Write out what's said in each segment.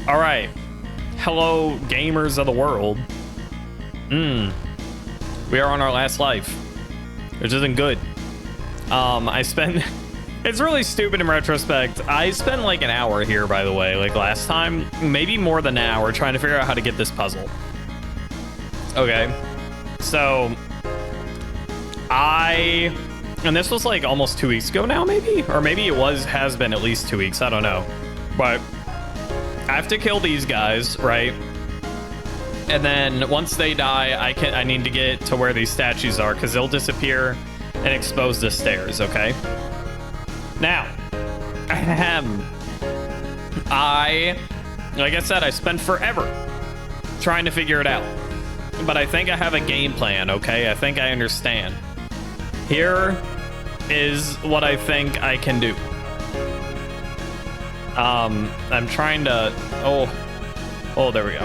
All right. Hello, gamers of the world. We are on our last life, which isn't good. I spent... It's really stupid in retrospect. I spent like an hour here, by the way, like last time. Maybe more than an hour trying to figure out how to get this puzzle. Okay. So... And this was like almost 2 weeks ago now, maybe? Or maybe it has been at least 2 weeks, I don't know. But I have to kill these guys, right? And then once they die, I need to get to where these statues are, because they'll disappear and expose the stairs, okay? Now, like I said, I spent forever trying to figure it out. But I think I have a game plan, okay? I think I understand. Here is what I think I can do. I'm trying to... Oh, there we go.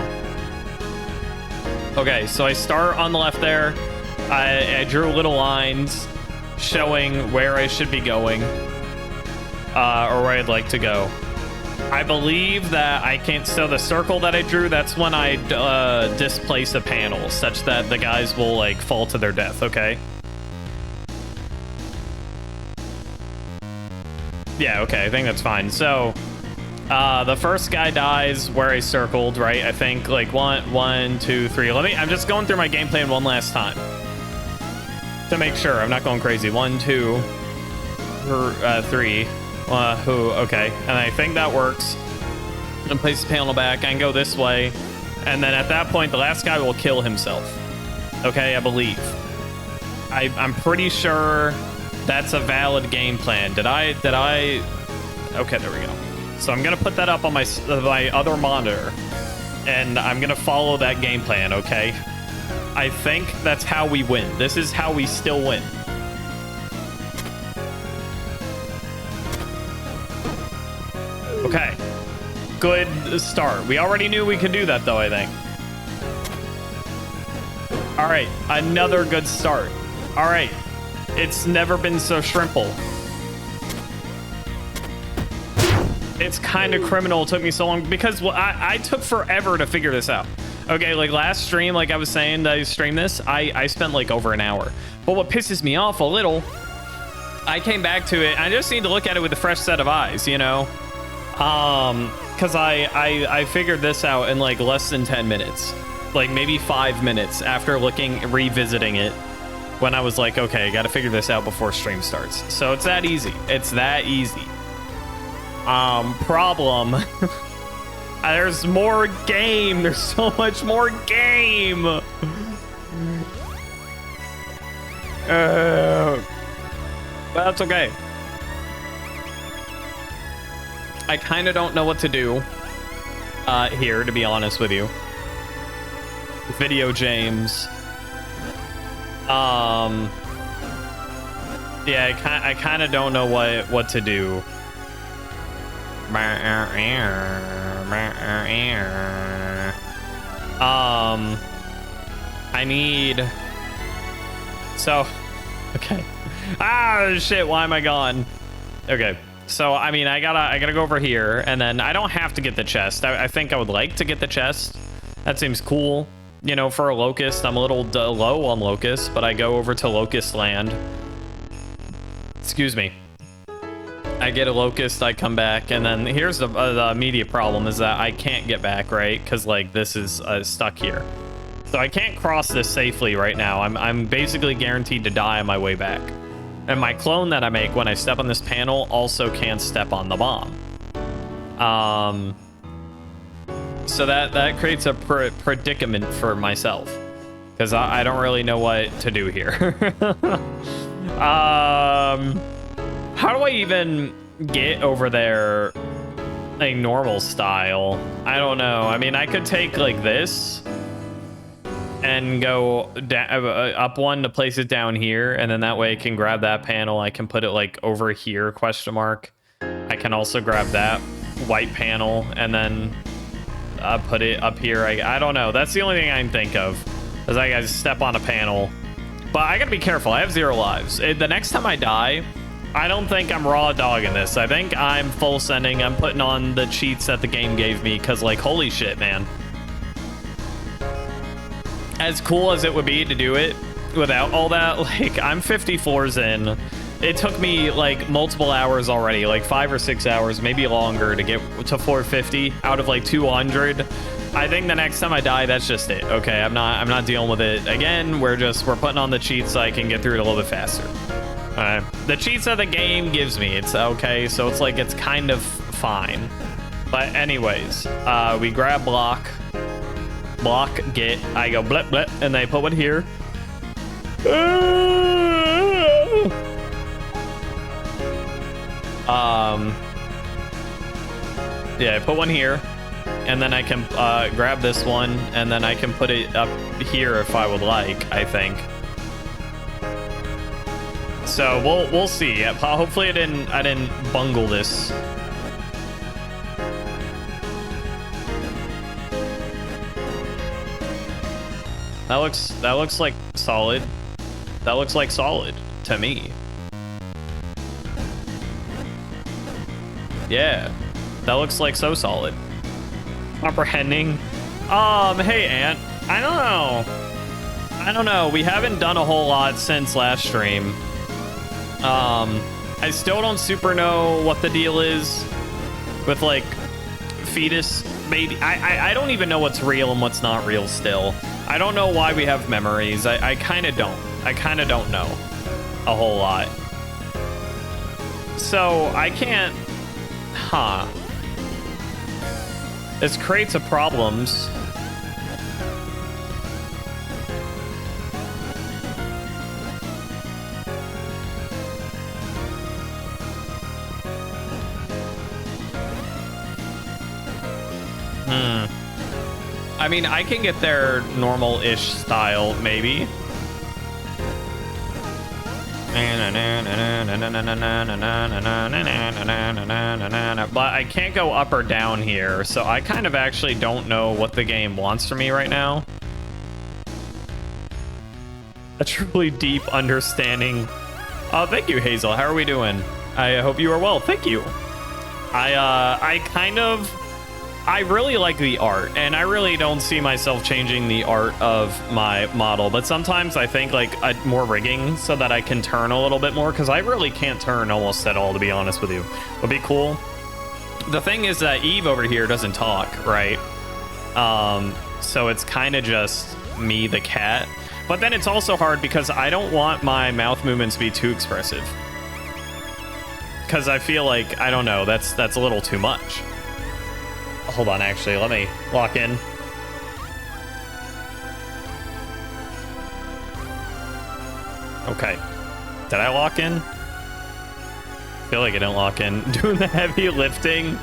Okay, so I start on the left there. I drew little lines showing where I should be going. Or where I'd like to go. I believe that I can't... So the circle that I drew, that's when I displace a panel, such that the guys will, like, fall to their death, okay? Yeah, okay, I think that's fine. So, the first guy dies where I circled, right? I think, like, one, two, three. I'm just going through my game plan one last time to make sure I'm not going crazy. 1, 2, 3. Okay, and I think that works. And place the panel back. I can go this way, and then at that point, the last guy will kill himself. Okay, I believe. I'm pretty sure that's a valid game plan. Did I? Okay, there we go. So I'm gonna put that up on my other monitor, and I'm gonna follow that game plan. Okay. I think that's how we win. This is how we still win. Okay, good start. We already knew we could do that, though, I think. All right, another good start. All right, it's never been so shrimple. It's kind of criminal it took me so long, because I took forever to figure this out. Okay, like last stream, like I was saying that I streamed this, I spent like over an hour. But what pisses me off a little, I came back to it, I just need to look at it with a fresh set of eyes, you know? Because I figured this out in like less than 10 minutes, like maybe 5 minutes after revisiting it, when I was like, okay, I gotta figure this out before stream starts. So it's that easy. It's that easy. Problem. There's more game. There's so much more game. But that's okay. I kind of don't know what to do here, to be honest with you. Video James. Yeah, I kind of don't know what to do. I need... So, okay. Ah, shit, why am I gone? Okay. So, I mean, I gotta go over here, and then I don't have to get the chest. I think I would like to get the chest. That seems cool. You know, for a locust, I'm a little low on locust, but I go over to locust land. Excuse me. I get a locust, I come back, and then here's the immediate problem is that I can't get back, right? Because, like, this is stuck here. So I can't cross this safely right now. I'm basically guaranteed to die on my way back. And my clone that I make when I step on this panel also can't step on the bomb. So that creates a predicament for myself, because I don't really know what to do here. How do I even get over there like normal style? I don't know. I mean, I could take like this and go up one to place it down here, and then that way I can grab that panel. I can put it like over here, question mark. I can also grab that white panel and then put it up here. I don't know. That's the only thing I can think of, is I step on a panel. But I gotta be careful. I have 0 lives. The next time I die, I don't think I'm raw dogging this. I think I'm full sending. I'm putting on the cheats that the game gave me because, like, holy shit, man. As cool as it would be to do it without all that, like, I'm 54s in. It took me, like, multiple hours already, like 5 or 6 hours, maybe longer to get to 450 out of, like, 200. I think the next time I die, that's just it. Okay, I'm not dealing with it again. We're putting on the cheats so I can get through it a little bit faster. The cheats that the game gives me, it's okay, so it's like it's kind of fine. But anyways, we grab block, get, I go blip blip, and they put one here. Yeah, I put one here, and then I can grab this one, and then I can put it up here if I would like, I think. So we'll see. Hopefully I didn't bungle this. That looks like solid. That looks like solid to me. Yeah, that looks like so solid. Comprehending. Hey Ant. I don't know. We haven't done a whole lot since last stream. I still don't super know what the deal is with, like, fetus baby. I don't even know what's real and what's not real still. I don't know why we have memories. I kind of don't. I kind of don't know a whole lot. So I can't... Huh. This creates a problems. I mean, I can get their normal-ish style, maybe. But I can't go up or down here, so I kind of actually don't know what the game wants from me right now. A truly deep understanding. Oh, thank you, Hazel. How are we doing? I hope you are well. Thank you. I really like the art, and I really don't see myself changing the art of my model, but sometimes I think, like, more rigging so that I can turn a little bit more, because I really can't turn almost at all, to be honest with you. Would be cool. The thing is that Eve over here doesn't talk, right? So it's kind of just me, the cat. But then it's also hard because I don't want my mouth movements to be too expressive. Because I feel like, I don't know, that's a little too much. Hold on, actually, let me lock in. Okay. Did I lock in? I feel like I didn't lock in. Doing the heavy lifting.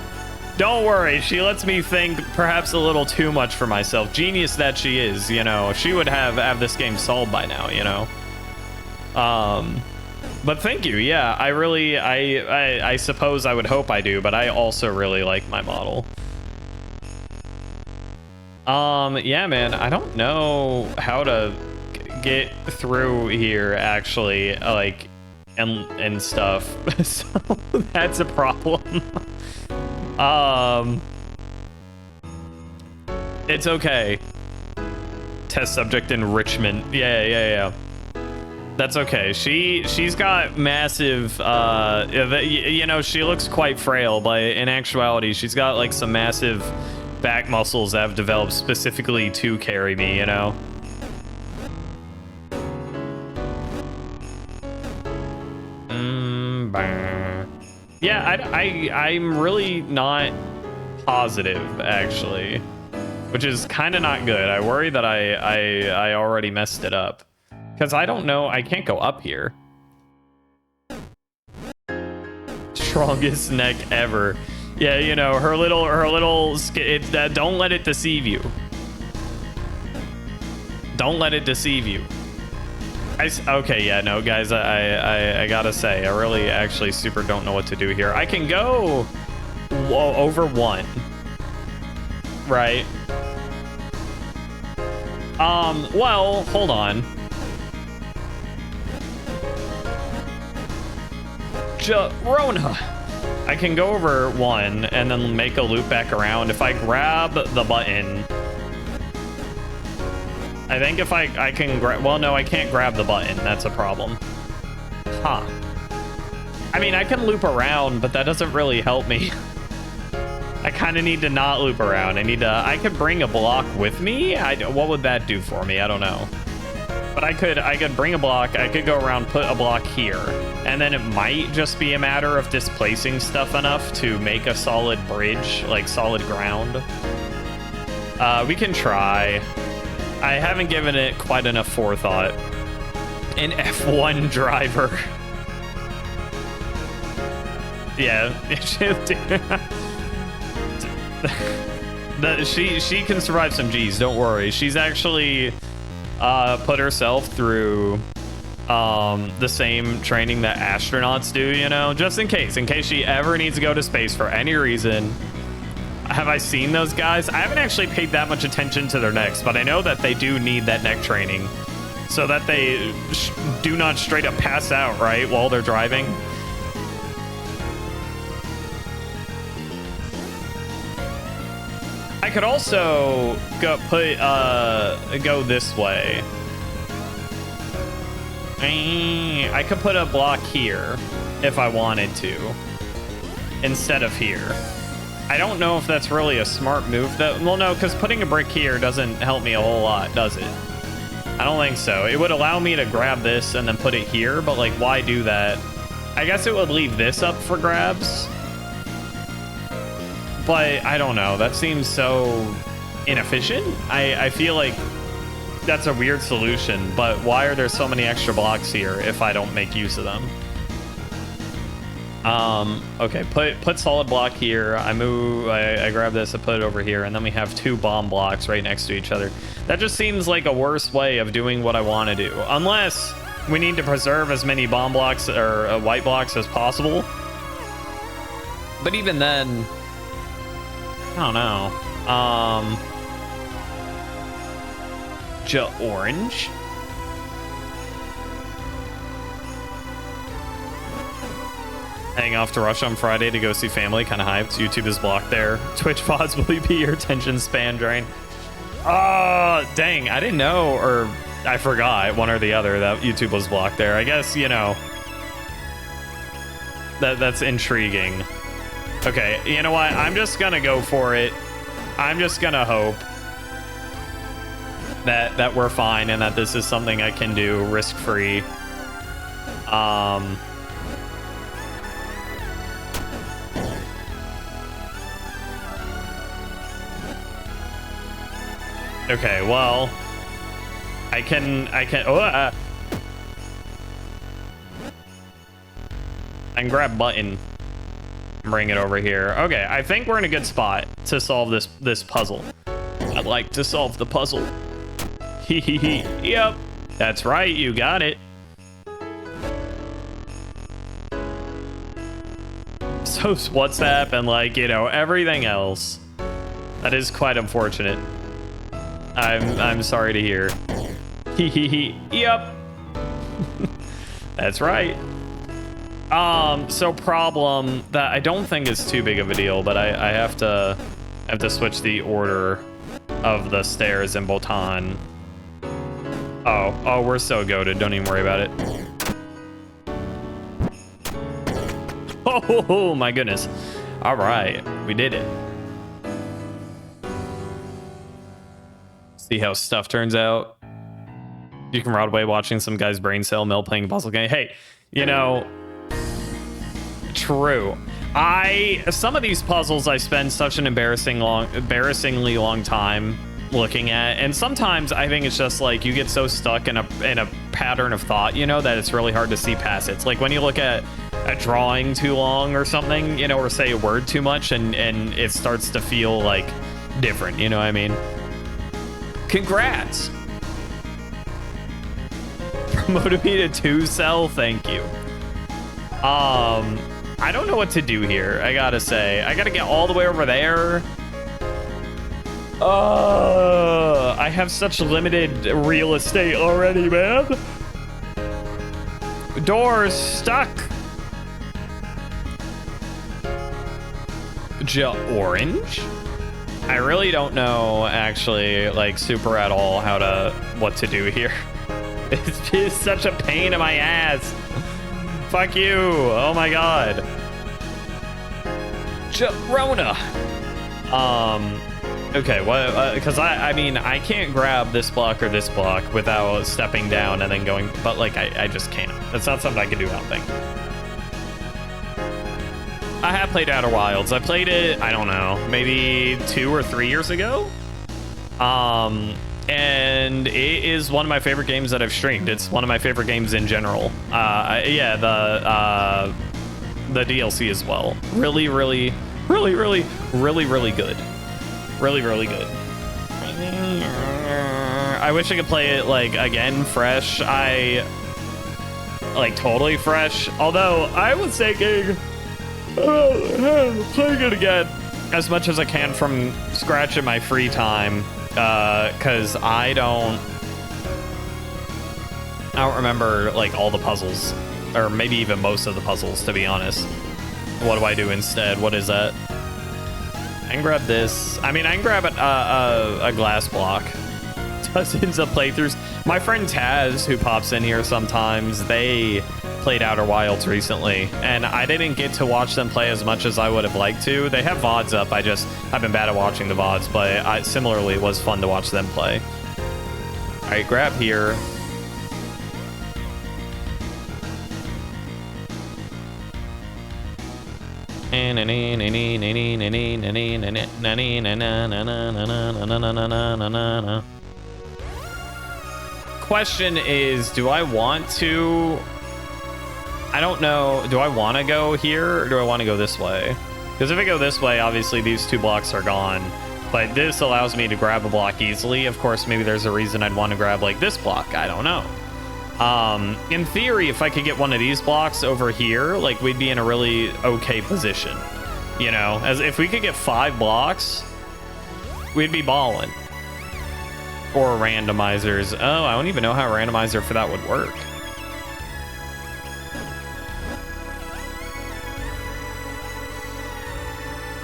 Don't worry, she lets me think perhaps a little too much for myself. Genius that she is, you know. She would have this game solved by now, you know. But thank you, yeah. I suppose I would hope I do, but I also really like my model. Yeah, man, I don't know how to get through here, actually, like, and stuff. So that's a problem. It's okay. Test subject enrichment. Yeah. That's okay. She's got massive, you know, she looks quite frail, but in actuality, she's got, like, some massive back muscles that have developed specifically to carry me, you know? Yeah, I'm really not positive, actually, which is kind of not good. I worry that I already messed it up, because I don't know. I can't go up here. Strongest neck ever. Yeah, you know, her little don't let it deceive you. Don't let it deceive you. Okay, yeah, no, guys, I gotta say, I really actually super don't know what to do here. I can go over one, right? Well, hold on. Rona. I can go over one and then make a loop back around. If I grab the button, I think if I can grab, well, no, I can't grab the button. That's a problem. Huh. I mean, I can loop around, but that doesn't really help me. I kind of need to not loop around. I could bring a block with me. What would that do for me? I don't know. But I could bring a block. I could go around, put a block here. And then it might just be a matter of displacing stuff enough to make a solid bridge, like solid ground. We can try. I haven't given it quite enough forethought. An F1 driver. Yeah. She can survive some G's, don't worry. She's actually put herself through the same training that astronauts do, you know, just in case she ever needs to go to space for any reason. Have I seen those guys? I haven't actually paid that much attention to their necks, but I know that they do need that neck training so that they do not straight up pass out, right, while they're driving. I could also go this way. I could put a block here if I wanted to instead of here. I don't know if that's really a smart move though. Well, no, because putting a brick here doesn't help me a whole lot, does it? I don't think so. It would allow me to grab this and then put it here, but like, why do that? I guess it would leave this up for grabs. But I don't know. That seems so inefficient. I feel like that's a weird solution, but why are there so many extra blocks here if I don't make use of them? Okay, put solid block here. I grab this, I put it over here, and then we have two bomb blocks right next to each other. That just seems like a worse way of doing what I want to do. Unless we need to preserve as many bomb blocks or white blocks as possible. But even then, I don't know. Orange. Heading off to Russia on Friday to go see family. Kind of hyped. YouTube is blocked there. Twitch pods will be your attention span drain. Dang. I didn't know, or I forgot, one or the other, that YouTube was blocked there. I guess, you know, that's intriguing. Okay, you know what? I'm just gonna go for it. I'm just gonna hope that we're fine and that this is something I can do risk-free. Okay, well, I can grab button. Bring it over here. Okay, I think we're in a good spot to solve this puzzle. I'd like to solve the puzzle. Yep, that's right, you got it. So WhatsApp and, like, you know, everything else. That is quite unfortunate. I'm sorry to hear. Yep. That's right. So problem that I don't think is too big of a deal, but I have to switch the order of the stairs in Bhutan. Oh, we're so goated. Don't even worry about it. Oh my goodness. All right, we did it. See how stuff turns out. You can rot away watching some guy's brain cell mill playing a puzzle game. Hey, you know, true. Some of these puzzles I spend such an embarrassingly long time looking at, and sometimes I think it's just like you get so stuck in a pattern of thought, you know, that it's really hard to see past it. It's like when you look at a drawing too long or something, you know, or say a word too much, and it starts to feel like different, you know what I mean? Congrats. Promoted me to 2-cell, thank you. I don't know what to do here, I gotta say. I gotta get all the way over there. I have such limited real estate already, man. Doors stuck. Orange? I really don't know, actually, like, super at all what to do here. It's just such a pain in my ass. Fuck you. Oh my god. Rona. Okay, what? Because I mean, I can't grab this block or this block without stepping down and then going, but like, I just can't. That's not something I can do without thinking. I have played Outer Wilds. I played it, I don't know, maybe 2 or 3 years ago. And it is one of my favorite games that I've streamed. It's one of my favorite games in general. Yeah, the DLC as well. Really, really, really, really, really, really good. Really, really good. I wish I could play it like again, fresh. Like totally fresh. Although I was thinking, playing it again as much as I can from scratch in my free time. Because I don't remember like all the puzzles, or maybe even most of the puzzles, to be honest. What do I do instead? What is that? I can grab this. I mean, I can grab a glass block. Dozens of playthroughs. My friend Taz, who pops in here sometimes, they played Outer Wilds recently, and I didn't get to watch them play as much as I would have liked to. They have VODs up. I've been bad at watching the VODs, but similarly, it was fun to watch them play. All right, grab here. Question is, do I want to... I don't know. Do I want to go here or do I want to go this way? Because if I go this way, obviously these 2 blocks are gone. But this allows me to grab a block easily. Of course, maybe there's a reason I'd want to grab like this block. I don't know. In theory, if I could get one of these blocks over here, like we'd be in a really okay position. You know, as if we could get 5 blocks, we'd be balling. Or randomizers. Oh, I don't even know how a randomizer for that would work.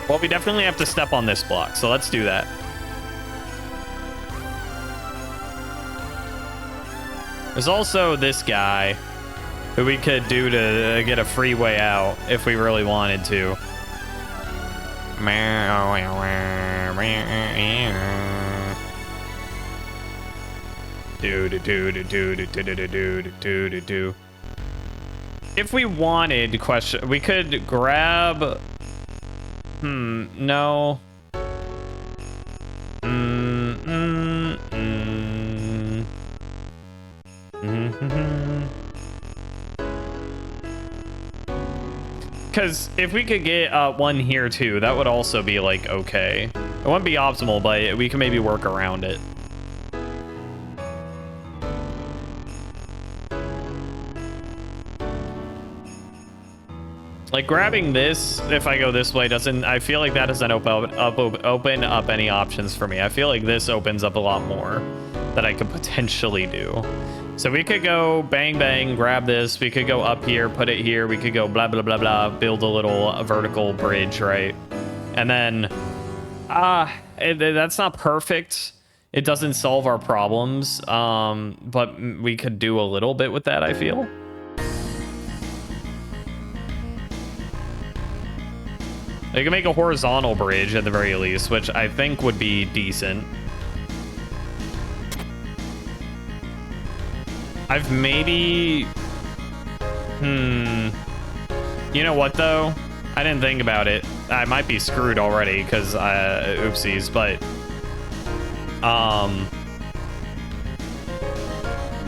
Well, we definitely have to step on this block, so let's do that. There's also this guy who we could do to get a free way out if we really wanted to. If we wanted, we could grab... no. Because if we could get one here too, that would also be like okay. It wouldn't be optimal, but we can maybe work around it. Like grabbing this, if I go this way, doesn't... I feel like that doesn't open up any options for me. I feel like this opens up a lot more that I could potentially do. So we could go bang, bang, grab this. We could go up here, put it here. We could go blah, blah, blah, blah, build a little vertical bridge, right? And then, that's not perfect. It doesn't solve our problems, but we could do a little bit with that, I feel. You can make a horizontal bridge at the very least, which I think would be decent. I've maybe... You know what, though? I didn't think about it. I might be screwed already, because, oopsies, but...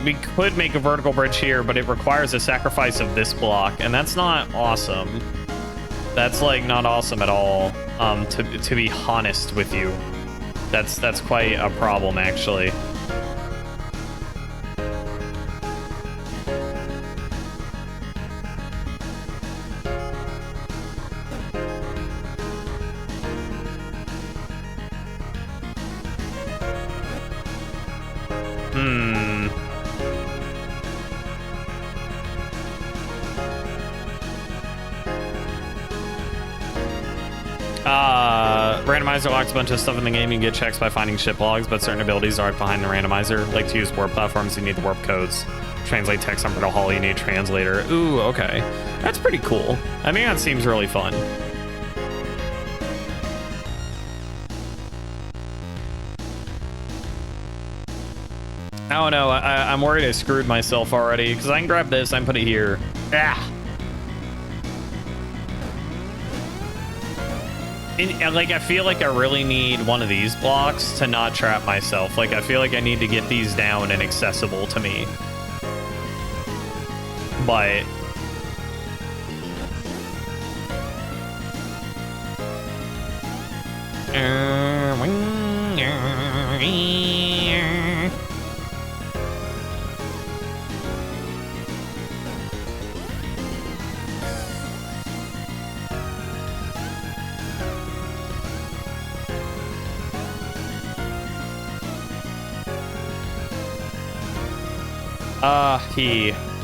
We could make a vertical bridge here, but it requires a sacrifice of this block, and that's not awesome. That's like not awesome at all, to be honest with you. That's quite a problem, actually. Randomizer locks a bunch of stuff in the game. You can get checks by finding ship logs, but certain abilities are behind the randomizer. Like to use warp platforms, you need the warp codes. Translate text on Brittle Hall, you need a translator. Ooh, okay. That's pretty cool. I think that seems really fun. I don't know. I'm worried I screwed myself already because I can grab this. I can put it here. Ah. Like, I feel like I really need one of these blocks to not trap myself. Like, I feel like I need to get these down and accessible to me. But...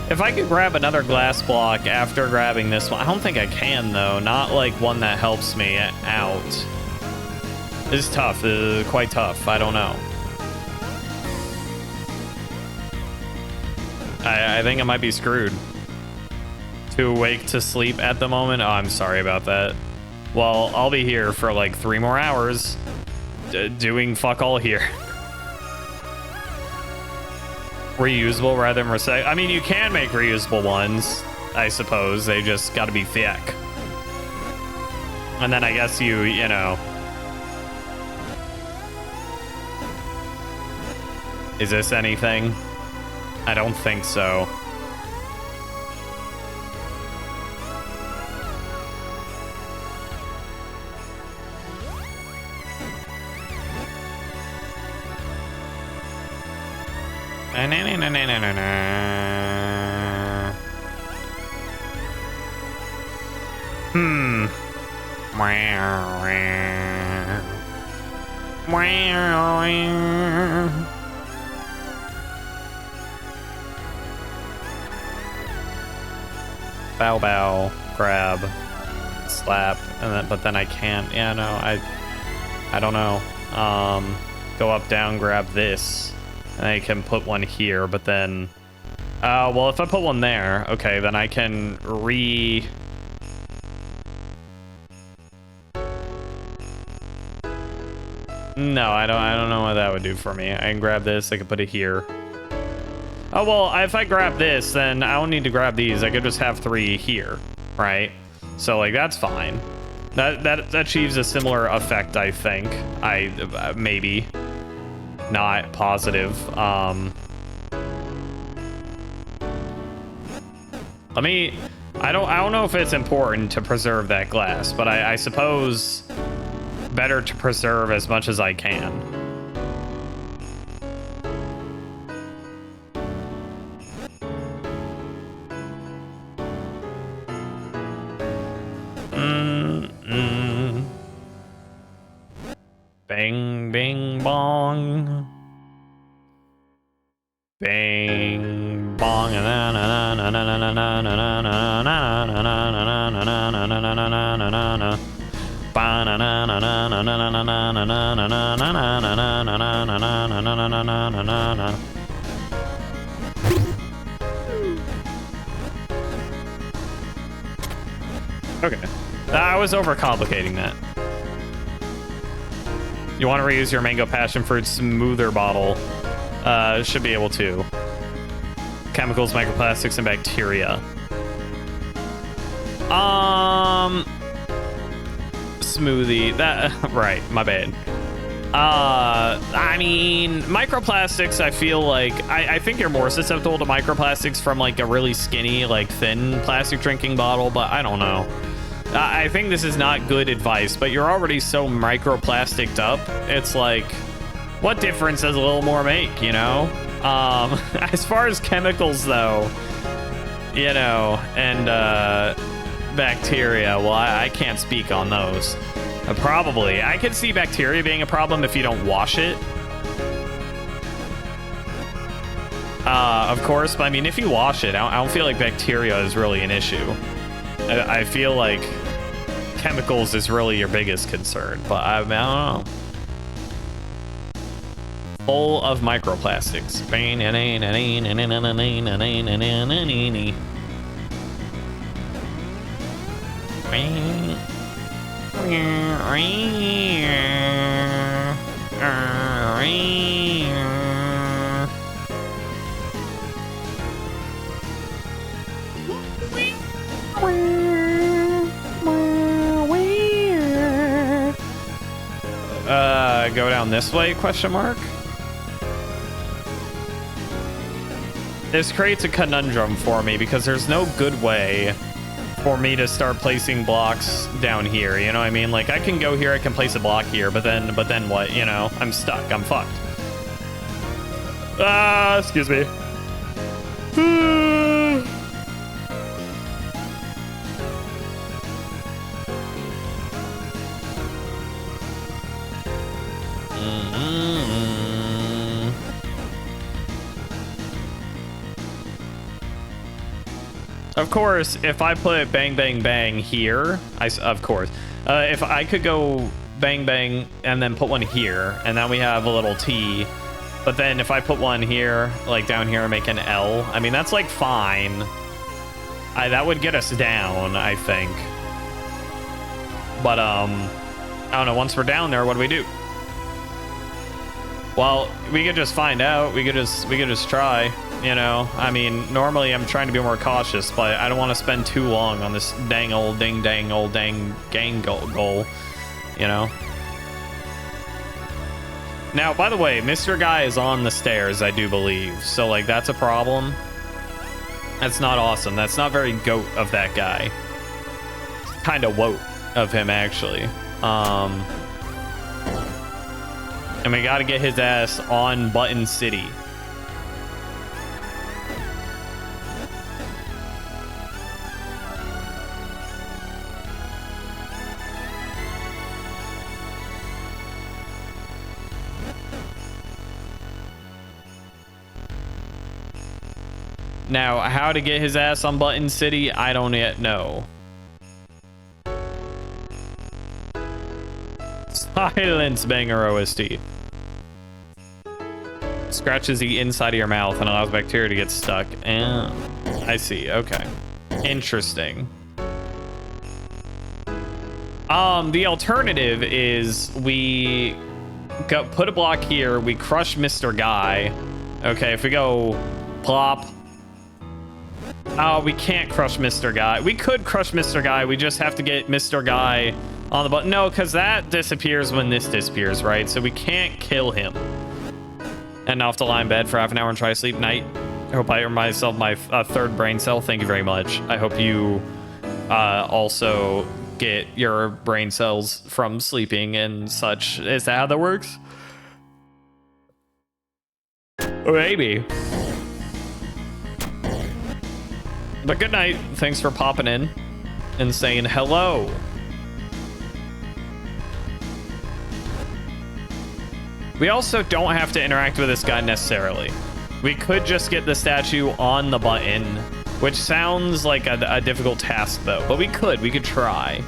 If I could grab another glass block after grabbing this one, I don't think I can though. Not like one that helps me out. This is tough. This is quite tough. I don't know. I think I might be screwed. Too awake to sleep at the moment. Oh, I'm sorry about that. Well, I'll be here for like 3 more hours doing fuck all here. Reusable rather than recycle. I mean, you can make reusable ones, I suppose. They just got to be thick. And then I guess you know. Is this anything? I don't think so. Bow bow, grab, slap, and then but then I can't. Yeah, no, I don't know. Go up, down, grab this. And I can put one here, but then... well, if I put one there, okay, then I can No, I don't know what that would do for me. I can grab this, I can put it here. Oh, well, if I grab this, then I don't need to grab these. I could just have 3 here, right? So, like, that's fine. That achieves a similar effect, I think. Maybe. Not positive. I don't know if it's important to preserve that glass, but I suppose better to preserve as much as I can. Bang, bing, bong. Bang, bong, Okay, I was overcomplicating that. You want to reuse your mango passion fruit smoother bottle? Should be able to. Chemicals, microplastics, and bacteria. Smoothie. That right, my bad. I mean, microplastics, I feel like I think you're more susceptible to microplastics from like a really skinny, like thin plastic drinking bottle, but I don't know. I think this is not good advice, but you're already so microplasticed up. It's like, what difference does a little more make, you know? As far as chemicals, though, you know, and bacteria, well, I can't speak on those. Probably. I could see bacteria being a problem if you don't wash it. Of course, but I mean, if you wash it, I don't feel like bacteria is really an issue. I feel like chemicals is really your biggest concern, but I don't know. Full of microplastics. Go down this way, question mark? This creates a conundrum for me because there's no good way for me to start placing blocks down here, you know what I mean? Like, I can go here, I can place a block here, but then what, you know? I'm stuck, I'm fucked. Excuse me. Of course, if I put bang, bang, bang here, of course. If I could go bang, bang, and then put one here, and then we have a little T. But then if I put one here, like down here, and make an L, I mean, that's like fine. That would get us down, I think. But, I don't know, once we're down there, what do we do? Well, we could just find out. We could just try. You know, I mean, normally I'm trying to be more cautious, but I don't want to spend too long on this dang old gang goal, you know? Now, by the way, Mr. Guy is on the stairs, I do believe. So, like, that's a problem. That's not awesome. That's not very goat of that guy. Kind of woke of him, actually. And we got to get his ass on Button City. Now, how to get his ass on Button City, I don't yet know. Silence, banger OST. Scratches the inside of your mouth and allows bacteria to get stuck. I see, okay. Interesting. The alternative is we put a block here, we crush Mr. Guy. Okay, if we go plop. Oh, we can't crush Mr. Guy. We could crush Mr. Guy. We just have to get Mr. Guy on the button. No, because that disappears when this disappears, right? So we can't kill him. And now have to lie in bed for half an hour and try to sleep night. I hope I earned myself my third brain cell. Thank you very much. I hope you also get your brain cells from sleeping and such. Is that how that works? Maybe. But good night. Thanks for popping in and saying hello. We also don't have to interact with this guy necessarily. We could just get the statue on the button, which sounds like a difficult task though, but we could try.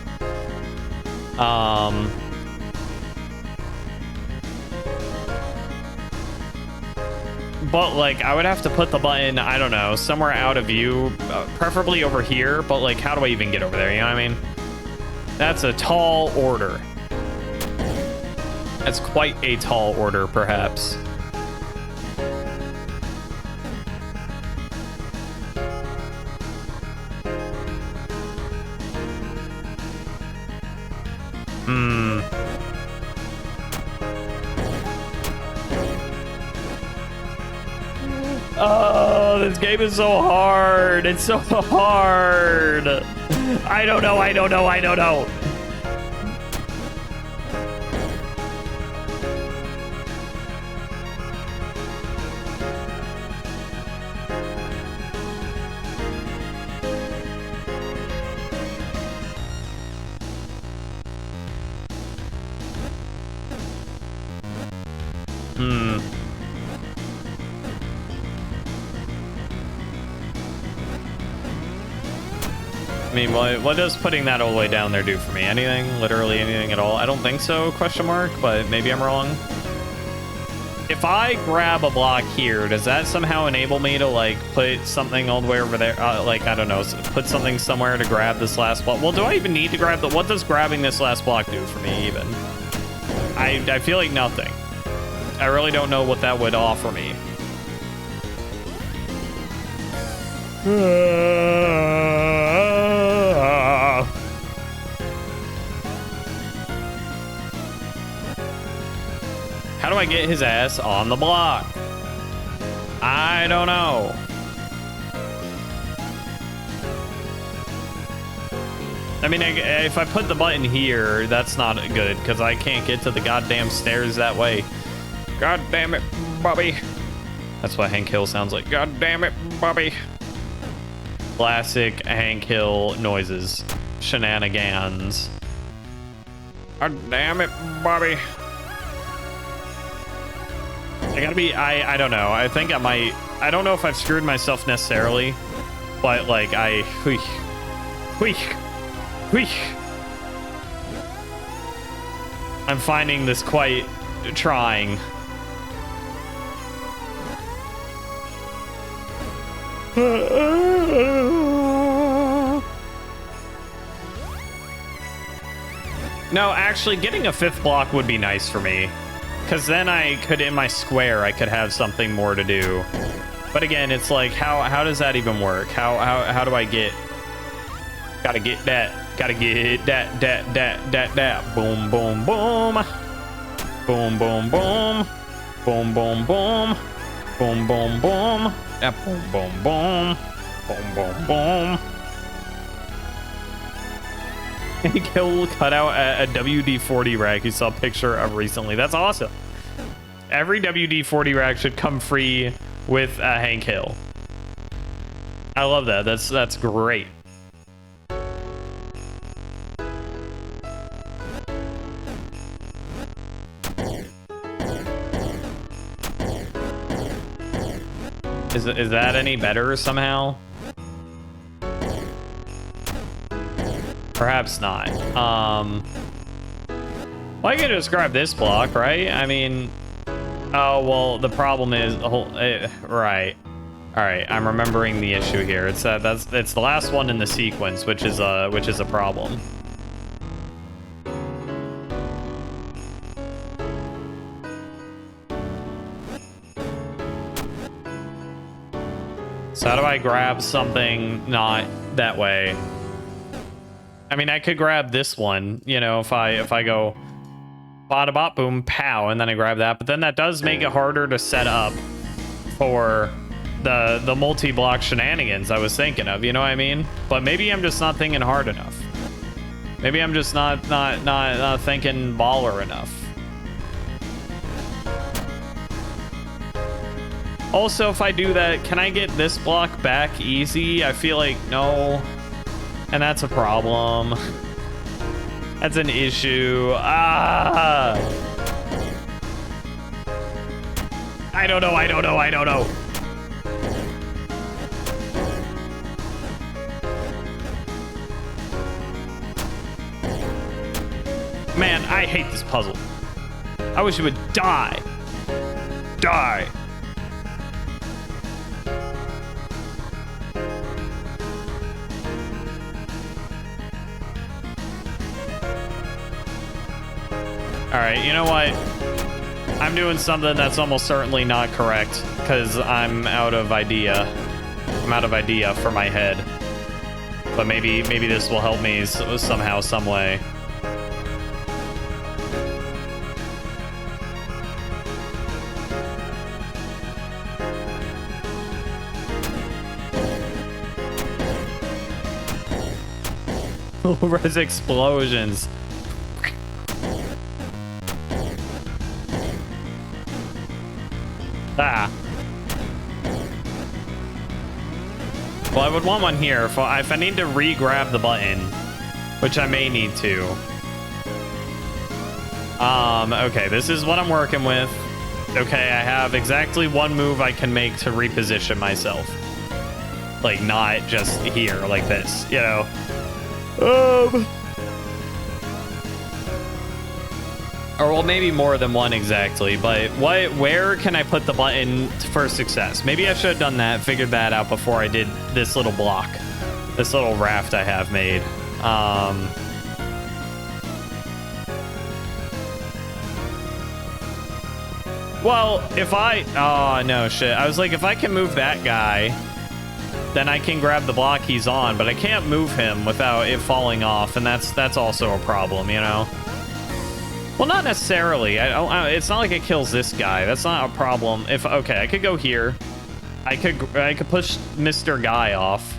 But like, I would have to put the button, I don't know, somewhere out of view, preferably over here. But like, how do I even get over there? You know what I mean? That's a tall order. That's quite a tall order, perhaps. Oh, this game is so hard. It's so hard. I don't know. mean, what does putting that all the way down there do for me? Anything? Literally anything at all? I don't think so, question mark, but maybe I'm wrong. If I grab a block here, does that somehow enable me to, like, put something all the way over there? Like, I don't know, put something somewhere to grab this last block? Well, do I even need to grab what does grabbing this last block do for me, even? I feel like nothing. I really don't know what that would offer me. How do I get his ass on the block? I don't know. I mean, if I put the button here, that's not good because I can't get to the goddamn stairs that way. God damn it, Bobby. That's what Hank Hill sounds like. God damn it, Bobby. Classic Hank Hill noises. Shenanigans. God damn it, Bobby. I gotta be, I don't know. I think I might, I don't know if I've screwed myself necessarily, but like wheek. I'm finding this quite trying. No, actually, getting a 5th block would be nice for me. Because then I could, in my square, I could have something more to do. But again, it's like, how does that even work? How do I get... Gotta get that. Gotta get that. Boom, boom, boom. Boom, boom, boom. Boom, boom, boom. Boom, boom, boom. Boom, boom, boom. Boom, boom, boom. Kill cut out a WD-40 rack you saw a picture of recently. That's awesome. Every WD-40 rack should come free with Hank Hill. I love that. That's great. Is that any better somehow? Perhaps not. Well, I can just grab this block, right? I mean, oh well. The problem is the whole right. All right, I'm remembering the issue here. It's it's the last one in the sequence, which is a problem. So how do I grab something not that way? I mean, I could grab this one, you know, if I go bada bop boom pow and then I grab that, but then that does make it harder to set up for the multi-block shenanigans I was thinking of, you know what I mean? But maybe I'm just not thinking hard enough. Maybe I'm just not thinking baller enough. Also, if I do that, can I get this block back easy? I feel like no. And that's a problem. That's an issue. Ah! I don't know. Man, I hate this puzzle. I wish it would die. Die. All right, you know what? I'm doing something that's almost certainly not correct because I'm out of idea. I'm out of idea for my head. But maybe this will help me somehow, some way. Res explosions. Ah. Well, I would want one here if I need to re-grab the button, which I may need to. Okay, this is what I'm working with. Okay, I have exactly one move I can make to reposition myself. Like, not just here, like this, you know? Or well, maybe more than one exactly, but where can I put the button for success? Maybe I should have done that, figured that out before I did this little block, this little raft I have made. Well, if oh no, shit. I was like, if I can move that guy, then I can grab the block he's on, but I can't move him without it falling off, and that's also a problem, you know? Well, not necessarily. It's not like it kills this guy. That's not a problem. Okay, I could go here. I could push Mr. Guy off,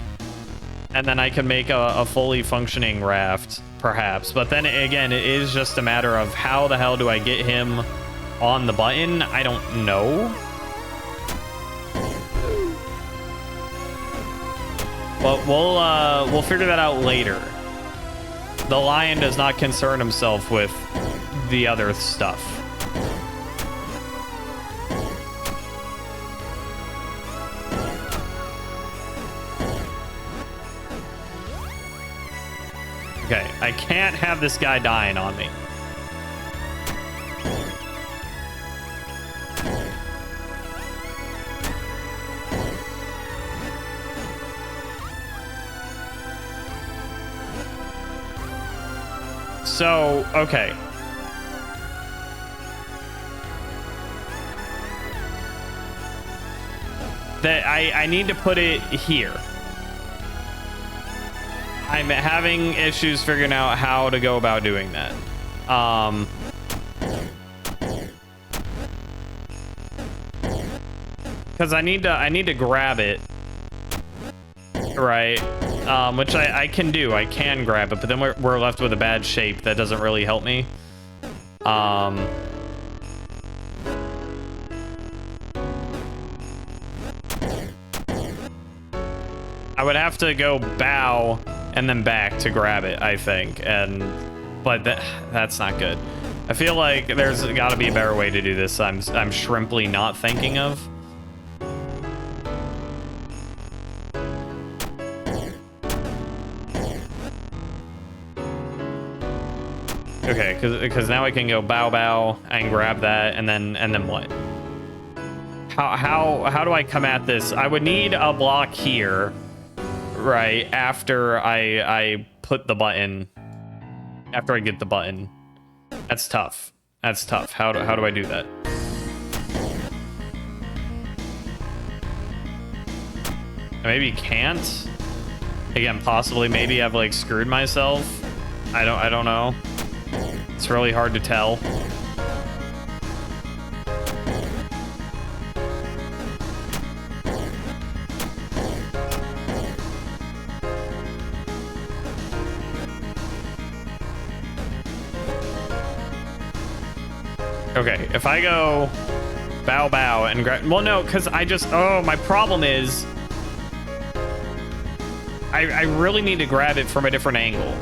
and then I can make a fully functioning raft, perhaps. But then again, it is just a matter of how the hell do I get him on the button? I don't know. But we'll figure that out later. The lion does not concern himself with the other stuff. Okay, I can't have this guy dying on me. So, okay. I need to put it here. I'm having issues figuring out how to go about doing that. Because I need to grab it, right? Which I can do. I can grab it, but then we're left with a bad shape that doesn't really help me. I would have to go bow and then back to grab it, I think, but that's not good. I feel like there's got to be a better way to do this. I'm shrimply not thinking of. Okay, because now I can go bow and grab that, and then what? How do I come at this? I would need a block here, right after I put the button. After I get the button, that's tough. That's tough. How do I do that? Maybe can't. Again, possibly. Maybe I've like screwed myself. I don't know. It's really hard to tell. Okay, if I go bow and grab, well, no, because my problem is I really need to grab it from a different angle.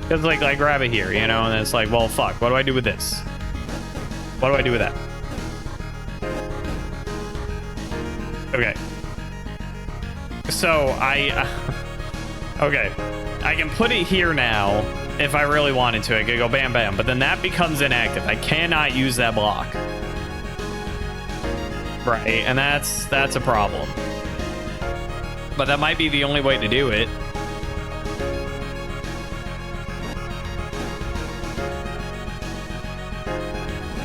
Because, like, I grab it here, you know, and it's like, well, fuck, what do I do with this? What do I do with that? Okay. So, okay. I can put it here now if I really wanted to. I could go bam, bam, but then that becomes inactive. I cannot use that block. Right, and that's a problem. But that might be the only way to do it.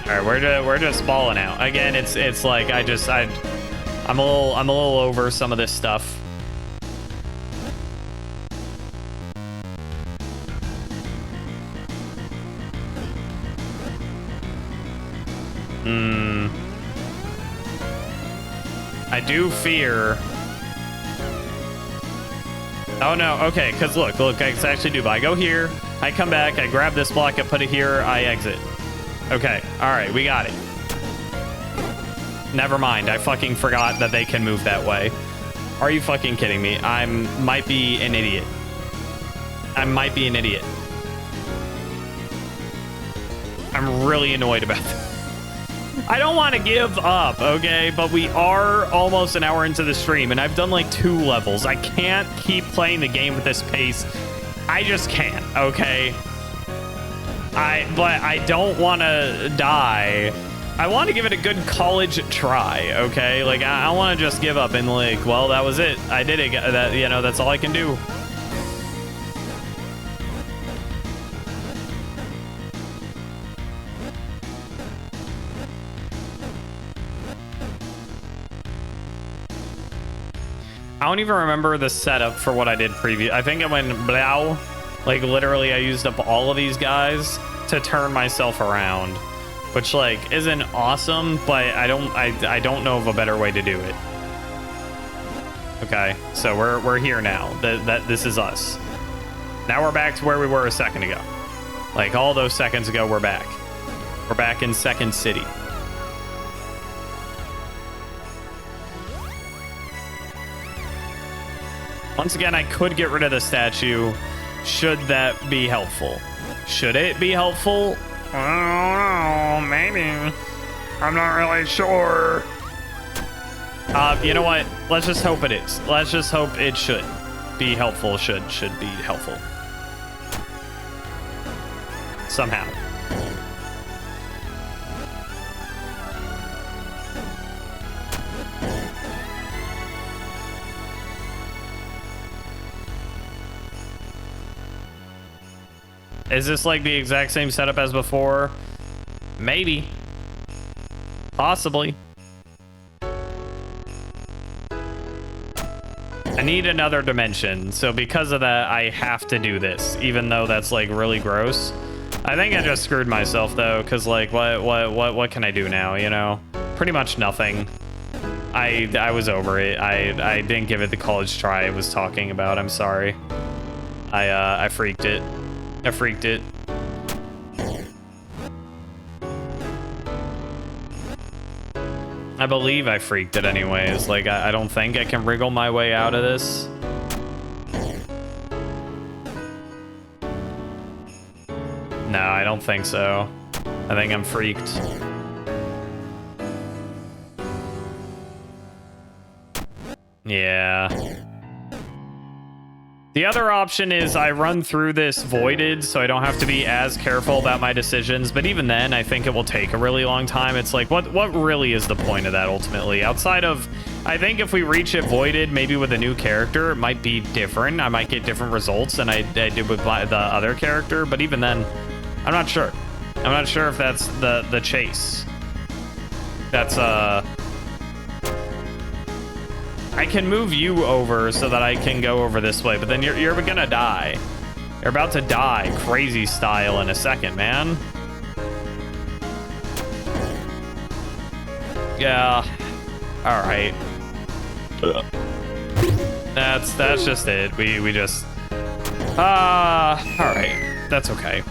All right, we're just balling out. Again, it's like I'm a little over some of this stuff. I do fear. Oh no, okay, because look, I can actually do. But I go here, I come back, I grab this block, I put it here, I exit. Okay, all right, we got it. Never mind, I fucking forgot that they can move that way. Are you fucking kidding me? I might be an idiot. I'm really annoyed about that. I don't want to give up, okay? But we are almost an hour into the stream, and I've done like 2 levels. I can't keep playing the game with this pace. I just can't, okay? But I don't want to die. I want to give it a good college try, okay? Like, I don't want to just give up and like, well, that was it. I did it. That, you know, that's all I can do. I don't even remember the setup for what I did previous. I think it went blow. Like, literally, I used up all of these guys to turn myself around, which, like, isn't awesome, but I don't know of a better way to do it. Okay, so we're here now. This is us. Now we're back to where we were a second ago. Like, all those seconds ago, we're back. We're back in Second City. Once again, I could get rid of the statue. Should that be helpful? Should it be helpful? I don't know. Maybe. I'm not really sure. You know what? Let's just hope it is. Let's just hope it should be helpful. Should be helpful. Somehow. Is this like the exact same setup as before? Maybe. Possibly. I need another dimension, so because of that, I have to do this, even though that's like really gross. I think I just screwed myself though, because like, what can I do now? You know, pretty much nothing. I was over it. I didn't give it the college try I was talking about. I'm sorry. I freaked it. I freaked it. I believe I freaked it anyways. Like, I don't think I can wriggle my way out of this. No, I don't think so. I think I'm freaked. Yeah. The other option is I run through this voided so I don't have to be as careful about my decisions, but even then I think it will take a really long time. It's like, what really is the point of that ultimately? Outside of, I think if we reach it voided, maybe with a new character, it might be different. I might get different results than I did with the other character, but even then, I'm not sure. I'm not sure if that's the chase. That's, I can move you over so that I can go over this way, but then you're gonna die. You're about to die crazy style in a second, man. Yeah. All right. That's just it. We just all right. That's okay.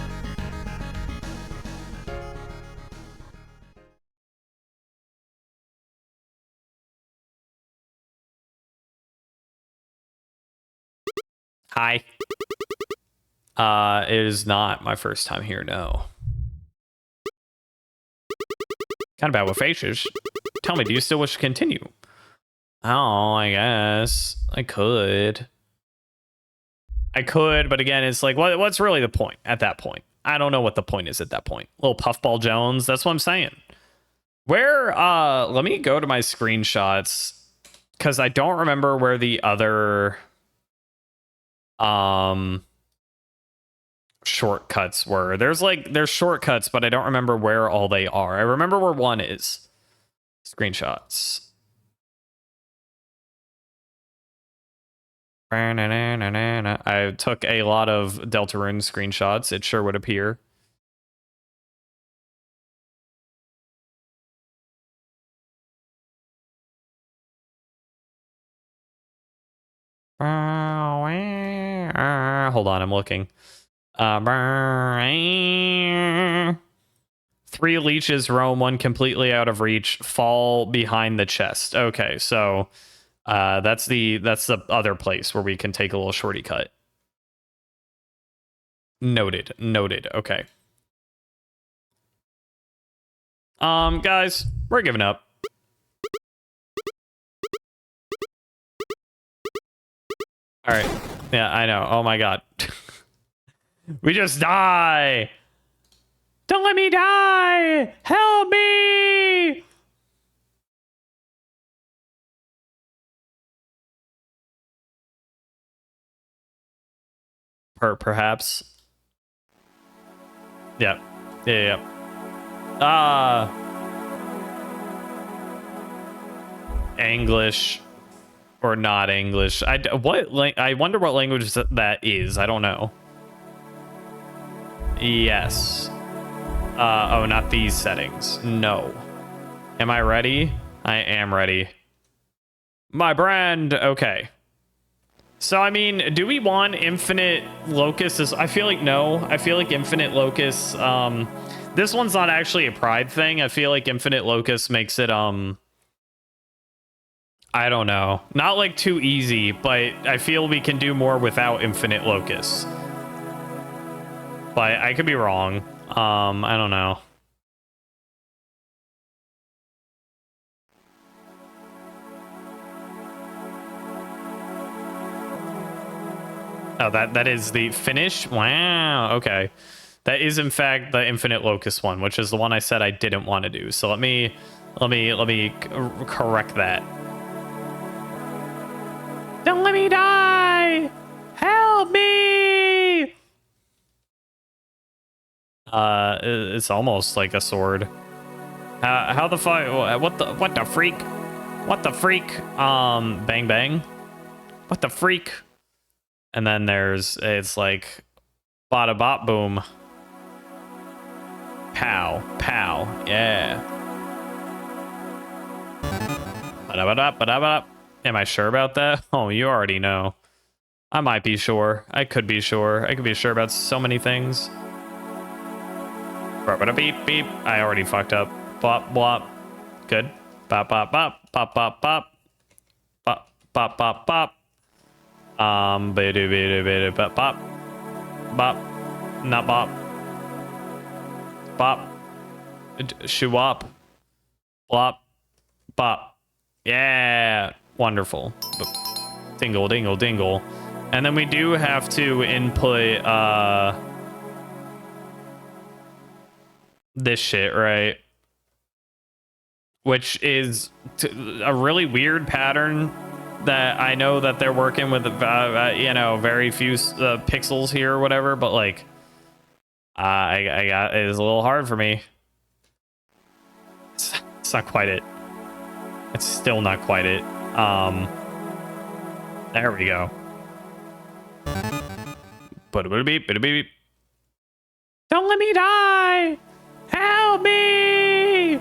Hi. It is not my first time here, no. Kind of bad with faces. Tell me, do you still wish to continue? Oh, I guess. I could, but again, it's like, what's really the point at that point? I don't know what the point is at that point. Little Puffball Jones, that's what I'm saying. Where, let me go to my screenshots, because I don't remember where the other, shortcuts were. There's shortcuts, but I don't remember where all they are. I remember where one is. Screenshots. I took a lot of Deltarune screenshots. It sure would appear. Hold on, I'm looking. 3 leeches roam, 1 completely out of reach, fall behind the chest. Okay, so that's the other place where we can take a little shorty cut. Noted. Okay. Guys, we're giving up. All right. Yeah, I know. Oh my god. We just die. Don't let me die. Help me. Perhaps. Yep. Yeah. English or not English. I wonder what language that is. I don't know. Yes. Oh, not these settings. No. Am I ready? I am ready. My brand. Okay. So, I mean, do we want infinite locusts? I feel like no. I feel like infinite locusts, this one's not actually a pride thing. I feel like infinite locusts makes it, I don't know. Not like too easy, but I feel we can do more without infinite locusts. But I could be wrong. I don't know. Oh, that is the finish? Wow, okay. That is in fact the infinite locust one, which is the one I said I didn't want to do. So let me correct that. Don't let me die! Help me! It's almost like a sword. How the fuck? What the freak? What the freak? Bang bang. What the freak? And then it's like, bada bop boom. Pow, pow, yeah. Ba-da-ba-da-ba-da-ba-da. Am I sure about that? Oh, you already know. I might be sure. I could be sure. I could be sure about so many things. Beep, beep. I already fucked up. Bop, bop. Good. Bop, bop, bop. Bop, bop, bop. Bop, bop, bop, bop. Bop, bop. Bop. Not bop. Bop. Shoo-wop. Blop. Bop. Yeah. Wonderful. Dingle, dingle, dingle. And then we do have to input, this shit, right? Which is a really weird pattern that I know that they're working with, you know, very few pixels here or whatever, but like, I got, it is a little hard for me. It's not quite it. It's still not quite it. There we go. Beep, beep, beep. Don't let me die! Help me!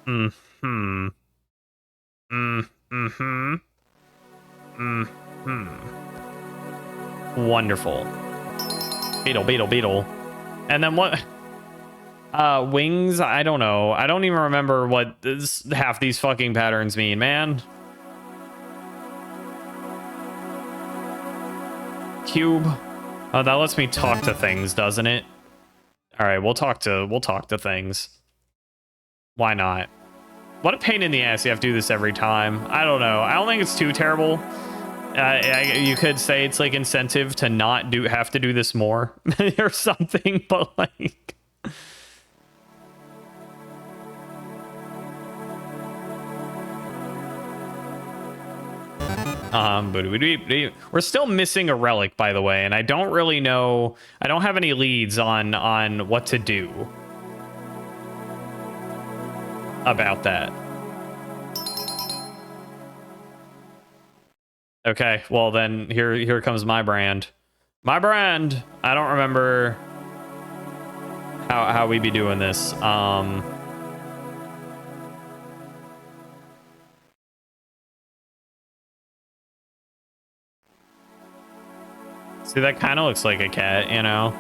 Mm-hmm. Mm-hmm. Mm-hmm. Wonderful. Beetle, beetle, beetle. And then what? Wings? I don't know. I don't even remember what half these fucking patterns mean, man. Cube. Oh, that lets me talk to things, doesn't it? All right, we'll talk to things. Why not? What a pain in the ass you have to do this every time. I don't know. I don't think it's too terrible. You could say it's like incentive to not have to do this more or something, but like. We're still missing a relic, by the way, and I don't really know. I don't have any leads on what to do about that. Okay, well then here comes my brand. My brand. I don't remember how we be doing this. See, that kind of looks like a cat, you know?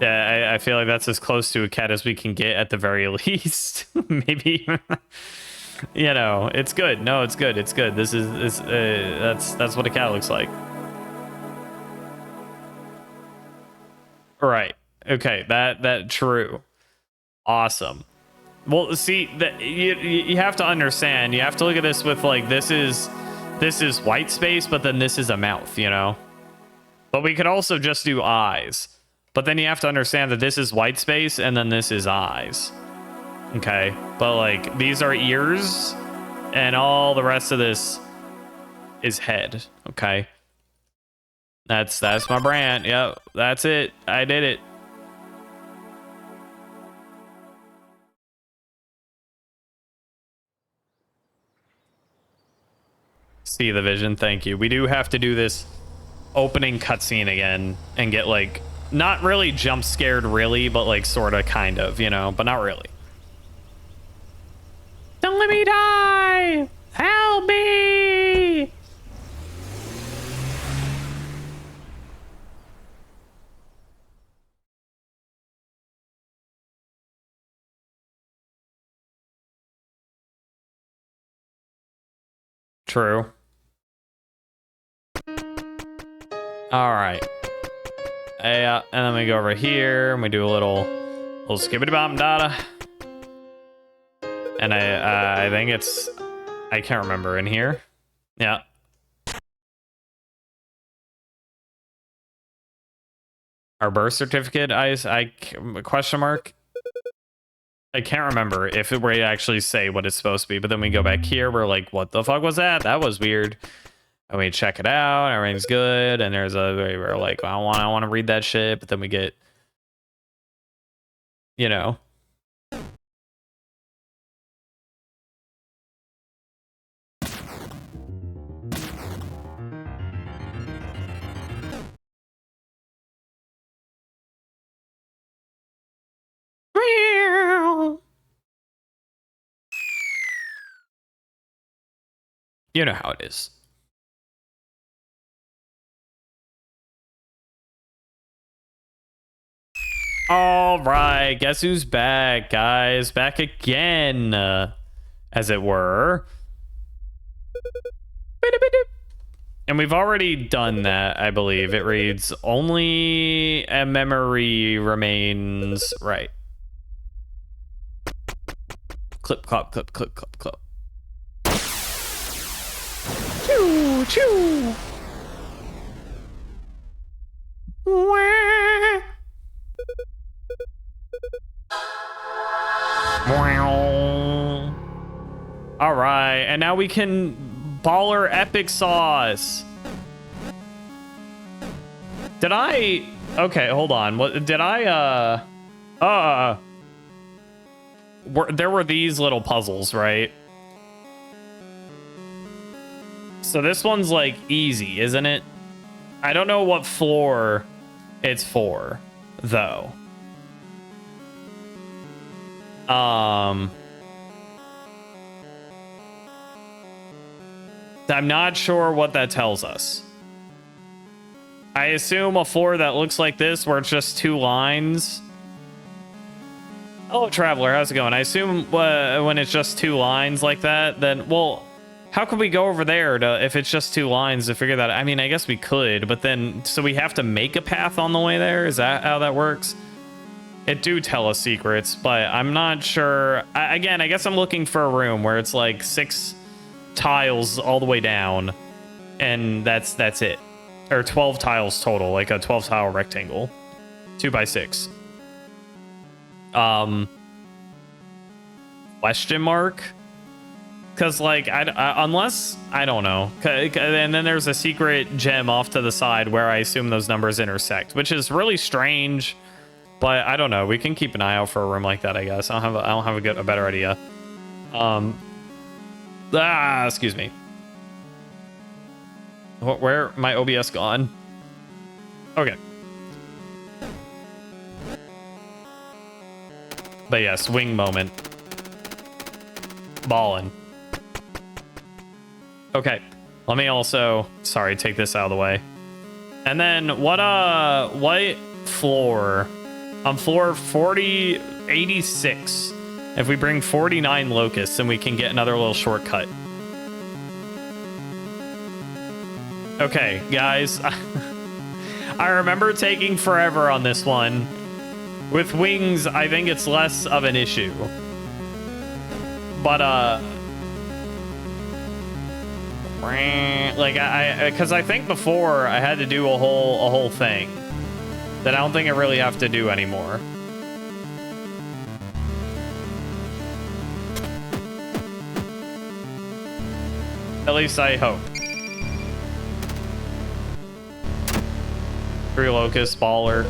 Yeah, I feel like that's as close to a cat as we can get at the very least. Maybe. You know, it's good. No, it's good. It's good. This is that's what a cat looks like. Right. Okay. That true. Awesome. Well, see, that you have to understand. You have to look at this with like this is white space, but then this is a mouth. You know. But we could also just do eyes. But then you have to understand that this is white space and then this is eyes. Okay. But like these are ears and all the rest of this is head. Okay. That's my brand. Yep. That's it. I did it. See the vision. Thank you. We do have to do this opening cutscene again and get like not really jump scared really, but like sort of kind of, you know, but not really. Don't let me die! Help me! True. All right. And then we go over here and we do a little skibbity bop data. And I think it's, I can't remember in here. Yeah. Our birth certificate, I question mark. I can't remember if it were to actually say what it's supposed to be, but then we go back here. We're like, what the fuck was that? That was weird. And we check it out. Everything's good. And there's we're like, I want to read that shit. But then we get, you know. You know how it is. All right, guess who's back, guys? Back again, as it were. And we've already done that, I believe. It reads, only a memory remains. Right. Clip, clop, clip, clip, clip, clip. Choo, choo. Wah. All right, and now we can baller epic sauce. Did I? Okay, hold on. What did I? There were these little puzzles, right? So this one's like easy, isn't it? I don't know what floor it's for, though. I'm not sure what that tells us. I assume a floor that looks like this, where it's just two lines. Hello, Traveler. How's it going? I assume when it's just two lines like that, then, well, how could we go over there to, if it's just two lines, to figure that out? I mean, I guess we could, but then, so we have to make a path on the way there? Is that how that works? It do tell us secrets, but I'm not sure. Again, I guess I'm looking for a room where it's like 6 tiles all the way down, and that's it. Or 12 tiles total, like a 12 tile rectangle, 2x6. Question mark? Because like unless I don't know, and then there's a secret gem off to the side where I assume those numbers intersect, which is really strange. But I don't know. We can keep an eye out for a room like that, I guess. I don't have a better idea. Excuse me. Where my OBS gone? Okay. But yes, wing moment. Ballin'. Okay. Let me also, sorry, take this out of the way. And then what floor? On floor 86. If we bring 49 locusts, then we can get another little shortcut. Okay, guys. I remember taking forever on this one. With wings, I think it's less of an issue. But, like, because I think before I had to do a whole thing that I don't think I really have to do anymore. At least I hope. 3 locust baller.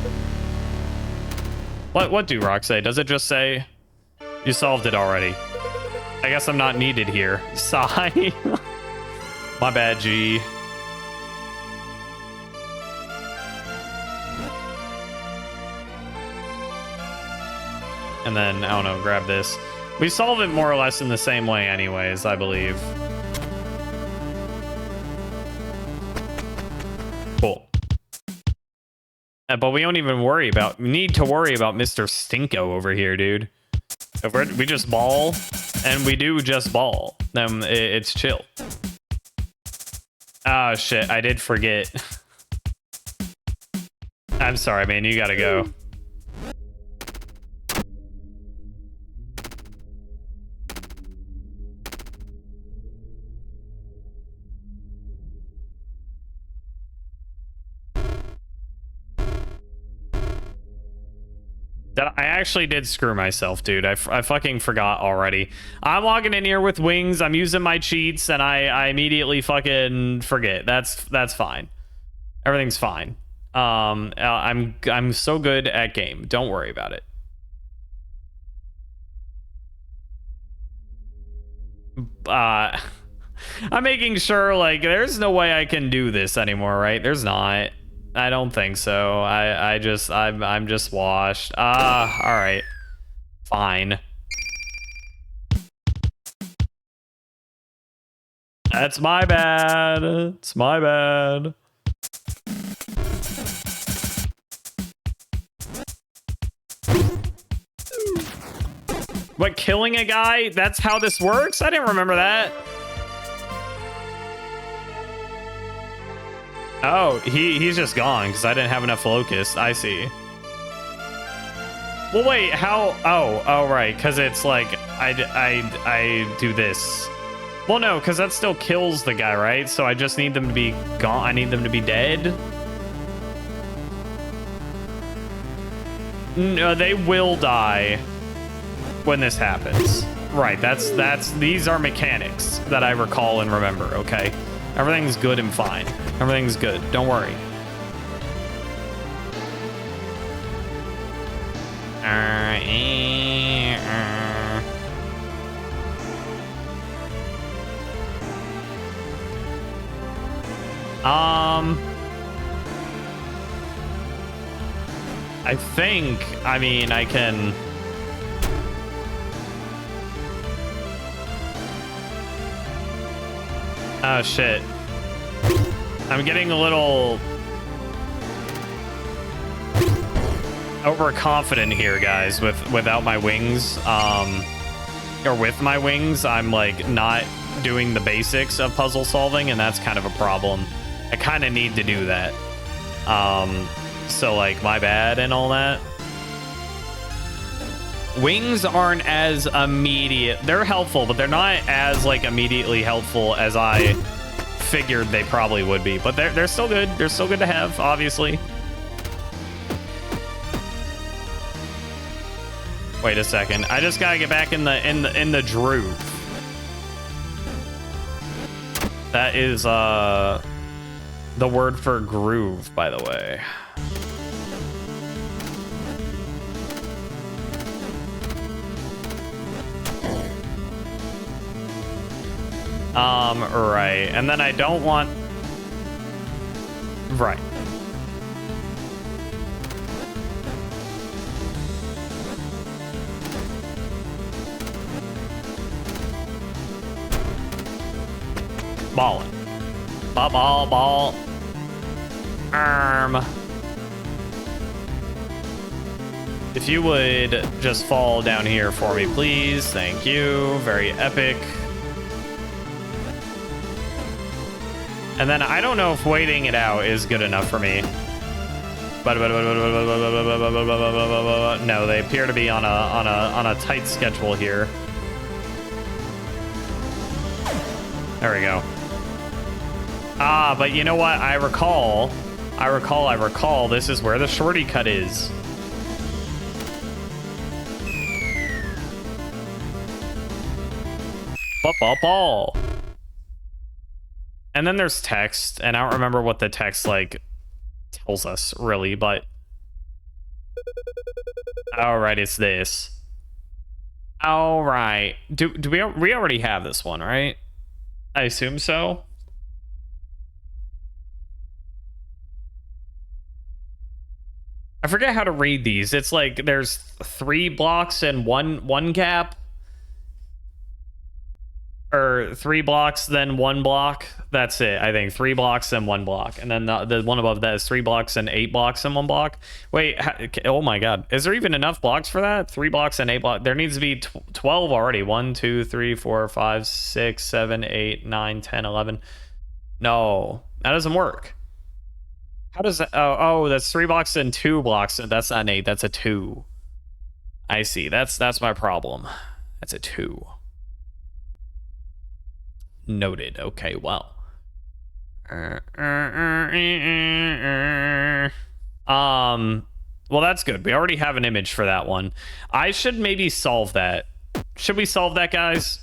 What do rocks say? Does it just say you solved it already? I guess I'm not needed here. Sigh. My bad, G. And then, I don't know, grab this. We solve it more or less in the same way anyways, I believe. Cool. But we don't even need to worry about Mr. Stinko over here, dude. If we just ball, and we do just ball, then it's chill. Oh, shit, I did forget. I'm sorry, man, you gotta go. I actually did screw myself, dude. I fucking forgot already. I'm logging in here with wings. I'm using my cheats, and I immediately fucking forget. That's fine. Everything's fine. I'm so good at game. Don't worry about it. I'm making sure, like, there's no way I can do this anymore, right? There's not. I don't think so. I'm just washed. All right. Fine. That's my bad. It's my bad. What, killing a guy? That's how this works? I didn't remember that. Oh, he's just gone because I didn't have enough locusts. I see. Well, wait, how? Oh, right, because it's like I do this. Well, no, because that still kills the guy, right? So I just need them to be gone. I need them to be dead. No, they will die when this happens. Right, these are mechanics that I recall and remember, okay? Everything's good and fine. Everything's good. Don't worry. I think, I mean, I can... Oh, shit. I'm getting a little overconfident here, guys, without my wings. Or with my wings, I'm, like, not doing the basics of puzzle solving, and that's kind of a problem. I kind of need to do that. So, like, my bad and all that. Wings aren't as immediate. They're helpful, but they're not as, like, immediately helpful as I figured they probably would be. But they're still good. They're still good to have, obviously. Wait a second. I just gotta get back in the groove. That is the word for groove, by the way. Right. And then I don't want... Right. Ballin'. Ball. If you would just fall down here for me, please. Thank you. Very epic. And then I don't know if waiting it out is good enough for me. No, they appear to be on a tight schedule here. There we go. Ah, but you know what? I recall. This is where the shorty cut is. Ball. And then there's text, and I don't remember what the text like tells us really, but all right, it's this. All right, do we already have this one, right? I assume so. I forget how to read these. It's like there's 3 blocks and one gap. Or 3 blocks, then 1 block. That's it, I think. 3 blocks and 1 block. And then the one above that is 3 blocks and 8 blocks and 1 block. Wait, oh my god. Is there even enough blocks for that? 3 blocks and 8 blocks. There needs to be 12 already. 1, 2, 3, 4, 5, 6, 7, 8, 9, 10, 11. No, that doesn't work. How does that? Oh, that's 3 blocks and 2 blocks. That's not an 8, that's a 2. I see. That's my problem. That's a 2. Noted. Okay, well. Well, that's good. We already have an image for that one. I should maybe solve that. Should we solve that, guys?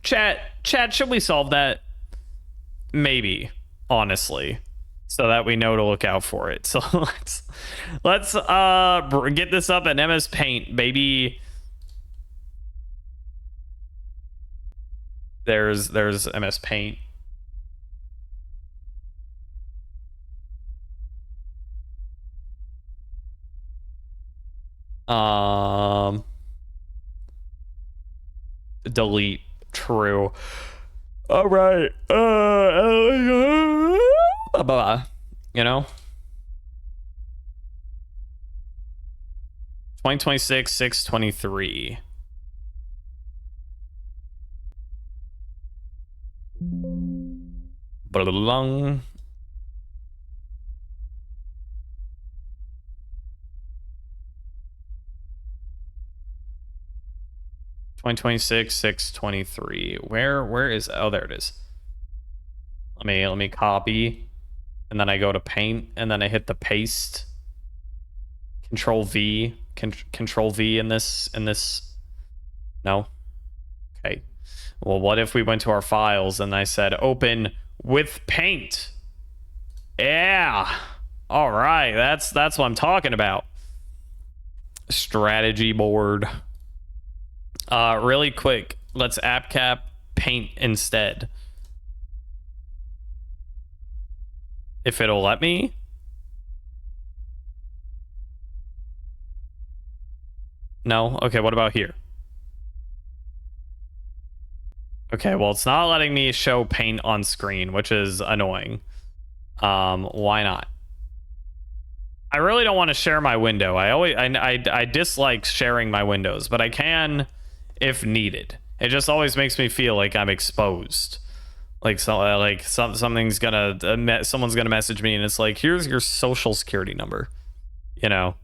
Chat, should we solve that? Maybe, honestly, so that we know to look out for it. So let's get this up in MS Paint, baby. There's MS Paint. Delete. True. All right. You know. 2026 6/23. Blah. 2026 6/23. Where is? Oh, there it is. Let me copy, and then I go to Paint, and then I hit the paste. Control V. Control V in this. No. Okay. Well, what if we went to our files and I said open with Paint? Yeah. All right. That's what I'm talking about. Strategy board. Really quick, let's app cap Paint instead. If it'll let me. No? Okay, what about here? Okay, well, it's not letting me show Paint on screen, which is annoying. Why not? I really don't want to share my window. I dislike sharing my windows, but I can if needed. It just always makes me feel like I'm exposed. Like something's gonna someone's gonna message me and it's like, here's your social security number, you know.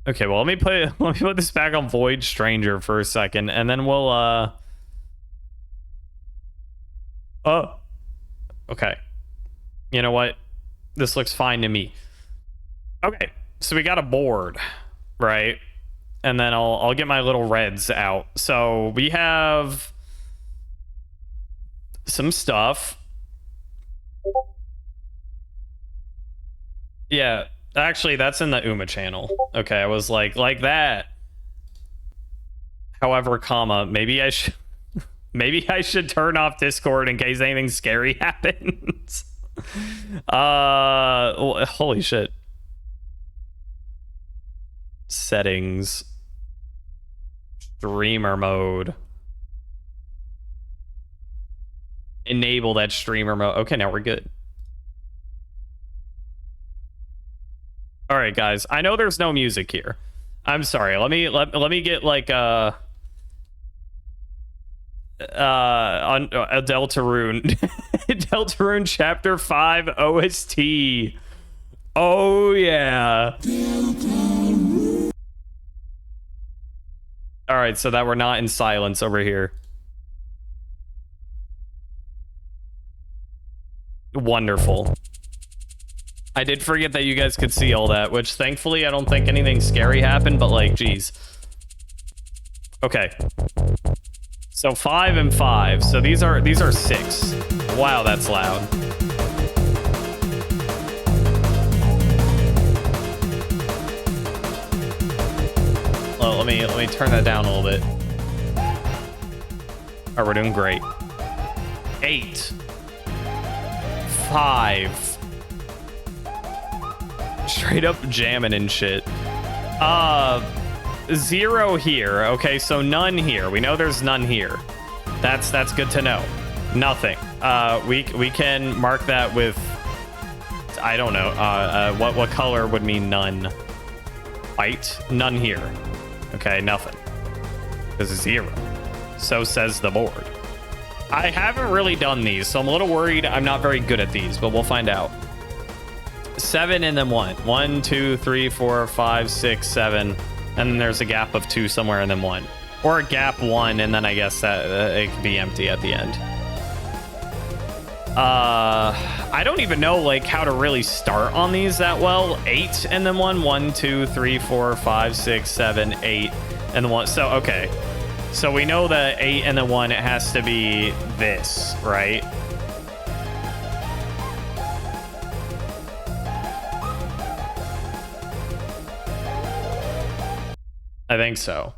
Okay, well, let me put this back on Void Stranger for a second, and then we'll oh, okay. You know what? This looks fine to me. Okay, so we got a board, right? And then I'll get my little reds out. So we have some stuff. Yeah, actually, that's in the Uma channel. Okay, I was like that. However, comma, maybe I should turn off Discord in case anything scary happens. Holy shit. Settings. Streamer mode. Enable that streamer mode. Okay, now we're good. right, guys. I know there's no music here. I'm sorry. Let me get like a Deltarune Deltarune Chapter 5 OST. Oh yeah. All right, so that we're not in silence over here. Wonderful. I did forget that you guys could see all that, which thankfully I don't think anything scary happened, but like, geez. Okay. So 5 and 5. So these are 6. Wow, that's loud. Well, let me turn that down a little bit. All right, we're doing great. 8. 5. Straight up jamming and shit. 0 here. Okay, so none here. We know there's none here. That's good to know. Nothing. We can mark that with, I don't know. What color would mean none? White. None here. Okay, nothing. This is 0. So says the board. I haven't really done these, so I'm a little worried I'm not very good at these, but we'll find out. 7 and then 1. 1, 2, 3, 4, 5, 6, 7. And then there's a gap of 2 somewhere and then 1. Or a gap 1, and then I guess that it could be empty at the end. I don't even know like how to really start on these that well. 8 and then 1. 1, 2, 3, 4, 5, 6, 7, 8 and then 1. So okay. So we know that 8 and then 1, it has to be this, right? I think so.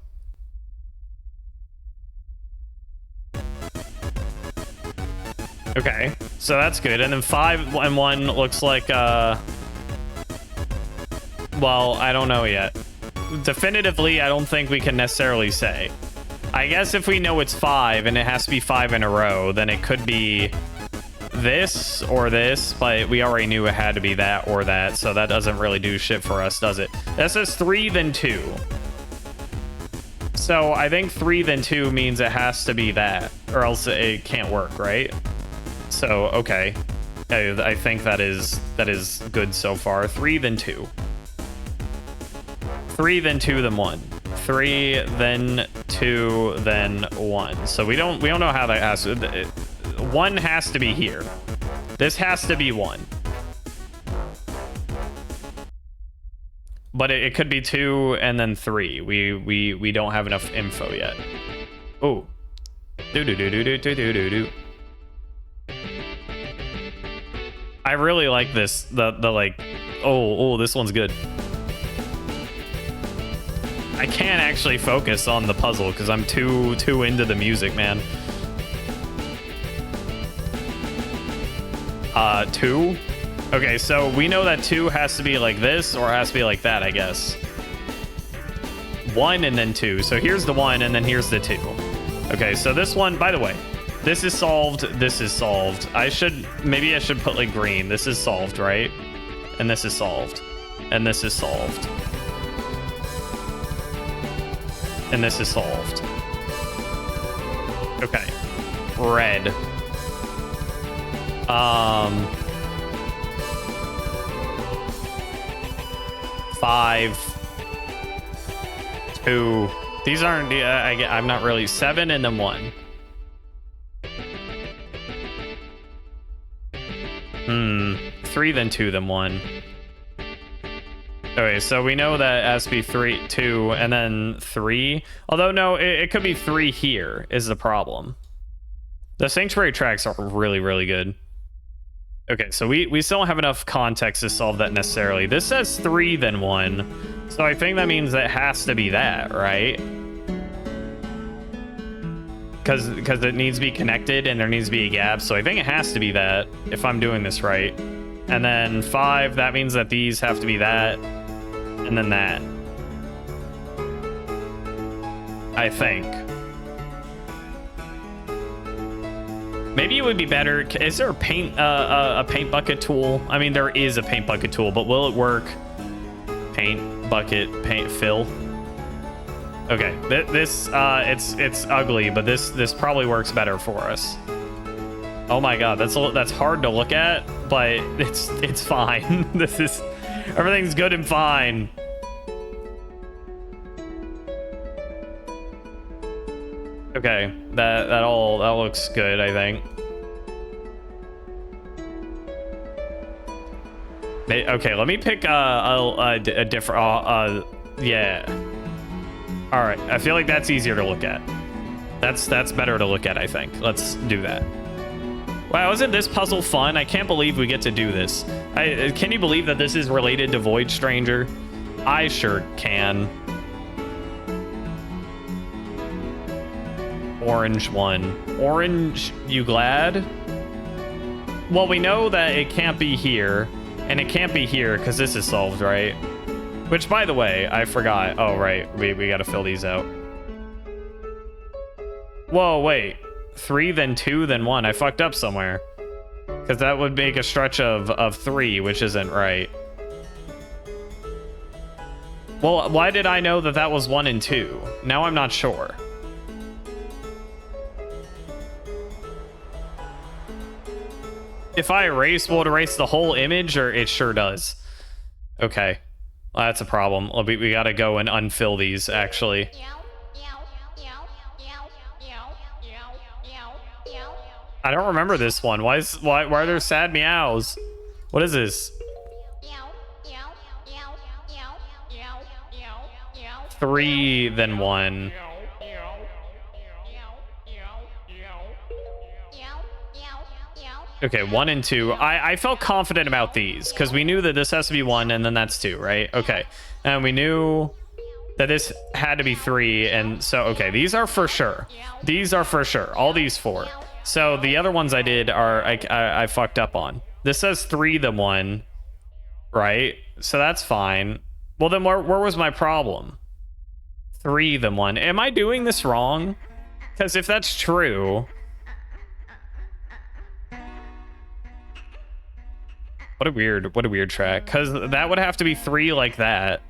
Okay, so that's good. And then 5 and 1 looks like, well, I don't know yet. Definitively, I don't think we can necessarily say. I guess if we know it's 5 and it has to be 5 in a row, then it could be this or this, but we already knew it had to be that or that, so that doesn't really do shit for us, does it? That says 3, then 2. So I think 3 then 2 means it has to be that, or else it can't work, right? So okay, I think that is good so far. 3 then 2. 3 then 2 then 1. 3 then 2 then 1. So we don't know how that has to. 1 has to be here. This has to be 1. But it could be 2 and then 3. We don't have enough info yet. Oh. Do. I really like this. The like. Oh, this one's good. I can't actually focus on the puzzle because I'm too into the music, man. 2. Okay, so we know that 2 has to be like this or it has to be like that, I guess. 1 and then 2. So here's the 1 and then here's the 2. Okay, so this one, by the way, this is solved. This is solved. Maybe I should put like green. This is solved, right? And this is solved. And this is solved. And this is solved. Okay. Red. 5, 2. These aren't. I'm not really. 7 and then 1. 3 then 2 then 1. Okay, so we know that it has to be 3, 2, and then 3. Although, no, it could be 3 here is the problem. The Sanctuary tracks are really, really good. Okay, so we still don't have enough context to solve that necessarily. This says 3 then 1. So I think that means that it has to be that, right? Because it needs to be connected and there needs to be a gap. So I think it has to be that, if I'm doing this right. And then 5, that means that these have to be that. And then that. I think. Maybe it would be better. Is there a paint bucket tool? I mean, there is a paint bucket tool, but will it work Paint, bucket, paint, fill. Okay, this it's ugly, but this probably works better for us. Oh my god, that's hard to look at, but it's fine. Everything's good and fine. Okay, that looks good, I think. Okay, let me pick a different. Yeah. All right, I feel like that's easier to look at. That's better to look at, I think. Let's do that. Wow, isn't this puzzle fun? I can't believe we get to do this. Can you believe that this is related to Void Stranger? I sure can. Orange one. Orange, you glad? Well, we know that it can't be here, and it can't be here because this is solved, right? Which, by the way, I forgot. Oh, right. We got to fill these out. Whoa, wait. 3, then 2, then 1. I fucked up somewhere. Because that would make a stretch of 3, which isn't right. Well, why did I know that was 1 and 2? Now I'm not sure. If I erase, will it erase the whole image, or it sure does? Okay. Well, that's a problem. We gotta go and unfill these, actually. I don't remember this one. Why are there sad meows? What is this? 3, then 1. Okay, 1 and 2. I felt confident about these because we knew that this has to be 1 and then that's 2, right? Okay. And we knew that this had to be 3, and so okay, these are for sure. These are for sure. All these 4. So the other ones I did are I fucked up on. This says 3, then 1, right? So that's fine. Well, then where was my problem? 3, then 1. Am I doing this wrong? Because if that's true, what a weird track. Because that would have to be 3 like that,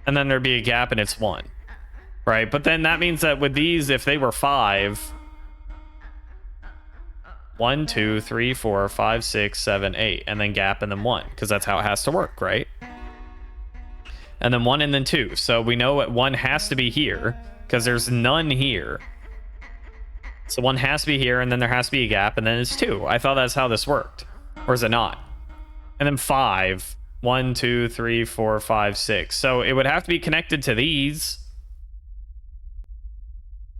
and then there'd be a gap and it's 1, right? But then that means that with these, if they were 5, 1, 2, 3, 4, 5, 6, 7, 8, and then gap and then 1, because that's how it has to work, right? And then 1 and then 2. So we know what 1 has to be here because there's none here. So 1 has to be here, and then there has to be a gap, and then it's 2. I thought that's how this worked, or is it not? And then 5. 1, 2, 3, 4, 5, 6. So it would have to be connected to these.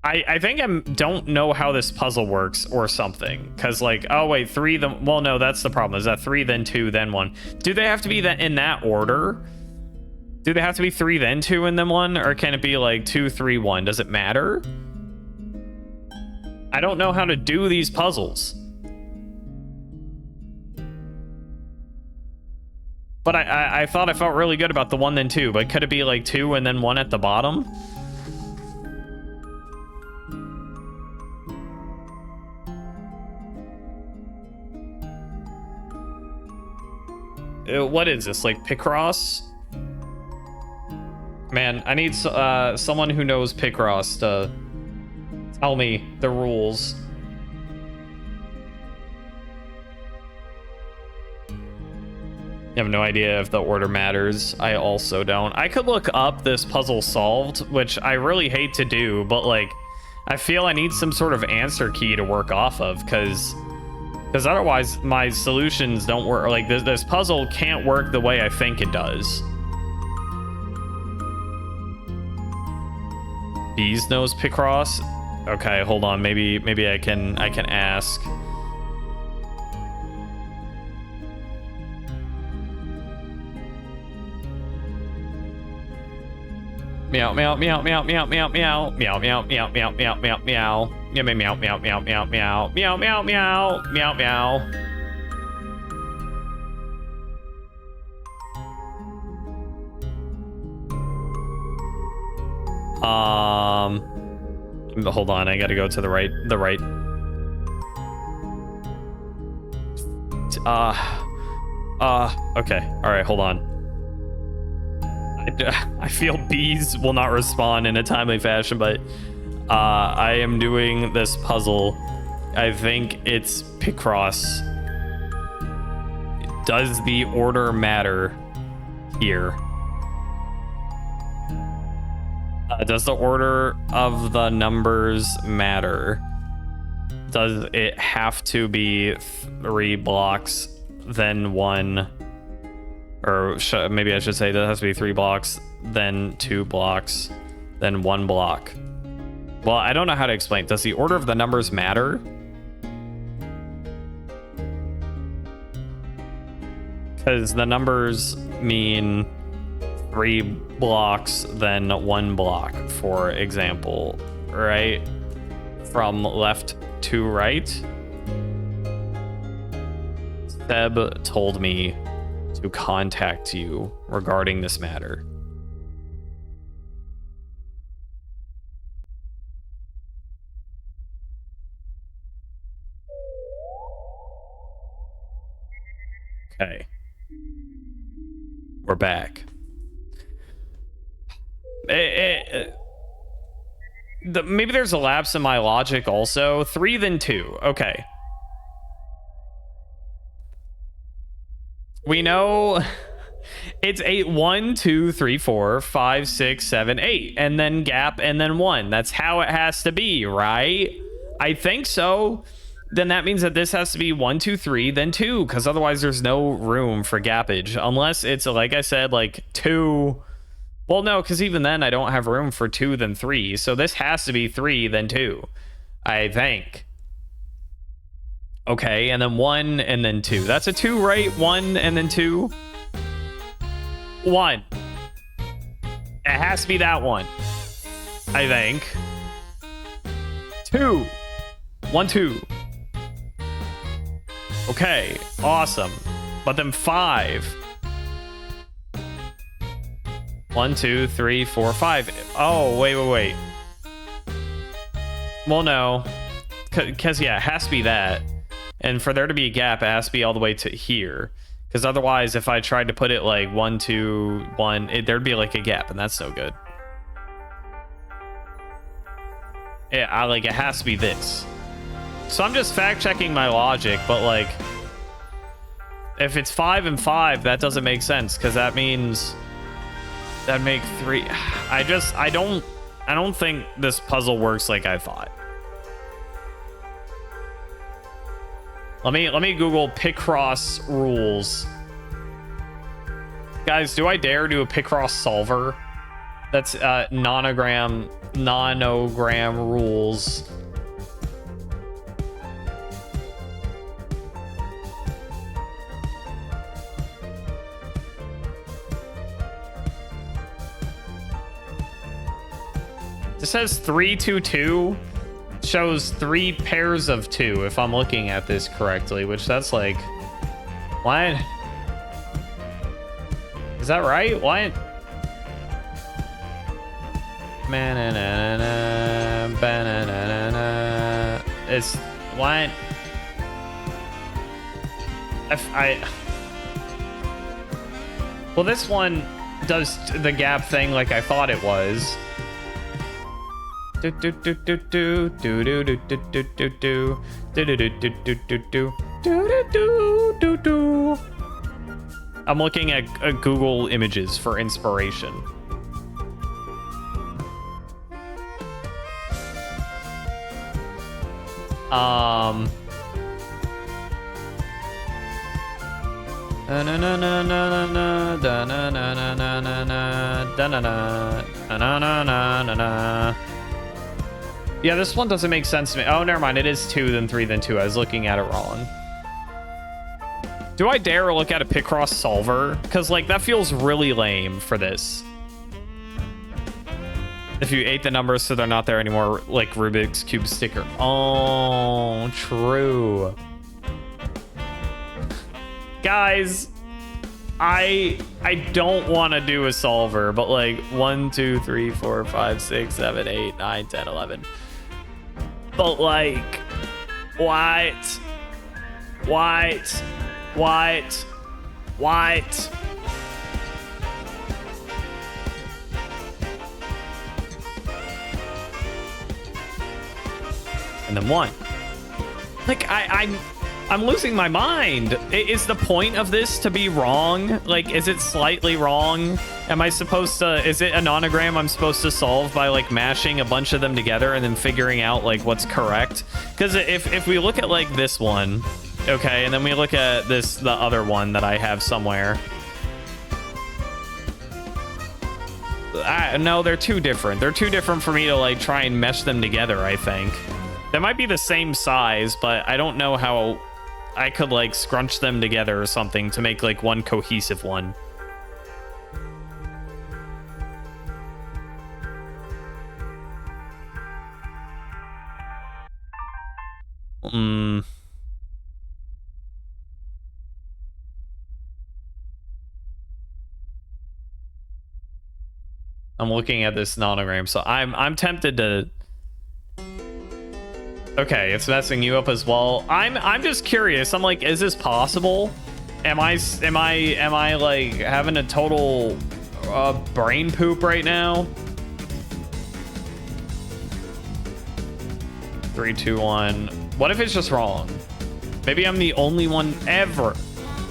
I think I don't know how this puzzle works or something. Because, like, oh, wait, 3, then... Well, no, that's the problem. Is that 3, then 2, then 1? Do they have to be that in that order? Do they have to be 3, then 2, and then 1? Or can it be, like, 2, 3, 1? Does it matter? I don't know how to do these puzzles. But I thought I felt really good about the 1, then 2. But could it be, like, 2 and then 1 at the bottom? What is this, like Picross? Man, I need someone who knows Picross to tell me the rules. I have no idea if the order matters. I also don't. I could look up this puzzle solved, which I really hate to do, but like, I feel I need some sort of answer key to work off of, because otherwise my solutions don't work. Like this puzzle can't work the way I think it does. Bees knows Picross. Okay, hold on. Maybe I can ask. Meow meow meow meow meow meow meow meow meow meow meow meow meow meow. Yeah, meow meow meow meow meow meow meow meow meow meow meow. Hold on, I gotta go to the right. Okay, all right, hold on. I feel bees will not respond in a timely fashion, but I am doing this puzzle. I think it's Picross. Does the order matter here? Does the order of the numbers matter? Does it have to be 3 blocks, then 1? Or maybe I should say that has to be 3 blocks, then 2 blocks, then 1 block. Well, I don't know how to explain. Does the order of the numbers matter? Because the numbers mean 3 blocks, then 1 block, for example, right? From left to right. Seb told me to contact you regarding this matter. Okay. We're back. Maybe there's a lapse in my logic also. 3 then 2. Okay. We know it's 8, 1, 2, 3, 4, 5, 6, 7, 8, and then gap and then 1. That's how it has to be, right? I think so. Then that means that this has to be 1, 2, 3, then 2, because otherwise there's no room for gappage unless it's, like I said, like 2. Well, no, because even then I don't have room for 2 then 3. So this has to be 3 then 2, I think. Okay, and then 1 and then 2. That's a 2, right? 1 and then 2. 1. It has to be that one, I think. 2. 1, 2. Okay, awesome. But then 5. 1, 2, 3, 4, 5. Oh, wait. Well, no. Because, yeah, it has to be that. And for there to be a gap, it has to be all the way to here. Because otherwise, if I tried to put it like 1, 2, 1, there'd be like a gap, and that's no good. Yeah, it has to be this. So I'm just fact-checking my logic, but like, if it's 5 and 5, that doesn't make sense, because that means that'd make 3. I don't think this puzzle works like I thought. Let me Google Picross rules. Guys, do I dare do a Picross solver? That's nonogram rules. This says 3, 2, 2. Shows 3 pairs of 2 if I'm looking at this correctly, which that's like, what? Is that right? What? It's what? Well, this one does the gap thing like I thought it was. I'm looking at Google Images for inspiration. Yeah, this one doesn't make sense to me. Oh, never mind. It is 2, then 3, then 2. I was looking at it wrong. Do I dare look at a Picross solver? Because, like, that feels really lame for this. If you ate the numbers so they're not there anymore, like Rubik's Cube sticker. Oh, true. Guys, I don't want to do a solver, but like 1, 2, 3, 4, 5, 6, 7, 8, 9, 10, 11. But like, what? and then 1. Like, I'm losing my mind. Is the point of this to be wrong? Like, is it slightly wrong? Am I supposed to, is it a nonogram I'm supposed to solve by like mashing a bunch of them together and then figuring out like what's correct? Because if we look at like this one, okay, and then we look at the other one that I have somewhere. No, they're too different. They're too different for me to like try and mesh them together, I think. They might be the same size, but I don't know how I could like scrunch them together or something to make like one cohesive one. I'm looking at this nonogram, so I'm tempted to. Okay, it's messing you up as well. I'm just curious. I'm like, is this possible? Am I like having a total brain poop right now? 3, 2, 1. What if it's just wrong? Maybe I'm the only one ever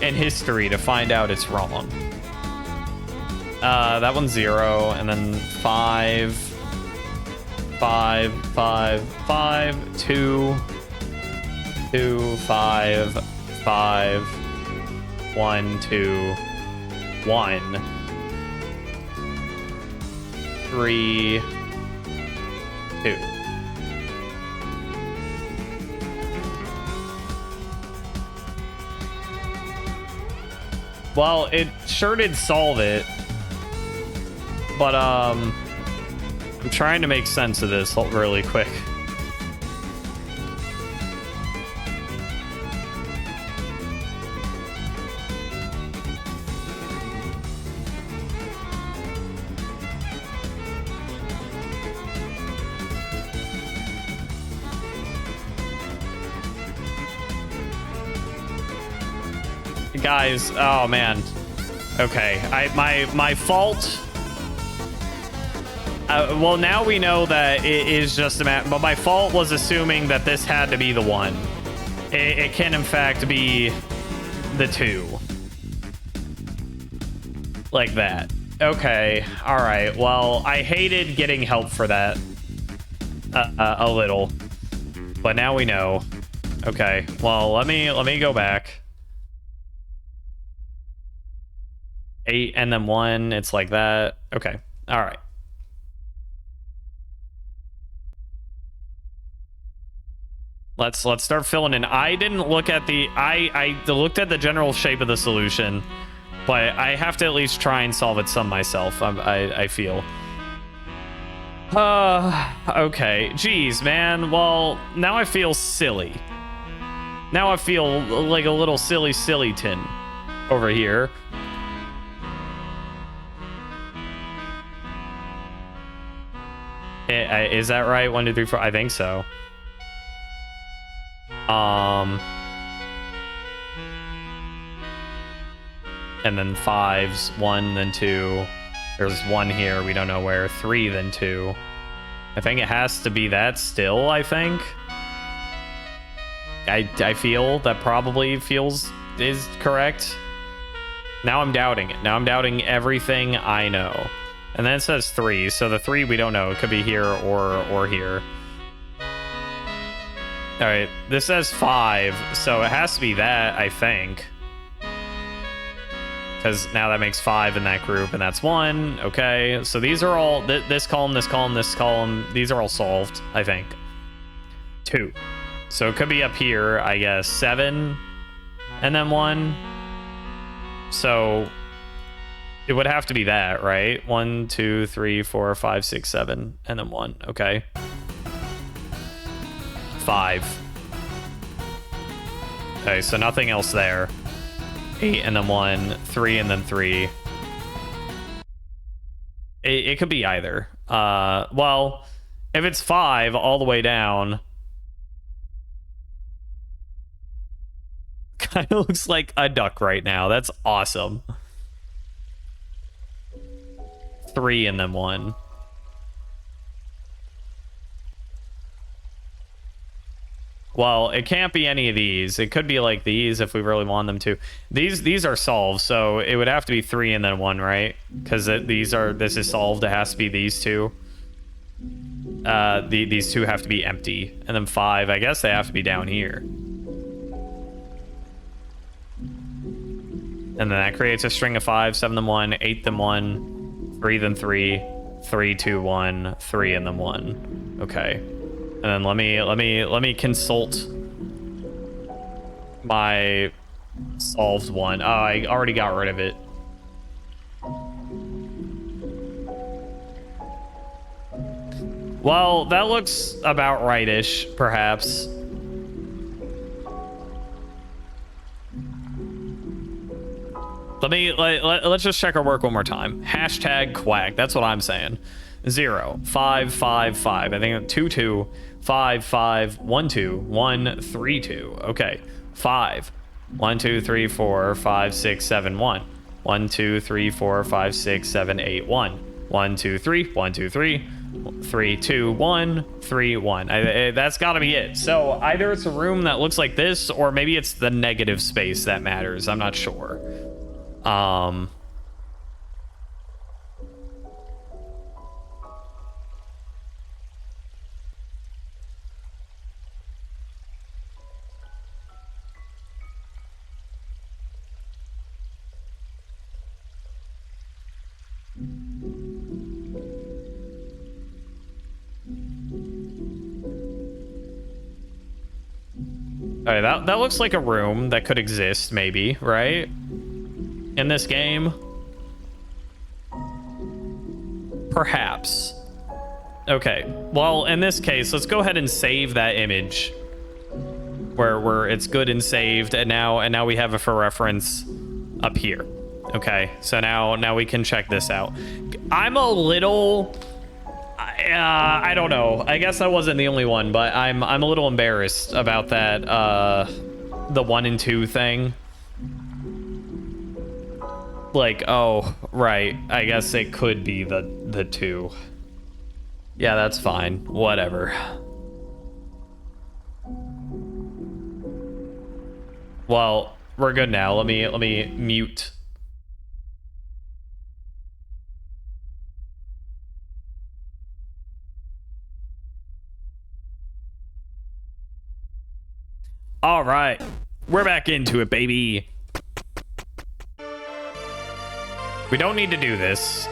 in history to find out it's wrong. That one's 0, and then 5, 5, 5, 5, 2, 2, 5, 5, 1, 2, 1, 3, 2. Well, it sure did solve it. But, I'm trying to make sense of this really quick. Guys, oh man. Okay, my fault. Well, now we know that it is just a matter, but my fault was assuming that this had to be the 1. It can, in fact, be the 2. Like that. Okay, all right. Well, I hated getting help for that a little, but now we know. Okay, well, let me go back. 8 and then 1, it's like that. Okay, all right. Let's start filling in. I didn't look at I looked at the general shape of the solution, but I have to at least try and solve it some myself. I feel. Okay. Jeez, man. Well, now I feel silly. Now I feel like a little silly tin over here. Is that right? 1, 2, 3, 4. I think so. And then 5's 1, then 2. There's 1 here. We don't know where. 3, then 2. I think it has to be that still, I think. I feel that probably is correct. Now I'm doubting it. Now I'm doubting everything I know. And then it says 3, so the 3 we don't know. It could be here or here. All right, this says 5, so it has to be that, I think. Because now that makes 5 in that group, and that's 1. Okay, so these are all, this column, this column, this column, these are all solved, I think. 2. So it could be up here, I guess. 7, and then 1. So it would have to be that, right? 1, 2, 3, 4, 5, 6, 7, and then 1. Okay. 5. Okay, so nothing else there. 8 and then 1, 3 and then 3. It could be either. Well, if it's 5 all the way down, kind of looks like a duck right now. That's awesome. 3 and then 1. Well, it can't be any of these. It could be like these if we really want them to. These are solved, so it would have to be 3 and then 1, right? Because this is solved. It has to be these two. These two have to be empty, and then 5. I guess they have to be down here. And then that creates a string of 5, 7 then 1, 8 then 1, 3 then 3, 3, 2, 1, 3 and then 1. Okay. And then let me consult my solved one. Oh, I already got rid of it. Well, that looks about right-ish, perhaps. Let's just check our work one more time. Hashtag quack. That's what I'm saying. 0, 5, 5, 5. I think 2, 2, 5, 5, 1, 2, 1, 3, 2. Okay. 5. 1, 2, 3, 4, 5, 6, 7, 1. 1, 2, 3, 4, 5, 6, 7, 8, 1. 1, 2, 3, 1, 2, 3. 3, 2, 1, 3, 1. That's got to be it. So either it's a room that looks like this, or maybe it's the negative space that matters. I'm not sure. All right, that looks like a room that could exist, maybe, right? In this game? Perhaps. Okay, well, in this case, let's go ahead and save that image where it's good and saved, and now we have it for reference up here. Okay, so now we can check this out. I'm a little... I don't know. I guess I wasn't the only one, but I'm a little embarrassed about that, the 1 and 2 thing. Like, oh, right. I guess it could be the 2. Yeah, that's fine. Whatever. Well, we're good now. Let me mute. All right, we're back into it, baby. We don't need to do this.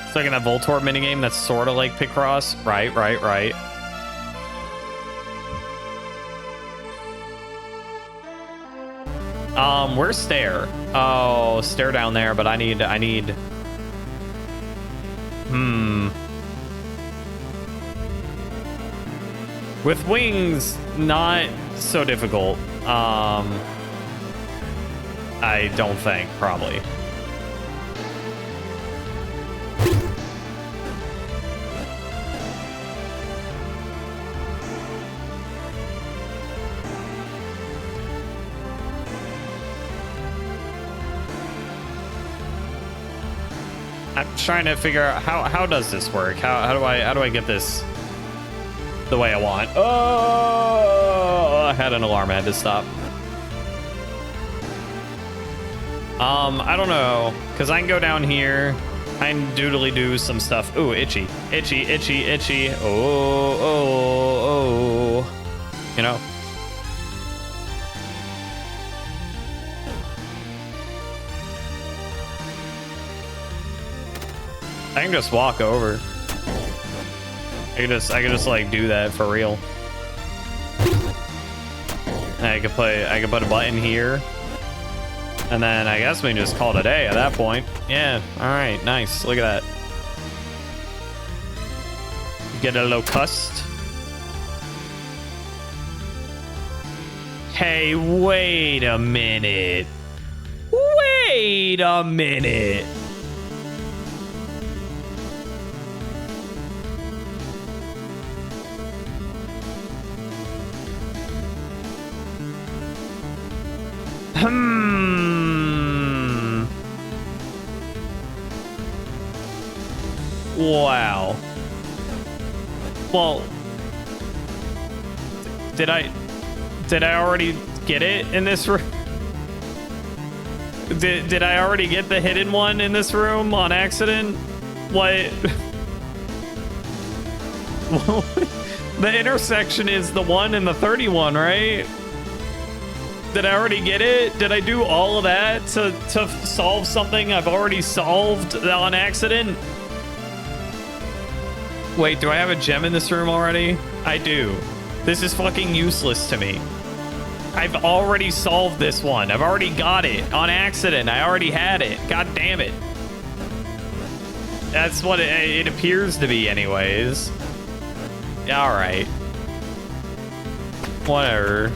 It's like in that Voltorb minigame that's sort of like Picross. Right. Where's Stair? Oh, Stair down there, but I need... With wings, not so difficult. I don't think, probably. I'm trying to figure out how does this work? How do I get this the way I want? Oh, I had an alarm. I had to stop. I don't know, because I can go down here. I can doodly do some stuff. Ooh, itchy. Oh. You know? I can just walk over. I can just like do that for real. And I could put a button here. And then I guess we can just call it a day at that point. Yeah, alright, nice. Look at that. Get a locust. Hey, wait a minute. Wait a minute. Wow. Well, did I already get it in this room? Did I already get the hidden one in this room on accident? What? The intersection is the 1 and the 31, right? Did I already get it? Did I do all of that to solve something I've already solved on accident? Wait, do I have a gem in this room already? I do. This is fucking useless to me. I've already solved this one. I've already got it on accident. I already had it. God damn it. That's what it appears to be anyways. All right. Whatever.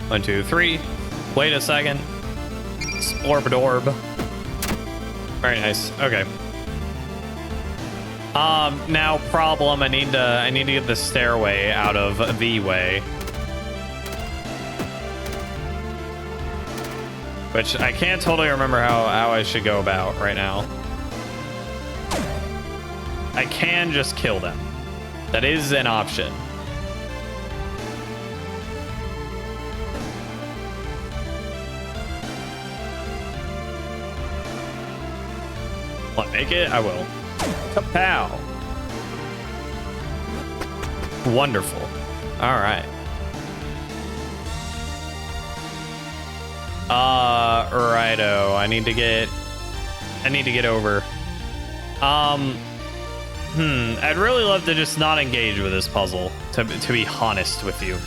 One, two, three. Wait a second. Splorb. Very nice. Okay. Now problem. I need to get the stairway out of the way, which I can't totally remember how I should go about right now. I can just kill them. That is an option. Make it? I will. Kapow. Wonderful. All right. Righto. I need to get over. I'd really love to just not engage with this puzzle, to be honest with you.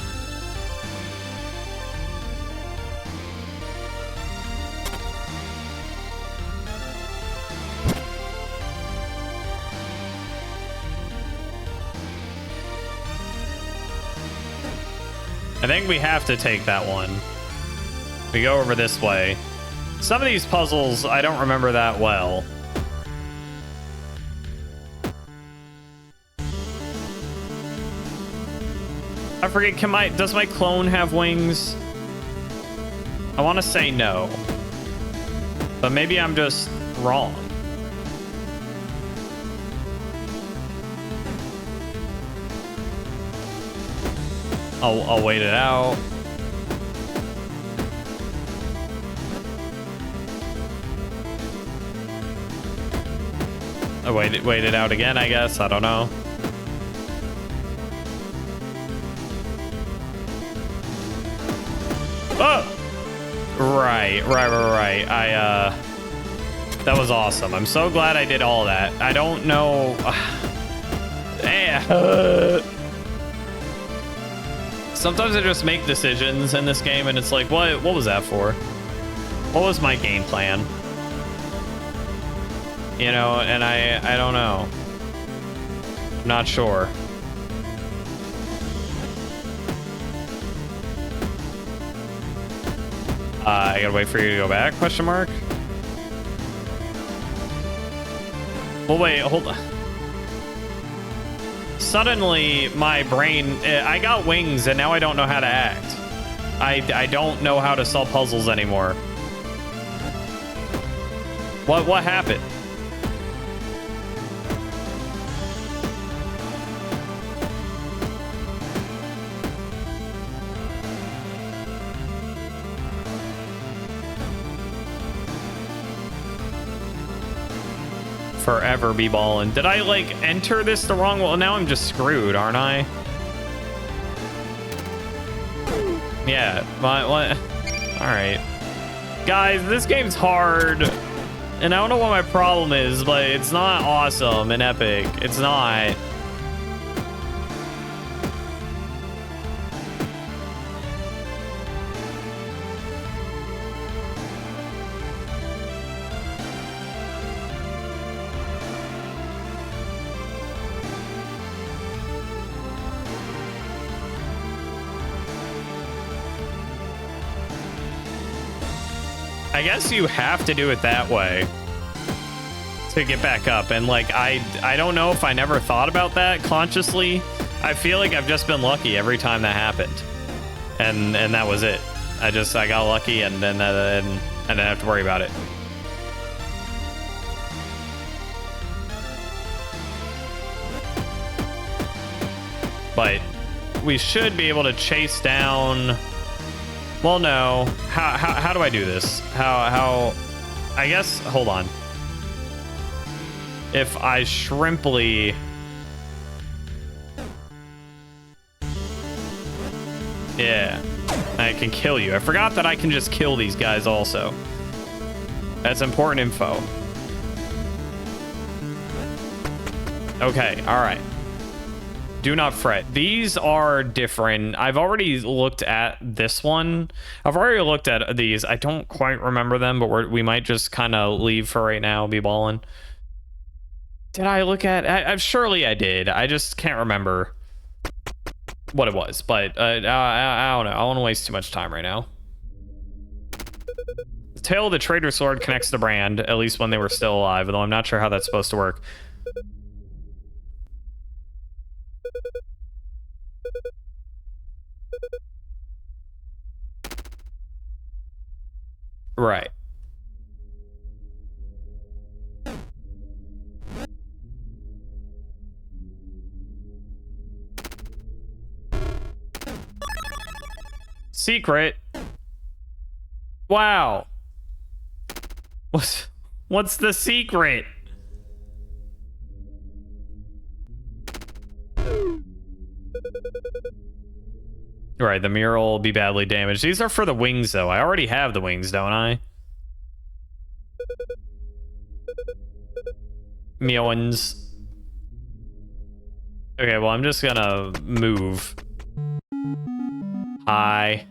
I think we have to take that one. We go over this way. Some of these puzzles I don't remember that well. I forget, does my clone have wings? I want to say no. But maybe I'm just wrong. I'll wait it out. I'll wait it out again, I guess. I don't know. Oh! Right. That was awesome. I'm so glad I did all that. I don't know. Sometimes I just make decisions in this game and it's like, what was that for? What was my game plan? You know, and I don't know. I'm not sure. I gotta wait for you to go back, question mark? Well, wait, hold on. Suddenly, my brain... I got wings, and now I don't know how to act. I don't know how to solve puzzles anymore. What happened? Forever be ballin'. Did I like enter this the wrong way? Well, now I'm just screwed, aren't I? Yeah, what? All right, guys, this game's hard, and I don't know what my problem is, but it's not awesome and epic. It's not. I guess you have to do it that way to get back up. And like, I don't know if I never thought about that consciously. I feel like I've just been lucky every time that happened. And that was it. I got lucky and then I didn't have to worry about it. But we should be able to chase down. Well, no. How do I do this? How? I guess. Hold on. If I shrimply. Yeah, I can kill you. I forgot that I can just kill these guys also. That's important info. Okay, all right. Do not fret. These are different. I've already looked at this one. I've already looked at these. I don't quite remember them, but we might just kind of leave for right now, be balling. Did I look at... surely I did. I just can't remember what it was, but I don't know. I don't want to waste too much time right now. The tail of the Trader's Sword connects the brand, at least when they were still alive, although I'm not sure how that's supposed to work. Right. Secret. Wow. What's the secret? Right, the mural will be badly damaged. These are for the wings, though. I already have the wings, don't I? Meowins. Okay, well, I'm just gonna move. Hi.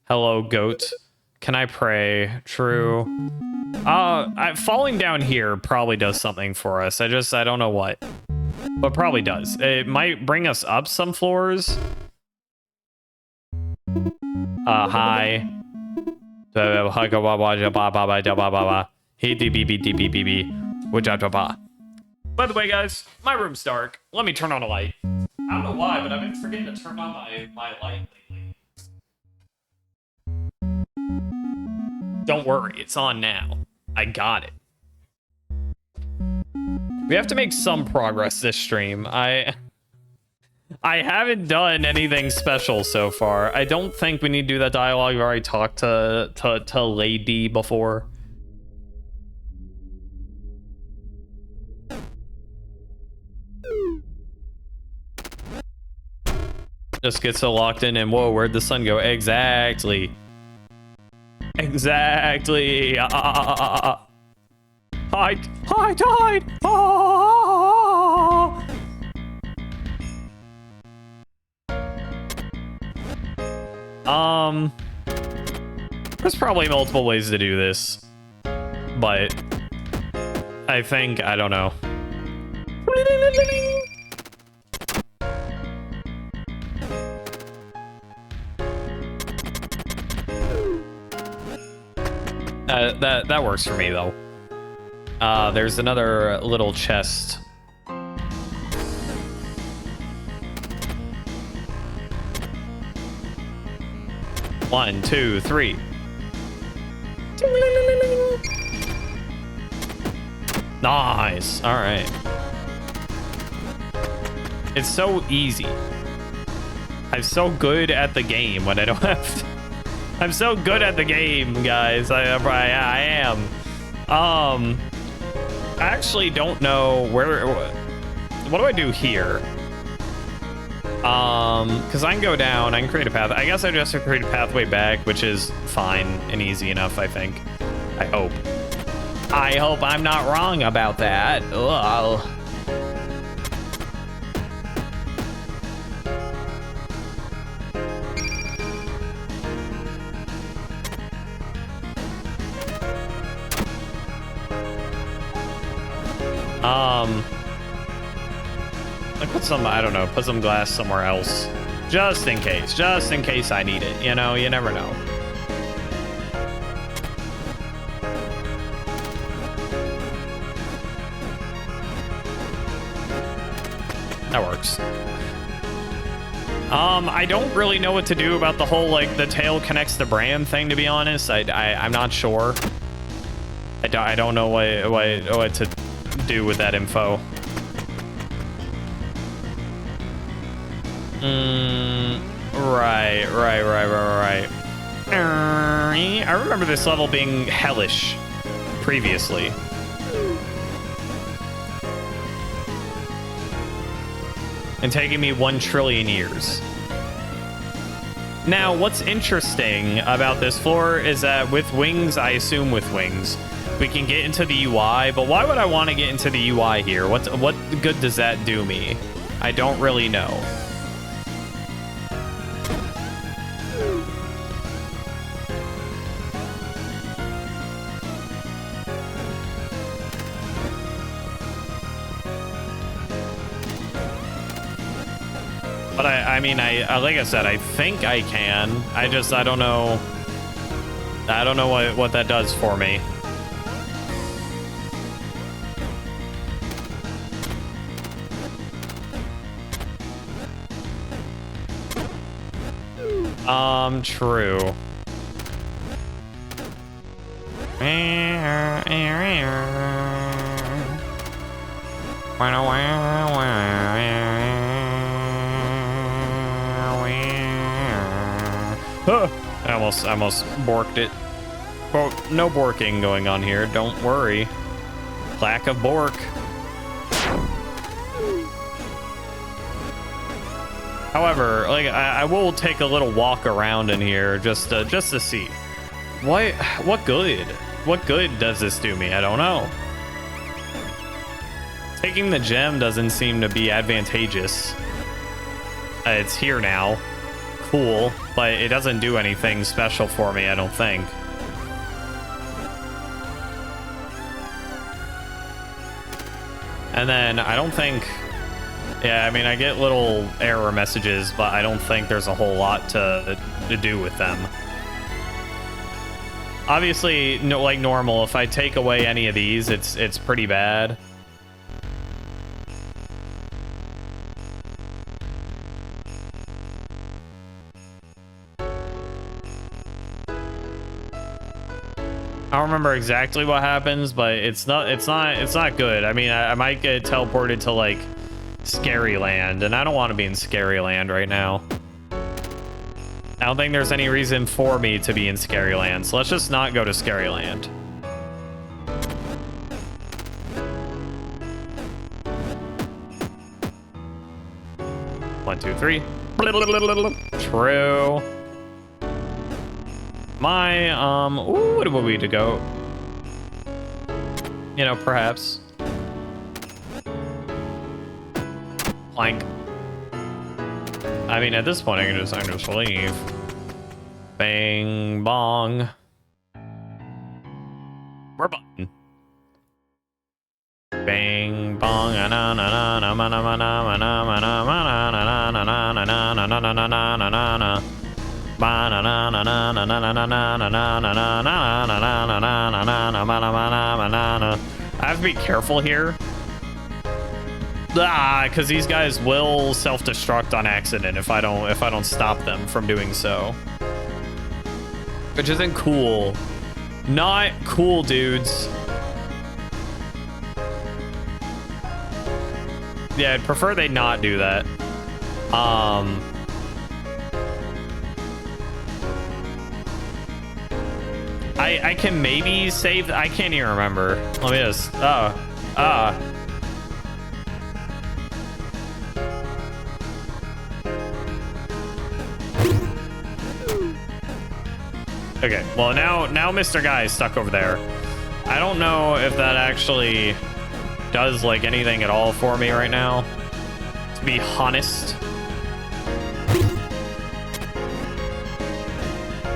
Hello, goat. Can I pray? True. Falling down here probably does something for us. I don't know what. But probably does. It might bring us up some floors. Hi. By the way, guys, my room's dark. Let me turn on a light. I don't know why, but I've been forgetting to turn on my light lately. Don't worry, it's on now. I got it. We have to make some progress this stream. I haven't done anything special so far. I don't think we need to do that dialogue. I've already talked to Lady before. Just get so locked in and whoa, where'd the sun go? Exactly. Exactly. I died. There's probably multiple ways to do this, but I think, I don't know. That works for me though. There's another little chest. One, two, three. Nice. All right. It's so easy. I'm so good at the game when I don't have to. I'm so good at the game, guys. I am. I actually don't know where. What do I do here? Because I can go down. I can create a path. I guess I just have to create a pathway back, which is fine and easy enough. I think. I hope. I hope I'm not wrong about that. Ugh. Like put some, I don't know, put some glass somewhere else. Just in case I need it. You know, you never know. That works. I don't really know what to do about the whole, like, the tail connects the brand thing, to be honest. I'm not sure. I don't know what to do with that info. Right. I remember this level being hellish previously. And taking me 1 trillion years. Now, what's interesting about this floor is that with wings, I assume with wings, we can get into the UI, but why would I want to get into the UI here? What good does that do me? I don't really know. But I mean, like I said, I think I can. I don't know. I don't know what that does for me. True. I almost borked it. Well, no borking going on here. Don't worry. Lack of bork. However, like I will take a little walk around in here just to see. What good does this do me? I don't know. Taking the gem doesn't seem to be advantageous. It's here now. Cool, but it doesn't do anything special for me, I don't think. And then I don't think... Yeah, I mean, I get little error messages, but I don't think there's a whole lot to do with them. Obviously, no, like normal, if I take away any of these, it's pretty bad. I don't remember exactly what happens, but it's not good. I mean, I might get teleported to like Scary Land, and I don't want to be in Scary Land right now. I don't think there's any reason for me to be in Scary Land, so let's just not go to Scary Land. One, two, three. True. What do we to go? You know, perhaps. Plank. I mean, at this point, I can just leave. Bang, bong. We're button. Bang, bong. I have to be careful here. Because these guys will self-destruct on accident if I don't stop them from doing so. Which isn't cool. Not cool, dudes. Yeah, I'd prefer they not do that. I can maybe save. I can't even remember. Let me just. Okay. Well, now Mr. Guy is stuck over there. I don't know if that actually does like anything at all for me right now. To be honest,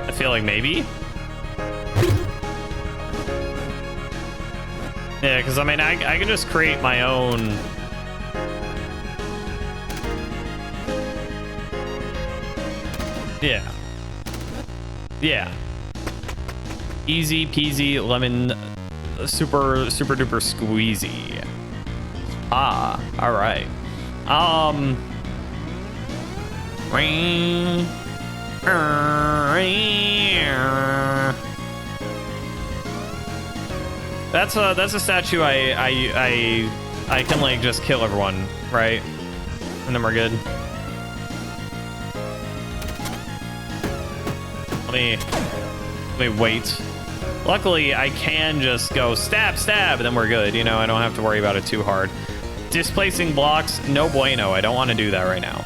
I feel like maybe. Yeah, because I mean, I can just create my own. Yeah. Yeah. Easy peasy lemon, super duper squeezy. All right. That's a statue I can like just kill everyone, right? And then we're good. Let me wait. Luckily, I can just go stab, stab, and then we're good. You know, I don't have to worry about it too hard. Displacing blocks, no bueno. I don't want to do that right now.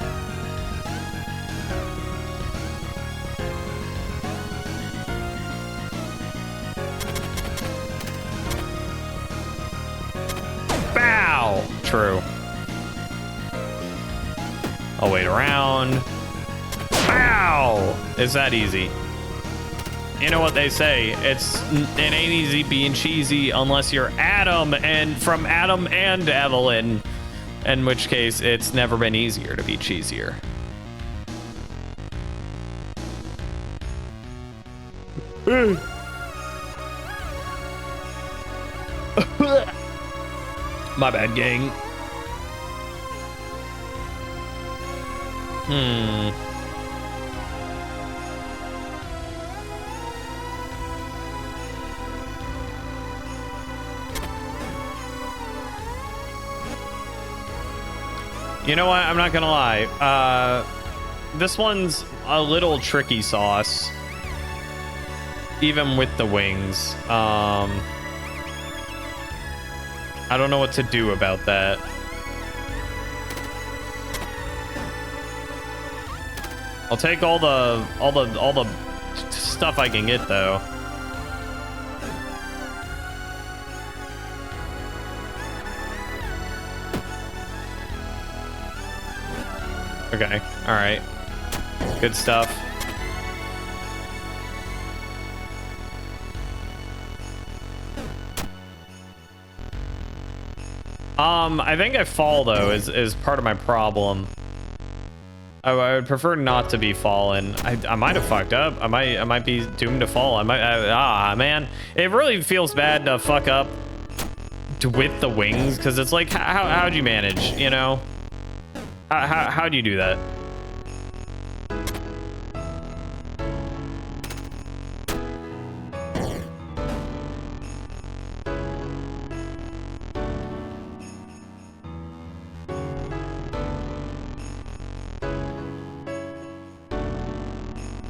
Bow! True. I'll wait around. Bow! It's that easy. You know what they say, it ain't easy being cheesy unless you're Adam and from Adam and Evelyn, in which case it's never been easier to be cheesier. My bad, gang. You know what? I'm not gonna lie. This one's a little tricky sauce, even with the wings. I don't know what to do about that. I'll take all the stuff I can get though. Okay, all right. Good stuff. I think I fall though is part of my problem. I would prefer not to be fallen. I might have fucked up. I might be doomed to fall. I man, it really feels bad to fuck up with the wings because it's like how'd you manage, you know? How do you do that?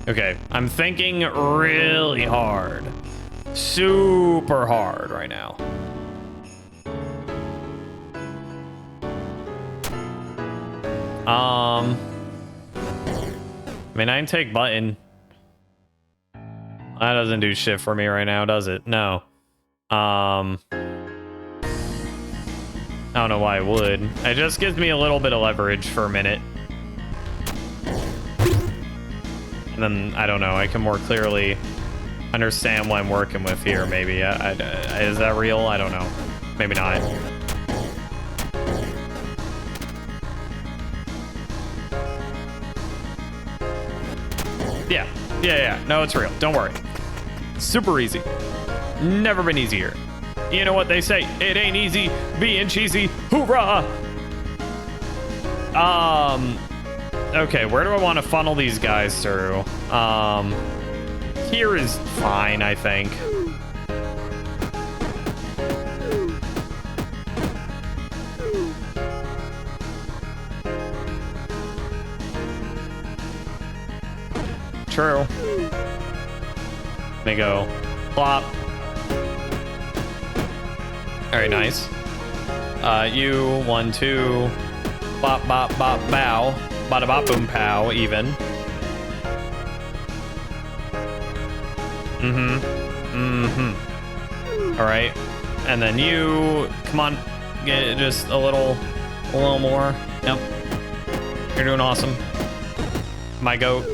Okay, I'm thinking really hard. Super hard right now. I mean, I can take button. That doesn't do shit for me right now, does it? No. I don't know why I would. It just gives me a little bit of leverage for a minute. And then, I don't know, I can more clearly understand what I'm working with here, maybe. Is that real? I don't know. Maybe not. Yeah. No, it's real. Don't worry. Super easy. Never been easier. You know what they say? It ain't easy being cheesy. Hoorah! Okay, where do I want to funnel these guys through? Here is fine, I think. True. They go plop. Very nice. You 1, 2, bop, bop, bop, bow, bada, bop, boom, pow, even. All right, and then you come on, get just a little more. Yep, you're doing awesome. My goat.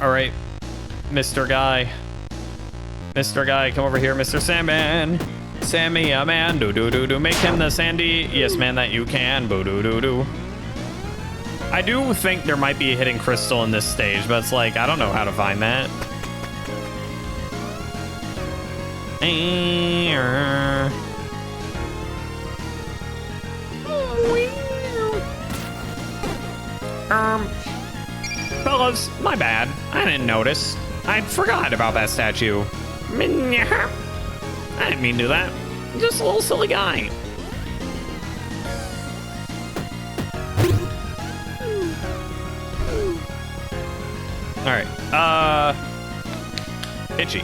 All right, Mr. Guy, come over here, Mr. Sandman. Sammy, a man, do. Make him the Sandy. Yes, man, that you can. Boo, do. I do think there might be a hidden crystal in this stage, but it's like, I don't know how to find that. Fellas, my bad. I didn't notice. I forgot about that statue. I didn't mean to do that. Just a little silly guy. All right. Itchy.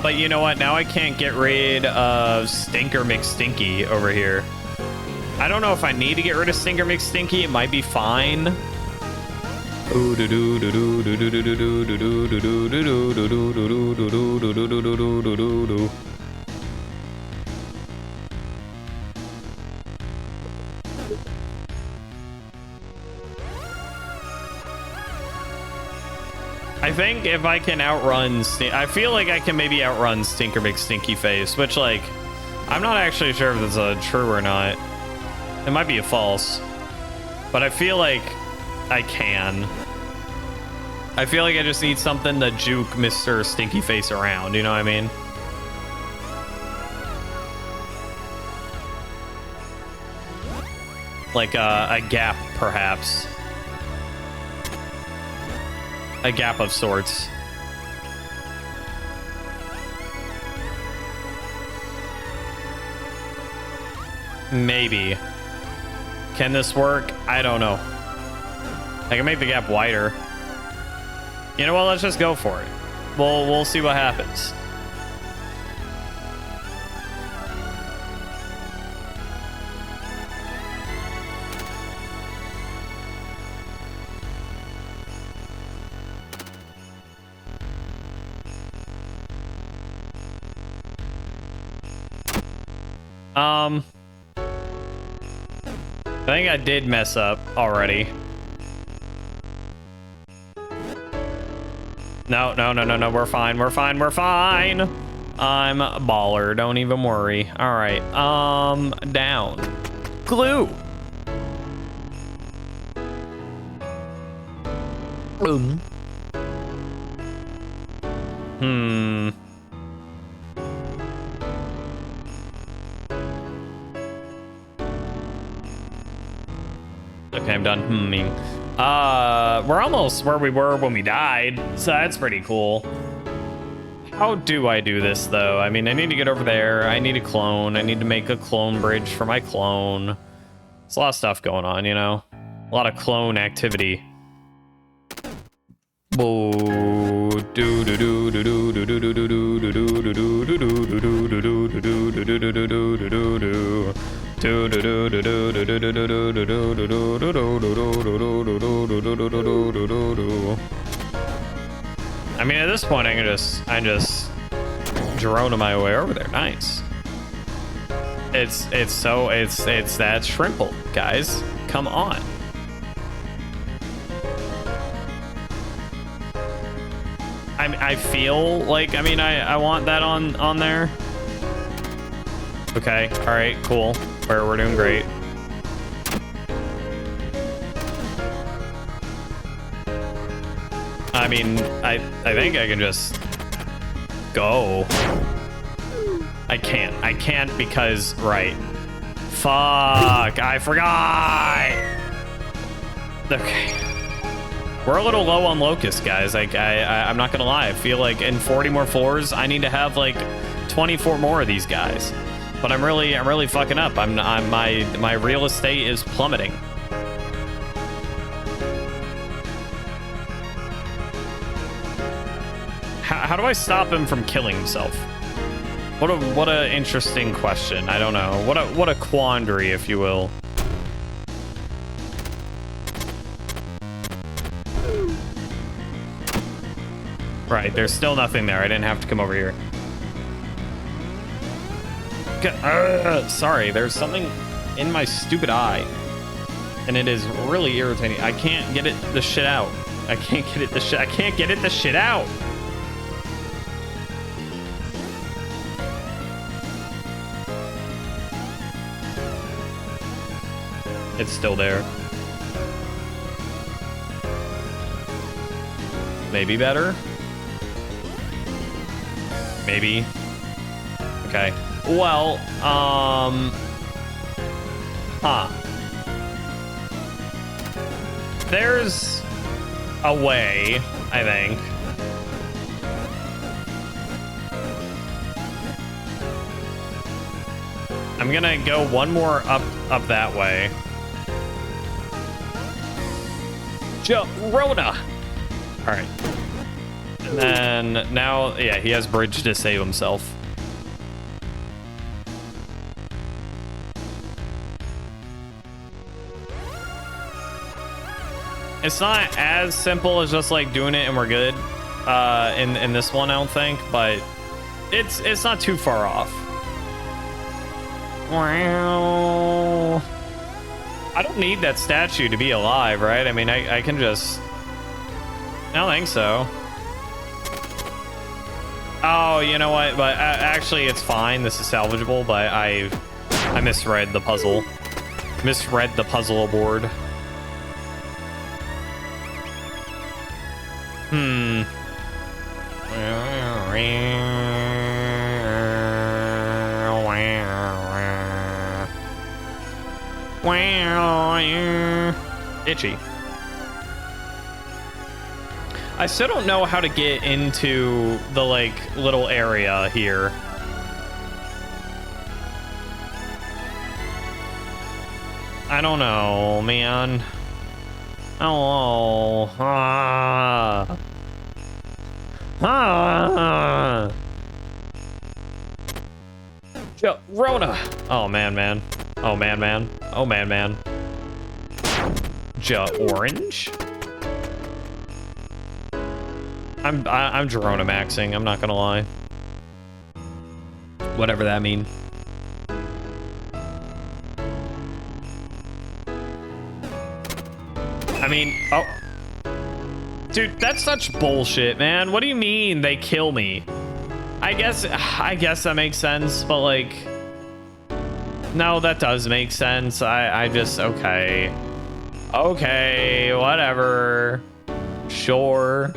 But you know what? Now I can't get rid of Stinker McStinky over here. I don't know if I need to get rid of Stinker McStinky. It might be fine. I think if I can outrun, I feel like I can maybe outrun Stinker McStinky Face, which, like, I'm not actually sure if it's a true or not. It might be a false, but I feel like I can. I feel like I just need something to juke Mr. Stinky Face around, you know what I mean? Like a gap, perhaps. A gap of sorts. Maybe. Can this work? I don't know. I can make the gap wider. You know what? Let's just go for it. We'll see what happens. I think I did mess up already. No, we're fine, we're fine, we're fine. I'm a baller, don't even worry. All right, down. Glue. Okay, I'm done. We're almost where we were when we died, so that's pretty cool. How do I do this, though? I mean, I need to get over there. I need a clone. I need to make a clone bridge for my clone. There's a lot of stuff going on, you know? A lot of clone activity. I mean, at this point, I just drone my way over there. Nice. It's that shrimple, guys. Come on. I feel like, I mean, I want that on there. Okay, all right, cool. We're doing great. I mean, I think I can just go. I can't because, right. Fuck, I forgot. Okay. We're a little low on locust, guys. Like, I'm not gonna lie. I feel like in 40 more floors, I need to have like 24 more of these guys. But I'm really fucking up. My real estate is plummeting. How do I stop him from killing himself? What a interesting question. I don't know. What a quandary, if you will. Right, there's still nothing there. I didn't have to come over here. Sorry, there's something in my stupid eye. And it is really irritating. I can't get the shit out. I can't get it the shit out. It's still there. Maybe better. Maybe. Okay. Well, Huh. There's a way, I think. I'm gonna go one more up that way. Rhoda. All right. And then now, yeah, he has bridge to save himself. It's not as simple as just like doing it and we're good in this one, I don't think, but it's not too far off. Wow. I don't need that statue to be alive, right? I mean, I can just... I don't think so. Oh, you know what? But actually, it's fine. This is salvageable, but I misread the puzzle. Misread the puzzle board. Hmm. Itchy. I still don't know how to get into the like little area here. I don't know, man. Oh. Ah. Ah. Rona. Oh man. Oh man. Oh man. Orange. I'm Gerona maxing. I'm not gonna lie. Whatever that means. I mean, oh, dude, that's such bullshit, man. What do you mean they kill me? I guess that makes sense, but like, no, that does make sense. I just okay, whatever, sure.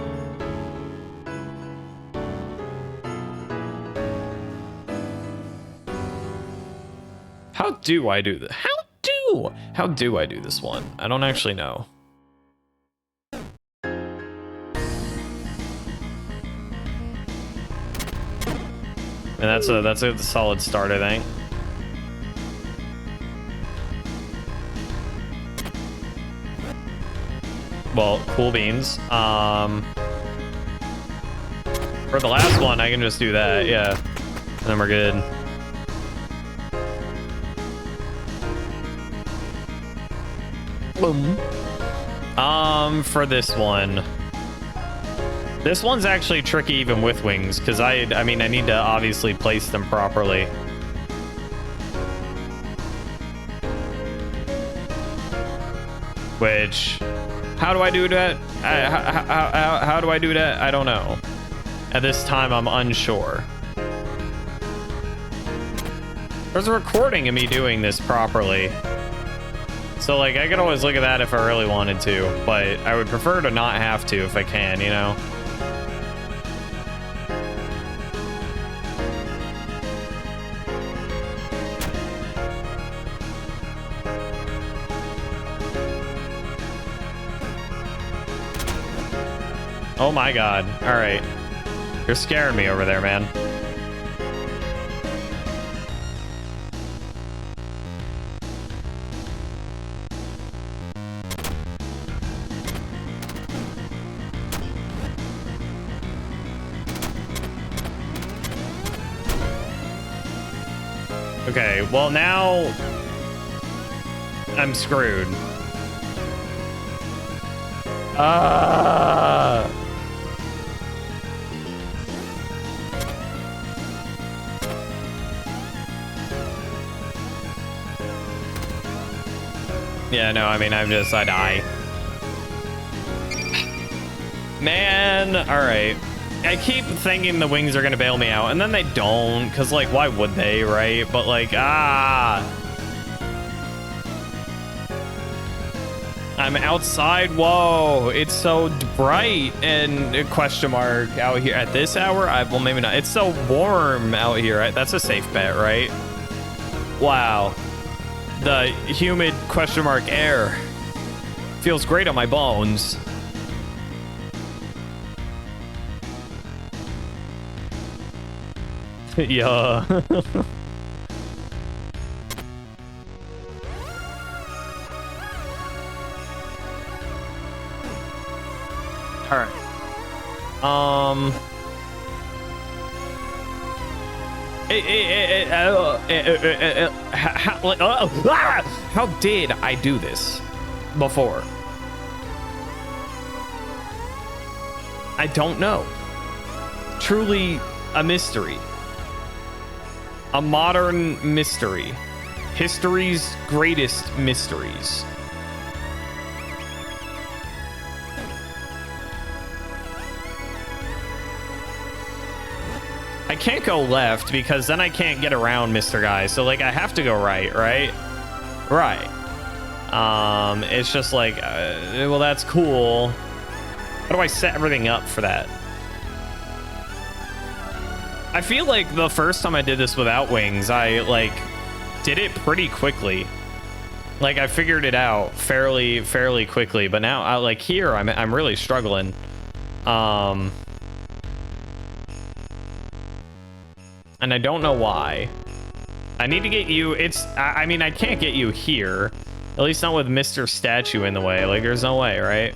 How do I do this? How do I do this one? I don't actually know. And that's a solid start, I think. Well, cool beans. For the last one, I can just do that, yeah. And then we're good. Boom. For this one. This one's actually tricky even with wings, because I mean, I need to obviously place them properly. Which, how do I do that? How do I do that? I don't know. At this time, I'm unsure. There's a recording of me doing this properly. So, like, I could always look at that if I really wanted to, but I would prefer to not have to if I can, you know? Oh my god. All right. You're scaring me over there, man. Okay, well now I'm screwed. Yeah, no, I mean, I die. Man, all right. I keep thinking the wings are gonna bail me out, and then they don't, because, like, why would they, right? But, like, I'm outside. Whoa, it's so bright and question mark out here at this hour. Well, maybe not. It's so warm out here. That's a safe bet, right? Wow. The humid question mark air feels great on my bones. Yeah. All right. How did I do this before? I don't know. Truly a mystery. A modern mystery. History's greatest mysteries. I can't go left because then I can't get around Mr. Guy. So like I have to go right, right? Right. It's just like, well, that's cool. How do I set everything up for that? I feel like the first time I did this without wings, I like did it pretty quickly. Like I figured it out fairly quickly, but now I like here I'm really struggling. And I don't know why. I need to get you. I mean, I can't get you here. At least not with Mr. Statue in the way. Like, there's no way, right?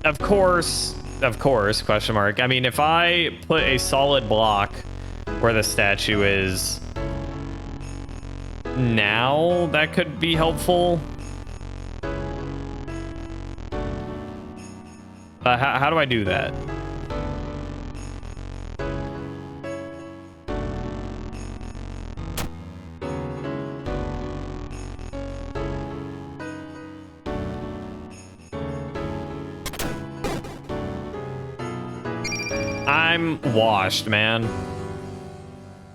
Of course, question mark. I mean, if I put a solid block where the statue is now, that could be helpful. How do I do that? I'm washed, man.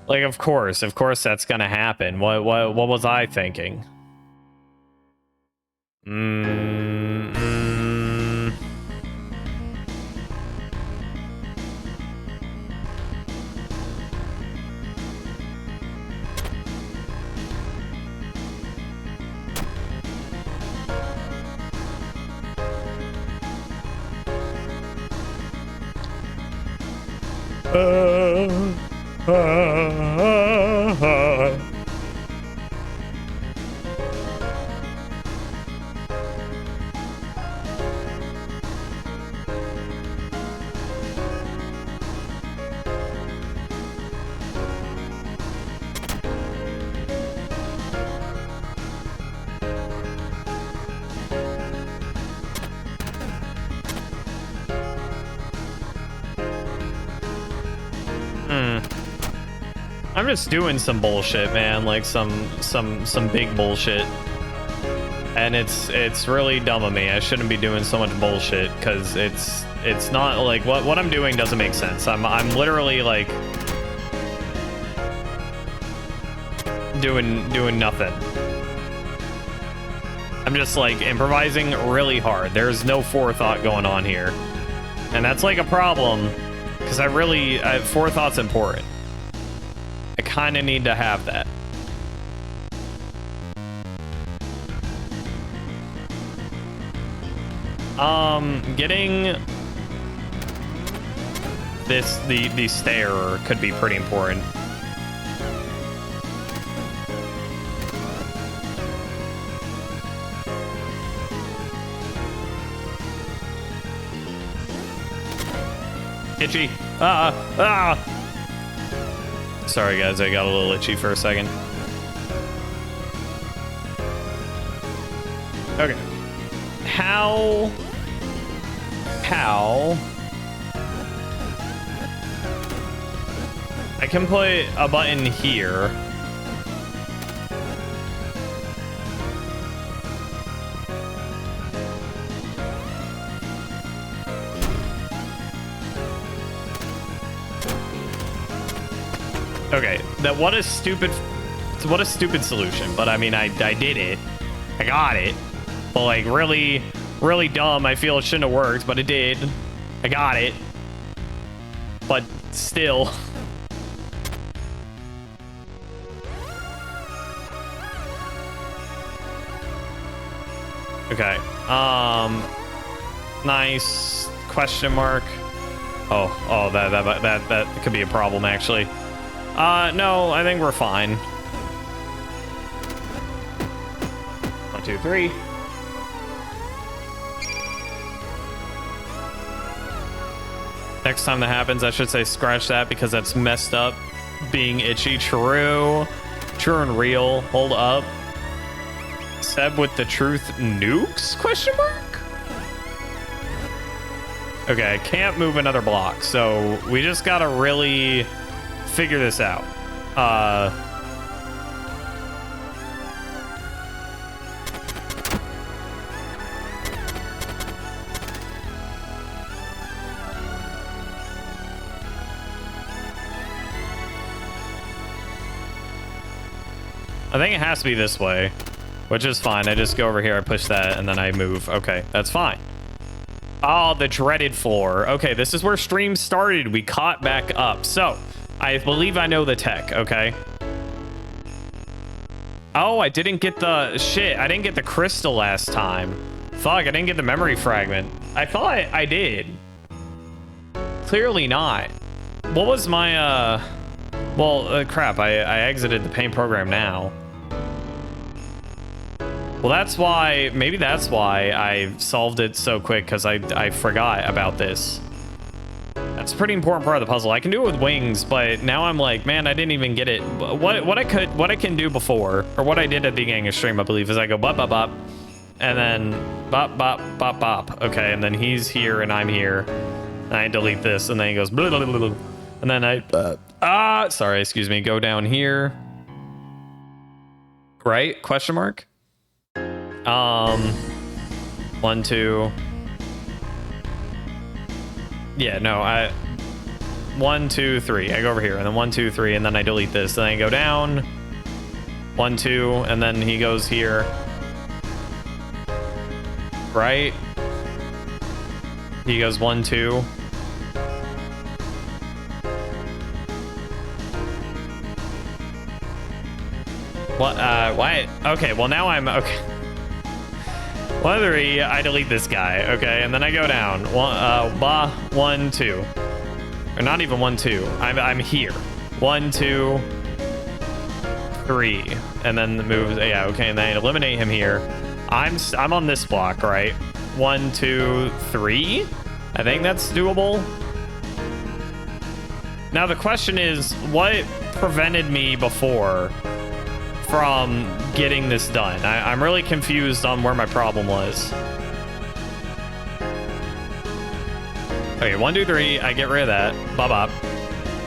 Like, of course that's gonna happen. What was I thinking? I'm just doing some bullshit, man. Like some big bullshit, and it's really dumb of me. I shouldn't be doing so much bullshit because it's not like what I'm doing doesn't make sense. I'm literally like doing nothing. I'm just like improvising really hard. There's no forethought going on here, and that's like a problem because forethought's important. I kind of need to have that. Getting the stair could be pretty important. Itchy. Sorry guys, I got a little itchy for a second. Okay. How I can put a button here. Okay, what a stupid solution. But I mean, I did it. I got it. But like really dumb. I feel it shouldn't have worked, but it did. I got it. But still. Okay. Nice question mark. Oh, that could be a problem actually. No, I think we're fine. 1, 2, 3. Next time that happens, I should say scratch that because that's messed up. Being itchy. True and real. Hold up. Seb with the truth nukes? Question mark? Okay, I can't move another block, so we just gotta really figure this out. I think it has to be this way, which is fine. I just go over here, I push that, and then I move. Okay, that's fine. Oh, the dreaded floor. Okay, this is where stream started. We caught back up. So, I believe I know the tech, okay? Oh, I didn't get the... Shit, I didn't get the crystal last time. Fuck, I didn't get the memory fragment. I thought I did. Clearly not. What was my, Well, crap, I exited the paint program now. Well, that's why, maybe that's why I solved it so quick, because I forgot about this. That's a pretty important part of the puzzle. I can do it with wings, but now I'm like, man, I didn't even get it. What I can do before, or what I did at the beginning of stream, I believe, is I go bop, bop, bop, and then bop, bop, bop, bop. Okay, and then he's here and I'm here. And I delete this, and then he goes blah, blah, blah, blah. And then I, sorry, excuse me, go down here. Right? Question mark? 1, 2. Yeah, no, 1, 2, 3. I go over here, and then 1, 2, 3, and then I delete this. Then I go down. 1, 2, and then he goes here. Right? He goes 1, 2. What? Why? Okay, well now I'm okay. 1, 3. I delete this guy. Okay, and then I go down. 1, 2. Or not even 1, 2. I'm here. 1, 2, 3, and then the moves. Yeah, okay, and then I eliminate him here. I'm on this block, right? 1, 2, 3. I think that's doable. Now the question is, what prevented me before from getting this done? I'm really confused on where my problem was. Okay, 1, 2, 3. I get rid of that. Bop, bop.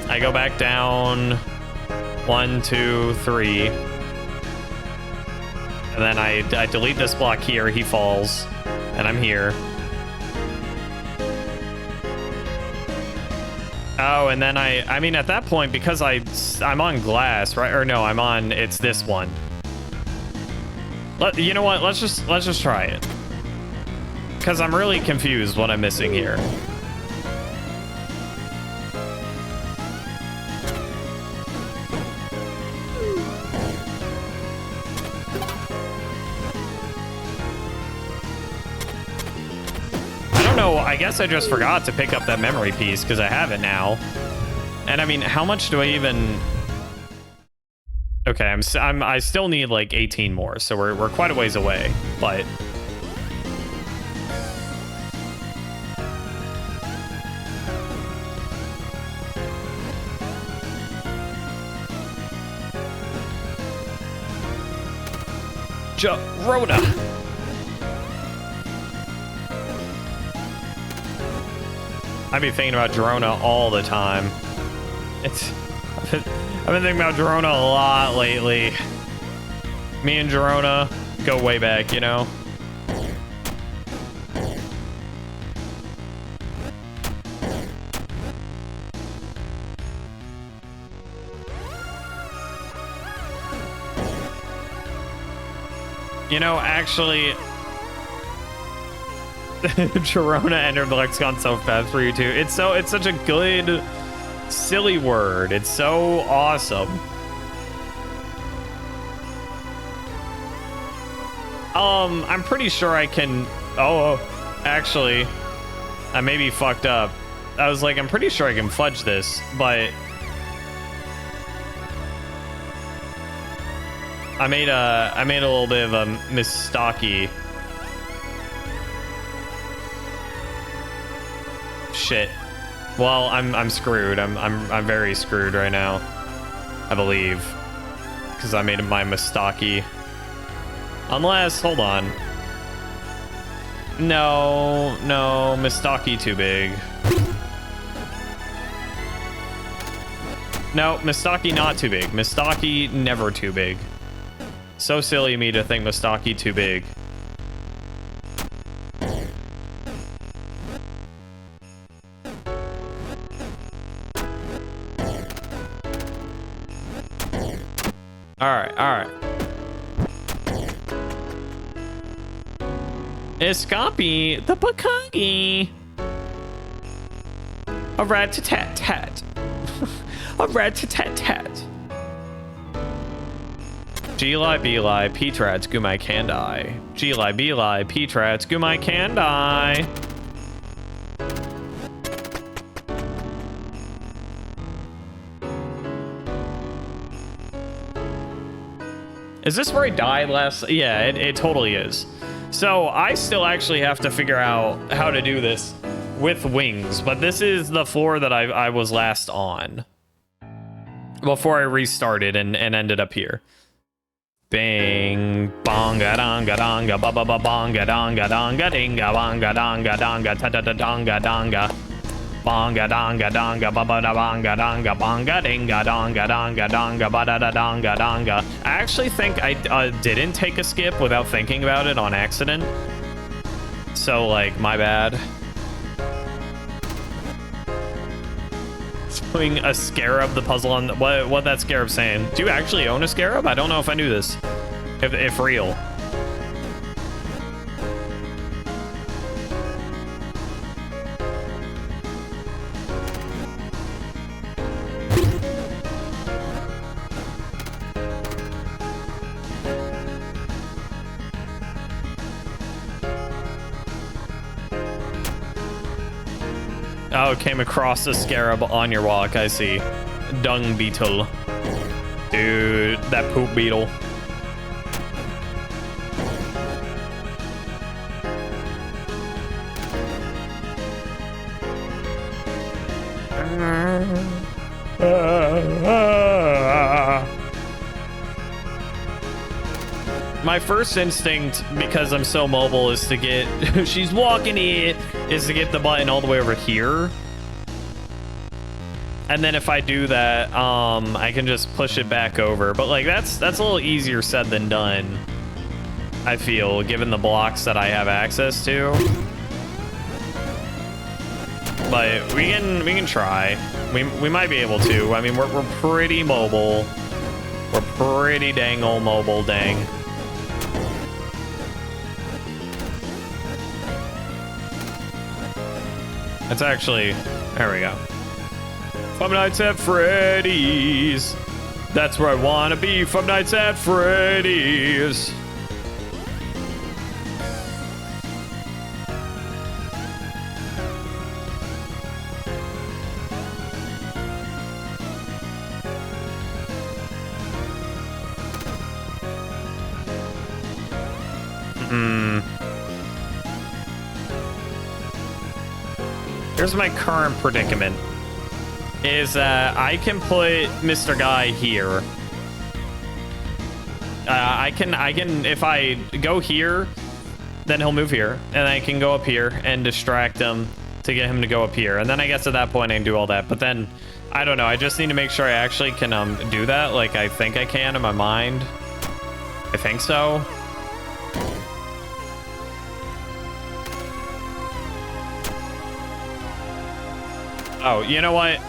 I go back down. 1, 2, 3. And then I delete this block here. He falls. And I'm here. Oh, and then I mean, at that point, because I'm on glass, right? Or no, I'm on, it's this one. You know what? Let's just try it. Because I'm really confused what I'm missing here. I guess I just forgot to pick up that memory piece because I have it now. And I mean, how much do I even... Okay, I still need like 18 more, so we're quite a ways away, but... Rhoda. I be thinking about Gerona all the time. I've been thinking about Gerona a lot lately. Me and Gerona go way back, you know? You know, actually... Gerona entered the lexicon so fast for you too. It's such a good, silly word. It's so awesome. I'm pretty sure I can... Oh, actually, I may be fucked up. I was like, I'm pretty sure I can fudge this, but... I made a little bit of a misstocky. Shit. Well, I'm screwed. I'm very screwed right now. I believe. Because I made my misstocky. Unless, hold on. No, misstocky too big. No, misstocky not too big. Misstocky never too big. So silly of me to think misstocky too big. All right. Escapi the Bakagi. A rat-tat-tat. A rat-tat-tat. G-lie, B-lie, P-trats, Gumai Kandai. G-lie, B-lie, P-trats, Gumai Kandai. Is this where I died last? Yeah, it totally is. So I still actually have to figure out how to do this with wings, but this is the floor that I was last on before I restarted and ended up here. Bing, bonga donga donga, ba ba ba bonga donga donga, dinga bonga donga donga, ta da da donga donga, bonga donga donga, ba ba da bonga donga, bonga dinga donga donga donga, ba da da donga donga. I actually think I didn't take a skip without thinking about it on accident. So like, my bad. Doing a scarab, the puzzle on what that scarab saying. Do you actually own a scarab? I don't know if I knew this. If real. Oh, came across a scarab on your walk, I see. Dung beetle. Dude, that poop beetle. My first instinct, because I'm so mobile, is to get... she's walking here, is to get the button all the way over here. And then if I do that, I can just push it back over. But like, that's a little easier said than done, I feel, given the blocks that I have access to. But we can try. We might be able to. I mean, we're pretty mobile. We're pretty dang old mobile, dang. It's actually, there we go. Five Nights at Freddy's. That's where I want to be. Five Nights at Freddy's. Here's my current predicament. Is I can put Mr. Guy here. I can if I go here, then he'll move here, and I can go up here and distract him to get him to go up here, and then I guess at that point I can do all that. But then I don't know. I just need to make sure I actually can do that. Like I think I can in my mind. I think so. Oh, you know what?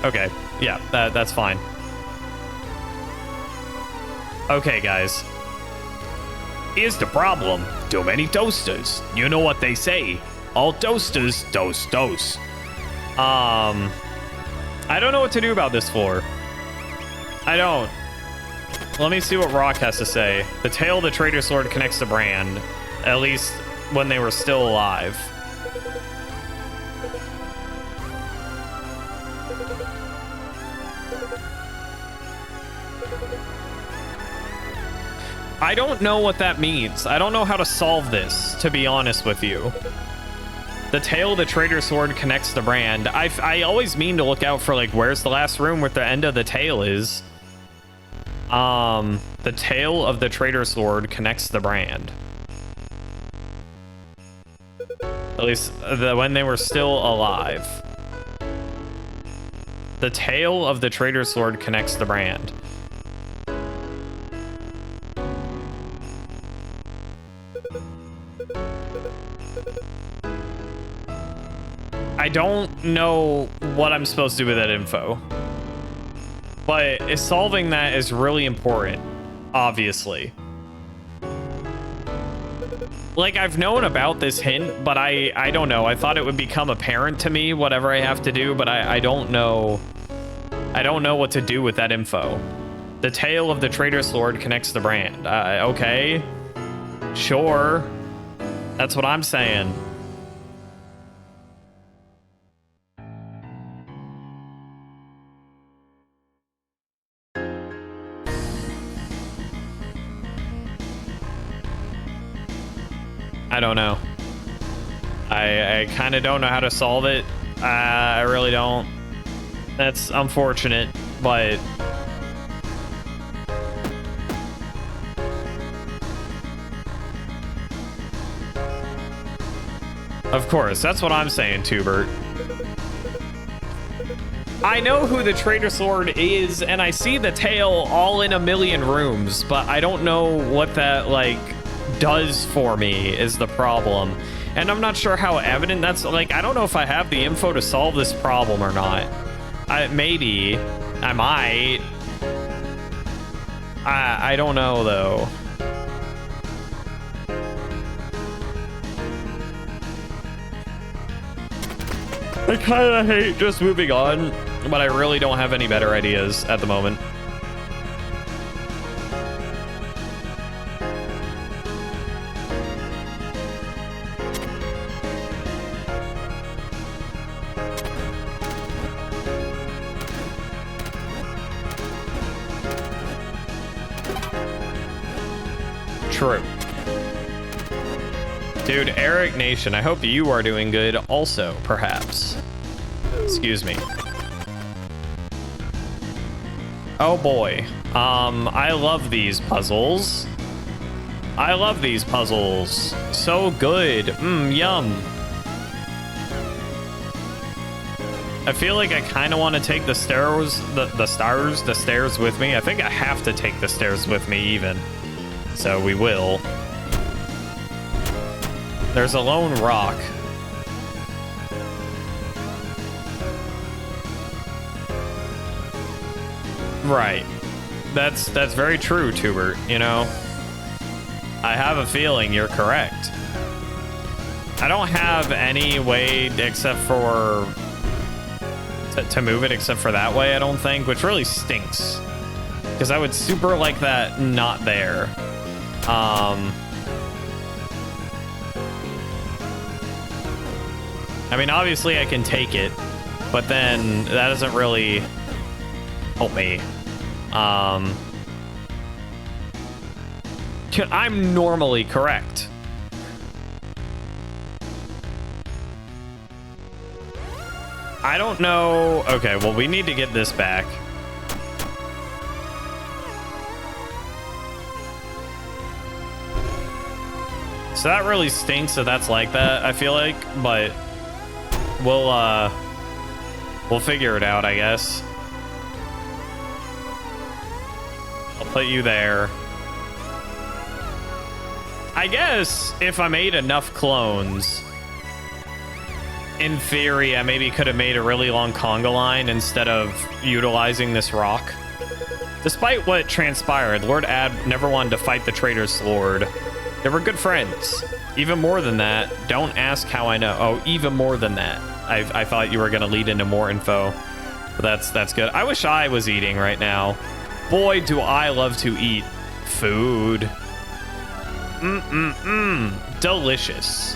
Okay. Yeah, that's fine. Okay, guys. Here's the problem. Too many toasters. You know what they say. All toasters, toast. I don't know what to do about this floor. I don't. Let me see what Rock has to say. The tail of the traitor sword connects the brand, at least when they were still alive. I don't know what that means. I don't know how to solve this, to be honest with you. The tail of the traitor sword connects the brand. I always mean to look out for, like, where's the last room where the end of the tail is. The tail of the traitor sword connects the brand. At least when they were still alive. The tail of the traitor sword connects the brand. I don't know what I'm supposed to do with that info. But solving that is really important, obviously. Like, I've known about this hint, but I don't know. I thought it would become apparent to me, whatever I have to do, but I don't know. I don't know what to do with that info. The tail of the traitor sword connects the brand. Okay. Sure. That's what I'm saying. I don't know. I kind of don't know how to solve it. I really don't. That's unfortunate, but of course, that's what I'm saying, Tubert. I know who the traitor sword is, and I see the tail all in a million rooms, but I don't know what that, like, does for me is the problem. And I'm not sure how evident that's, like, I don't know if I have the info to solve this problem or not. Maybe I might. I don't know though. I kind of hate just moving on, but I really don't have any better ideas at the moment. True. Dude, Eric Nation, I hope you are doing good also, perhaps. Excuse me. Oh boy. I love these puzzles. I love these puzzles. So good. Yum. I feel like I kind of want to take the stairs, the stairs with me. I think I have to take the stairs with me even. So we will. There's a lone rock. Right. That's very true, Tubert, you know. I have a feeling you're correct. I don't have any way except for to move it except for that way, I don't think, which really stinks. Because I would super like that not there. I mean, obviously I can take it, but then that doesn't really help me. I'm normally correct. I don't know. Okay, well, we need to get this back. So that really stinks that that's like that, I feel like, but we'll figure it out, I guess. I'll put you there. I guess if I made enough clones, in theory, I maybe could have made a really long conga line instead of utilizing this rock. Despite what transpired, Lord Ad never wanted to fight the traitor's sword. They were good friends. Even more than that, don't ask how I know. Oh, even more than that. I thought you were going to lead into more info. But that's good. I wish I was eating right now. Boy, do I love to eat food. Delicious.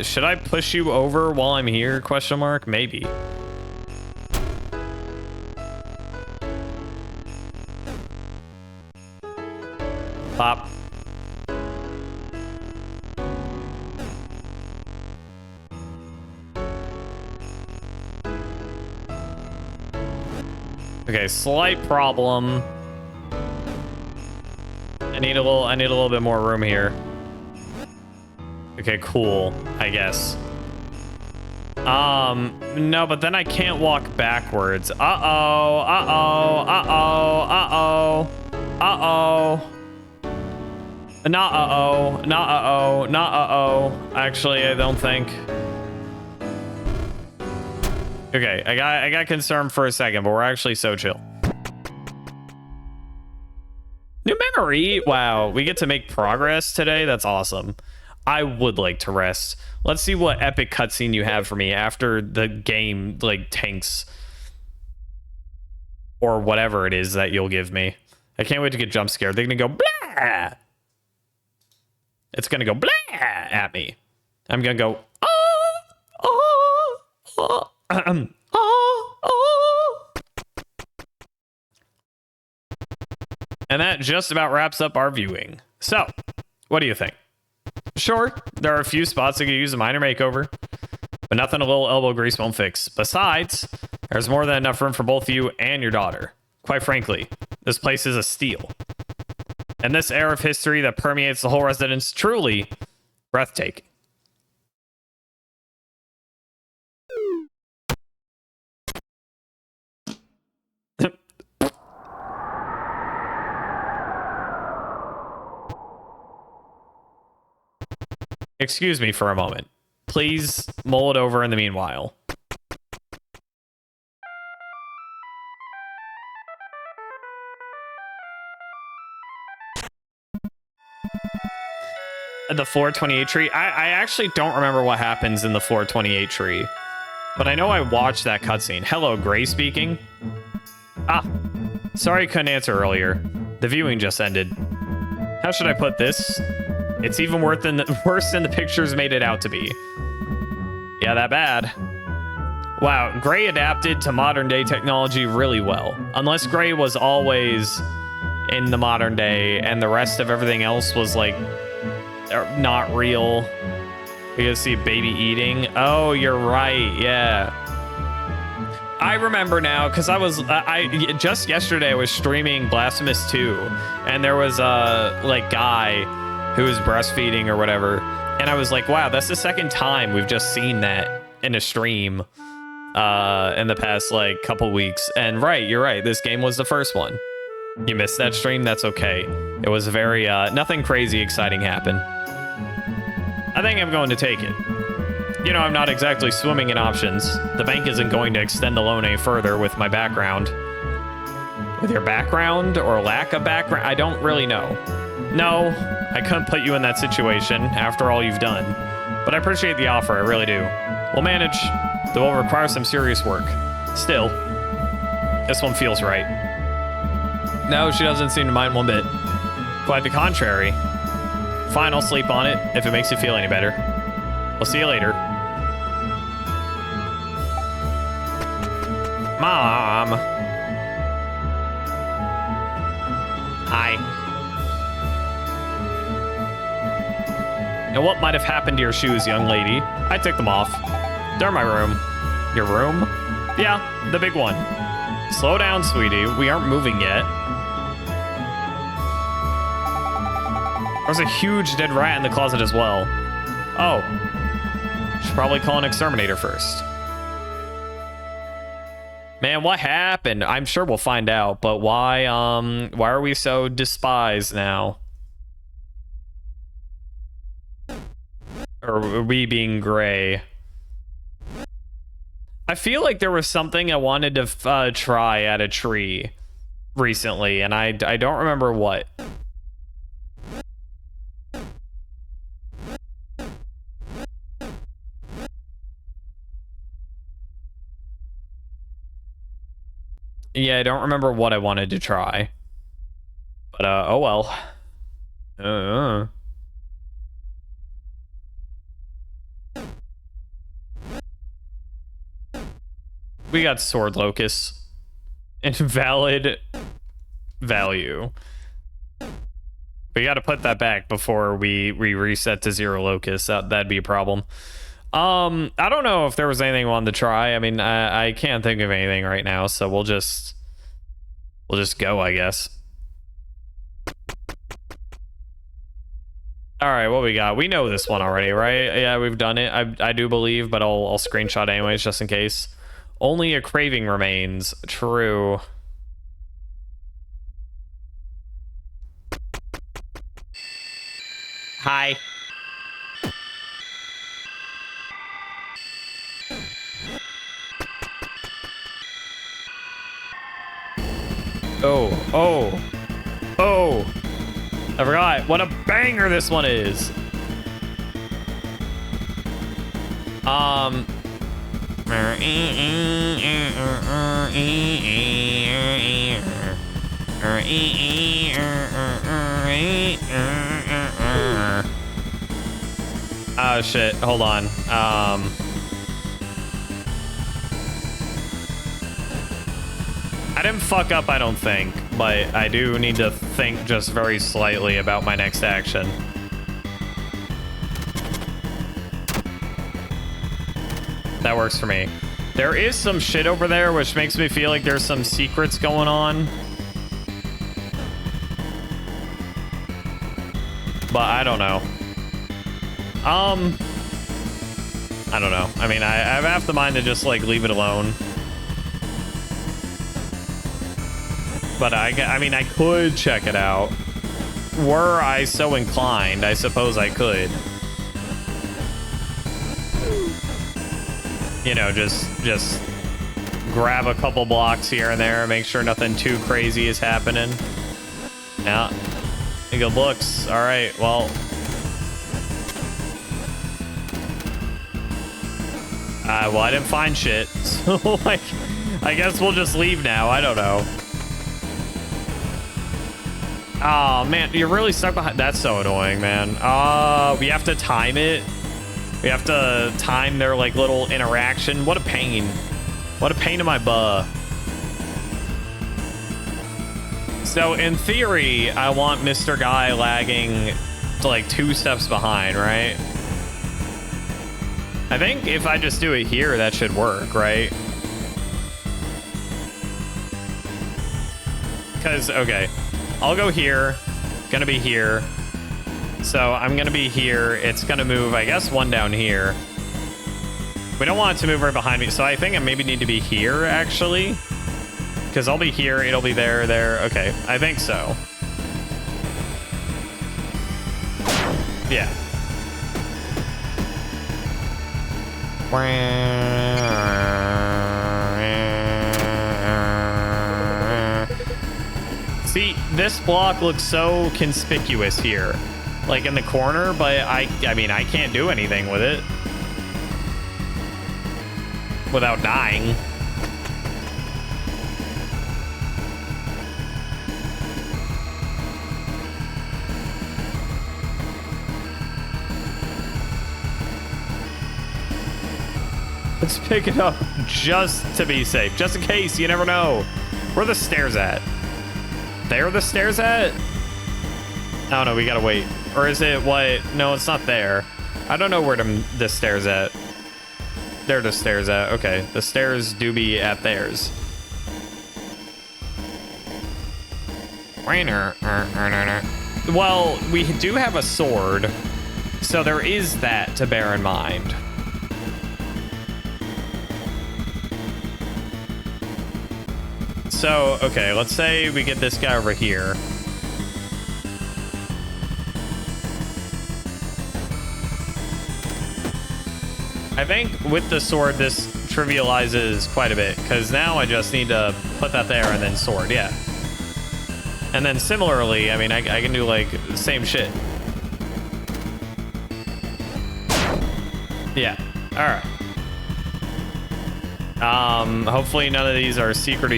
Should I push you over while I'm here? Question mark? Maybe. Pop. Okay, slight problem. I need a little bit more room here. Okay, cool, I guess. No, but then I can't walk backwards. Uh-oh. Not uh-oh. Actually, I don't think. Okay, I got concerned for a second, but we're actually so chill. New memory. Wow, we get to make progress today. That's awesome. I would like to rest. Let's see what epic cutscene you have for me after the game like tanks or whatever it is that you'll give me. I can't wait to get jump scared. They're gonna go blah. It's gonna go blah at me. I'm gonna go And that just about wraps up our viewing. So, what do you think? Sure, there are a few spots that could use a minor makeover, but nothing a little elbow grease won't fix. Besides, there's more than enough room for both you and your daughter. Quite frankly, this place is a steal. And this era of history that permeates the whole residence, truly breathtaking. Excuse me for a moment. Please mull it over in the meanwhile. The 428 tree? I actually don't remember what happens in the 428 tree. But I know I watched that cutscene. Hello, Gray speaking. Ah, sorry I couldn't answer earlier. The viewing just ended. How should I put this? It's even worse than the pictures made it out to be. Yeah, that bad. Wow, Gray adapted to modern day technology really well. Unless Gray was always in the modern day and the rest of everything else was like not real. You can see baby eating. Oh, you're right. Yeah. I remember now because I just yesterday I was streaming Blasphemous 2 and there was a guy who was breastfeeding or whatever, and I was like, wow, that's the second time we've just seen that in a stream in the past like couple weeks. And right, you're right, this game was the first one. You missed that stream, that's okay. It was very nothing crazy exciting happened. I think I'm going to take it. You know, I'm not exactly swimming in options. The bank isn't going to extend the loan any further with my background. With your background or lack of background? I don't really know. No, I couldn't put you in that situation after all you've done. But I appreciate the offer, I really do. We'll manage, though it will require some serious work. Still, this one feels right. No, she doesn't seem to mind one bit. Quite the contrary. Fine, I'll sleep on it if it makes you feel any better. We'll see you later. Mom. Hi. Now, what might have happened to your shoes, young lady? I took them off. They're in my room. Your room? Yeah, the big one. Slow down, sweetie. We aren't moving yet. There's a huge dead rat in the closet as well. Oh. Should probably call an exterminator first. Man, what happened? I'm sure we'll find out, but why are we so despised now? Or are we being Gray? I feel like there was something I wanted to try at a tree recently, and I don't remember what. Yeah, I don't remember what I wanted to try. But, oh well. We got Sword Locust. Invalid value. We got to put that back before we reset to 0 Locust. That'd be a problem. I don't know if there was anything I wanted to try. I mean, I can't think of anything right now, so we'll just go, I guess. All right, what we got? We know this one already, right? Yeah, we've done it. I do believe, but I'll screenshot anyways, just in case. Only a craving remains. True. Hi. Oh. I forgot what a banger this one is. Oh shit, hold on. I didn't fuck up, I don't think, but I do need to think just very slightly about my next action. That works for me. There is some shit over there, which makes me feel like there's some secrets going on. But I don't know. I don't know. I mean, I have half the mind to just, like, leave it alone. But I mean, I could check it out. Were I so inclined, I suppose I could. You know, just grab a couple blocks here and there, make sure nothing too crazy is happening. Yeah. Good looks. All right, well. Well, I didn't find shit. So, like, I guess we'll just leave now. I don't know. Oh, man, you're really stuck behind. That's so annoying, man. We have to time it. We have to time their, like, little interaction. What a pain. What a pain in my butt. So, in theory, I want Mr. Guy lagging to, like, 2 steps behind, right? I think if I just do it here, that should work, right? Because, okay. I'll go here. Gonna be here. So I'm gonna be here. It's gonna move, I guess, 1 down here. We don't want it to move right behind me. So I think I maybe need to be here, actually. Because I'll be here. It'll be there, there. Okay, I think so. Yeah. See, this block looks so conspicuous here, like in the corner, but I mean, I can't do anything with it without dying. Let's pick it up just to be safe, just in case. You never know. Where are the stairs at? There are the stairs at? Oh no, we gotta wait. Or is it what? No, it's not there. I don't know where the stairs at. There are the stairs at. Okay, the stairs do be at theirs. Well, we do have a sword, so there is that to bear in mind. So, okay, let's say we get this guy over here. I think with the sword, this trivializes quite a bit, because now I just need to put that there and then sword, yeah. And then similarly, I mean, I can do, like, the same shit. Yeah, all right. Hopefully none of these are secret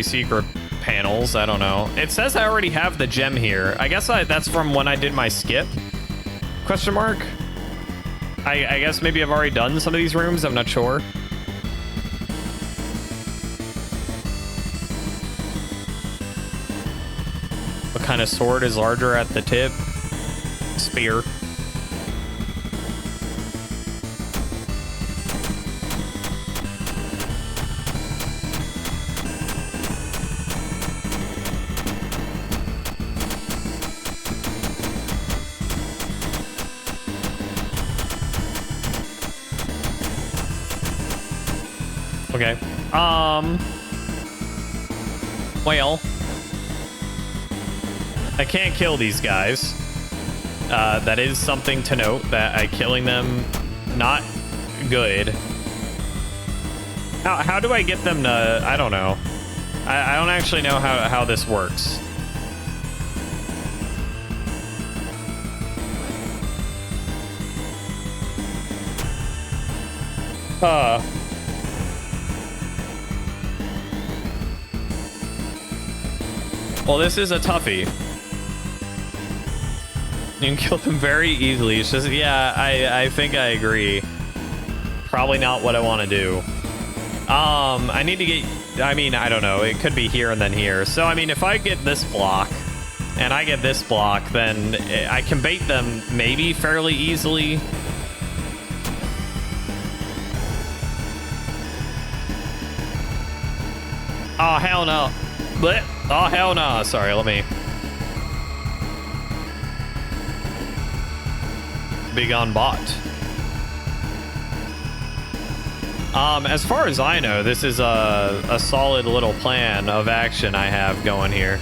panels. I don't know. It says I already have the gem here. I guess that's from when I did my skip. Question mark? I guess maybe I've already done some of these rooms. I'm not sure. What kind of sword is larger at the tip? Spear. Okay. Well, I can't kill these guys. That is something to note, that killing them, not good. How do I get them to, I don't know. I don't actually know how this works. Well, this is a toughie. You can kill them very easily. It's just, yeah, I think I agree. Probably not what I want to do. I need to get, I mean, I don't know. It could be here and then here. So, I mean, if I get this block and I get this block, then I can bait them maybe fairly easily. Oh, hell no. Blech. Oh, hell no. Sorry, let me... Big on bot. As far as I know, this is a solid little plan of action I have going here.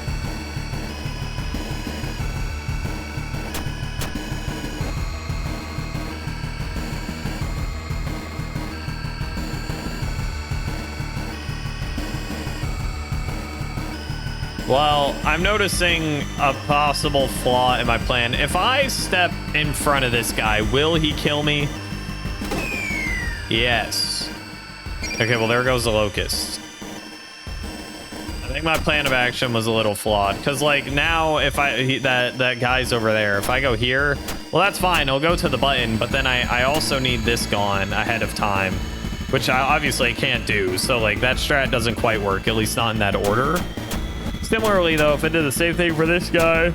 Well, I'm noticing a possible flaw in my plan. If I step in front of this guy, will he kill me? Yes. Okay, well, there goes the locust. I think my plan of action was a little flawed. Because, like, now, if that guy's over there, if I go here, well, that's fine. I'll go to the button, but then I also need this gone ahead of time, which I obviously can't do. So, like, that strat doesn't quite work, at least not in that order. Similarly, though, if I did the same thing for this guy...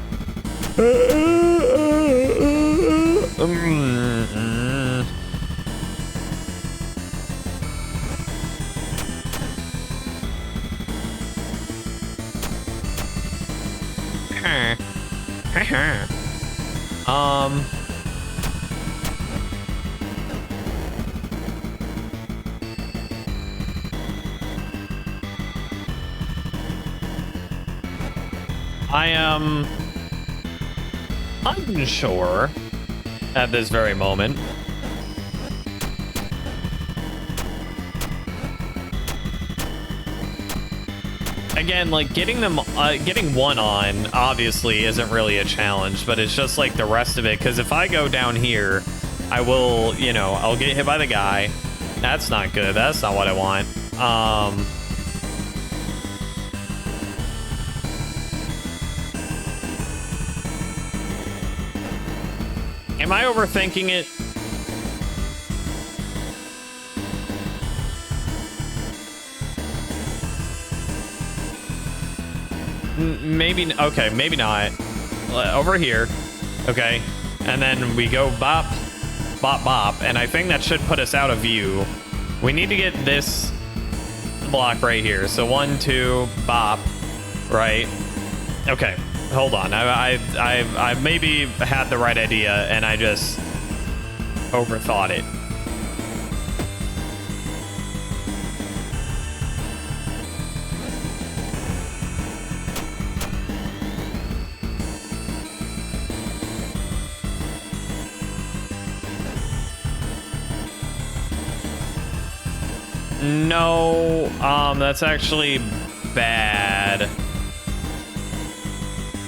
I am unsure at this very moment. Again, like getting one on obviously isn't really a challenge, but it's just like the rest of it. Because if I go down here, I will, you know, I'll get hit by the guy. That's not good. That's not what I want. Am I overthinking it? Maybe, okay, maybe not. Over here, okay, and then we go bop, bop, bop, and I think that should put us out of view. We need to get this block right here. So 1, 2, bop, right? Okay. Hold on, I maybe had the right idea and I just overthought it. No, that's actually bad.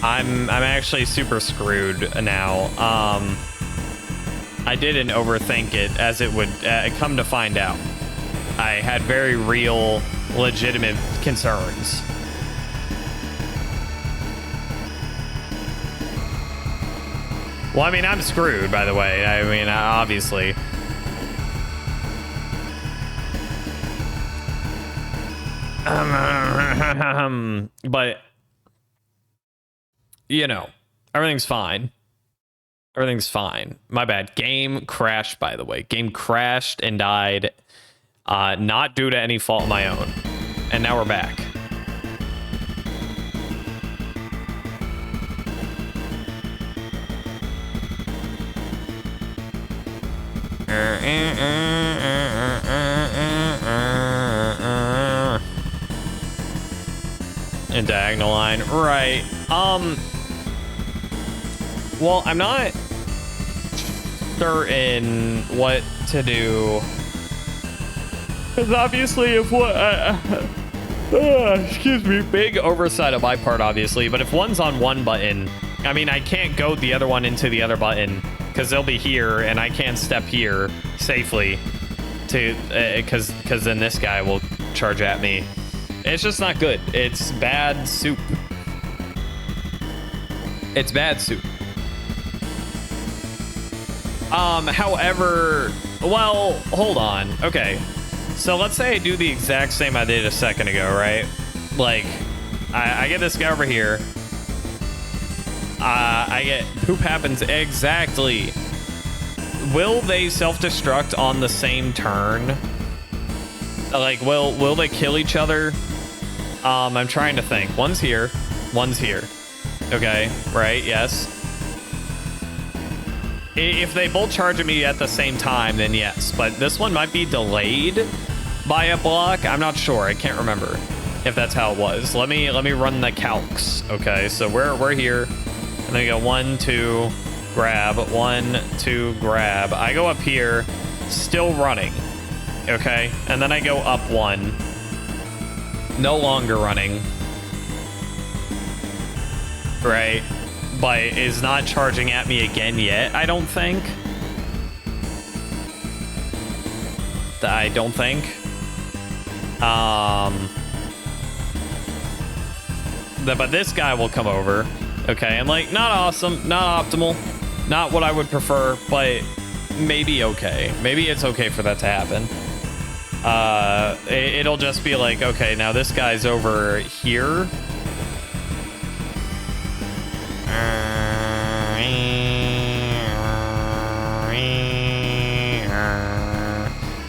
I'm actually super screwed now. I didn't overthink it, as it would come to find out. I had very real, legitimate concerns. Well, I mean, I'm screwed, by the way. I mean, obviously. But, you know, everything's fine. Everything's fine. My bad. Game crashed, by the way. Game crashed and died, not due to any fault of my own. And now we're back. And diagonal line, right? Well, I'm not certain what to do, because obviously, if what, excuse me, big oversight on my part, obviously. But if one's on one button, I mean, I can't go the other one into the other button because they'll be here, and I can't step here safely to, because then this guy will charge at me. It's just not good. It's bad soup. It's bad soup. However, well, hold on. Okay. So let's say I do the exact same I did a second ago, right? Like, I get this guy over here. I get poop happens exactly. Will they self-destruct on the same turn? Like, will they kill each other? I'm trying to think. One's here. One's here. Okay, right, yes. If they both charge at me at the same time, then yes. But this one might be delayed by a block. I'm not sure. I can't remember if that's how it was. Let me run the calcs. Okay, so we're here. And then we go 1, 2, grab. 1, 2, grab. I go up here, still running. Okay, and then I go up 1. No longer running. Right. But is not charging at me again yet, I don't think. I don't think. But this guy will come over. Okay, and like, not awesome, not optimal, not what I would prefer, but maybe okay. Maybe it's okay for that to happen. It'll just be like, okay, now this guy's over here.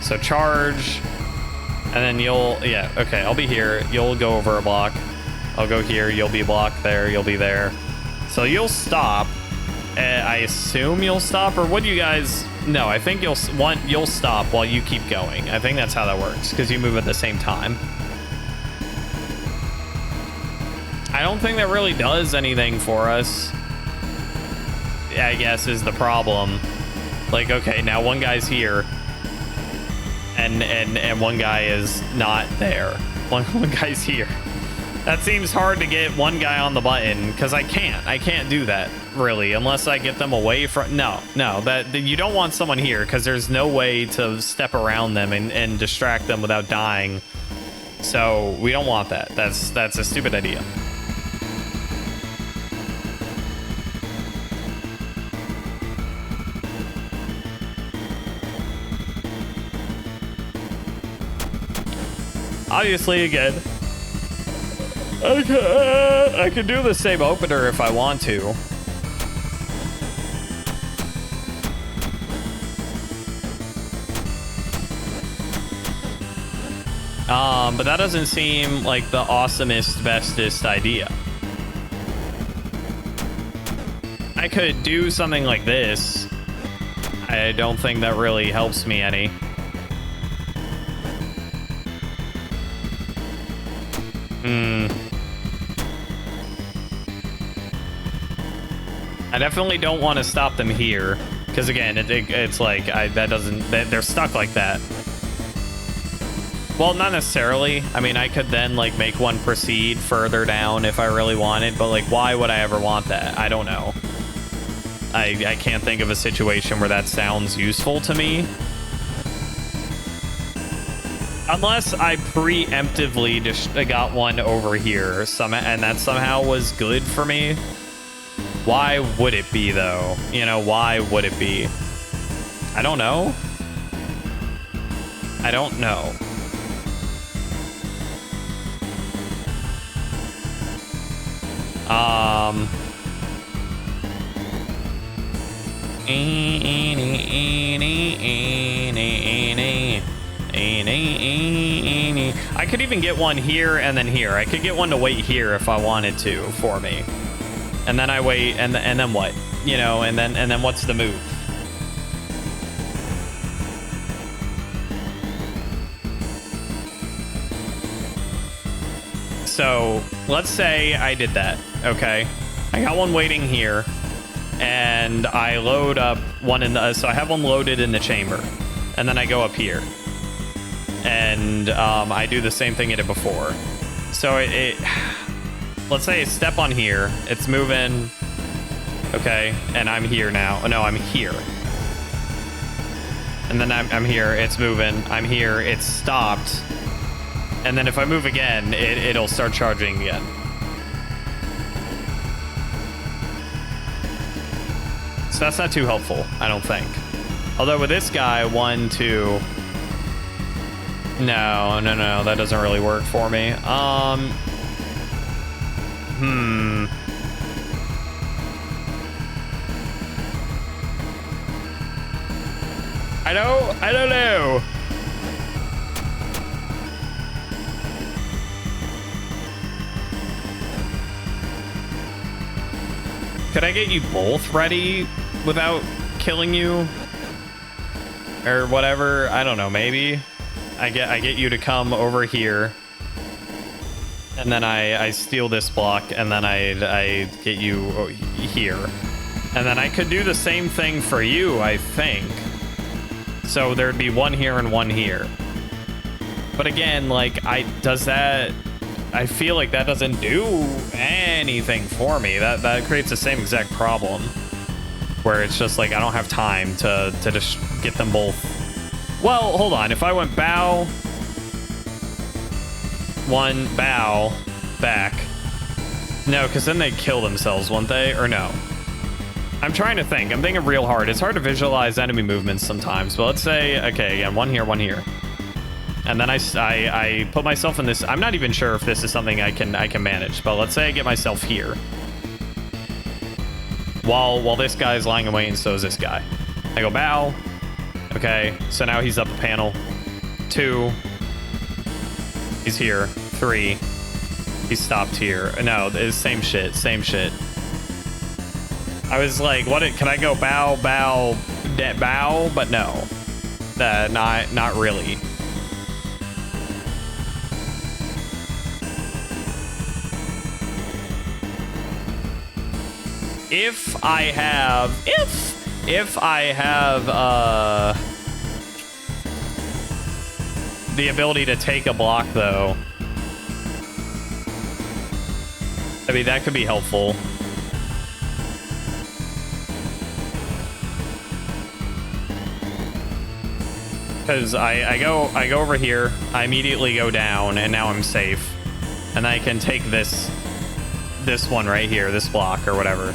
So charge, and then you'll, yeah, okay, I'll be here. You'll go over a block. I'll go here. You'll be blocked there. You'll be there. So you'll stop. I assume you'll stop, or what do you guys? No, I think you'll stop while you keep going. I think that's how that works, because you move at the same time. I don't think that really does anything for us, I guess, is the problem. Like, okay, now one guy's here, and one guy is not there. One guy's here. That seems hard to get one guy on the button, because I can't do that, really, unless I get them away from... No, that you don't want someone here, because there's no way to step around them and distract them without dying. So we don't want that. That's a stupid idea. Obviously, again, I could do the same opener if I want to. But that doesn't seem like the awesomest, bestest idea. I could do something like this. I don't think that really helps me any. I definitely don't want to stop them here, because again, it's like they're stuck like that. Well, not necessarily. I mean, I could then like make one proceed further down if I really wanted, but like, why would I ever want that? I don't know. I can't think of a situation where that sounds useful to me. Unless I preemptively just got one over here, and that somehow was good for me. Why would it be, though? You know, why would it be? I don't know. I don't know. I could even get one here and then here. I could get one to wait here if I wanted to for me. And then I wait, and then what? You know, and then what's the move? So let's say I did that, okay? I got one waiting here, and I load up one in the, so I have one loaded in the chamber, and then I go up here, and I do the same thing I did before. So let's say I step on here, it's moving, okay, and I'm here now. Oh, no, I'm here. And then I'm here, it's moving, I'm here, it's stopped. And then if I move again, it'll start charging again. So that's not too helpful, I don't think. Although with this guy, 1, 2... No, that doesn't really work for me. I don't know. Could I get you both ready without killing you? Or whatever, I don't know, maybe. I get you to come over here. And then I steal this block, and then I get you here. And then I could do the same thing for you, I think. So there'd be one here and one here. But again, like, does that... I feel like that doesn't do anything for me. That creates the same exact problem. Where it's just like, I don't have time to just get them both. Well, hold on. If I went bow... One, bow, back. No, because then they'd kill themselves, wouldn't they? Or no? I'm trying to think. I'm thinking real hard. It's hard to visualize enemy movements sometimes. But let's say, okay, again, one here, one here. And then I put myself in this. I'm not even sure if this is something I can manage. But let's say I get myself here. While this guy's lying in wait, and so is this guy. I go bow. Okay, so now he's up a panel. 2. He's here. 3. He's stopped here. No, it's same shit. Same shit. I was like, what? Can I go bow, bow, bow? But no. Not really. If I have the ability to take a block, though, I mean, that could be helpful. Because I go over here, I immediately go down, and now I'm safe. And I can take this one right here, this block or whatever.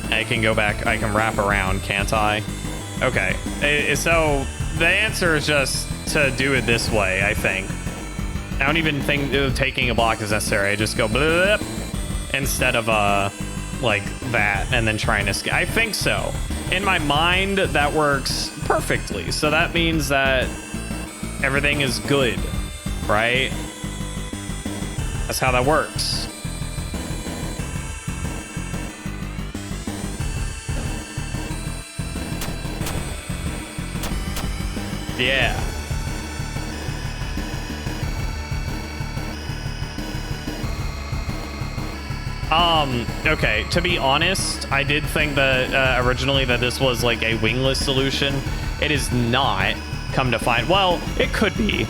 I can go back, I can wrap around, can't I? Okay, so the answer is just to do it this way, I think. I don't even think taking a block is necessary. I just go blip instead of like that and then trying to escape. I think so. In my mind, that works perfectly. So that means that everything is good, right? That's how that works. Yeah. Okay, to be honest, I did think that originally that this was like a wingless solution. It is not, come to find. Well, it could be.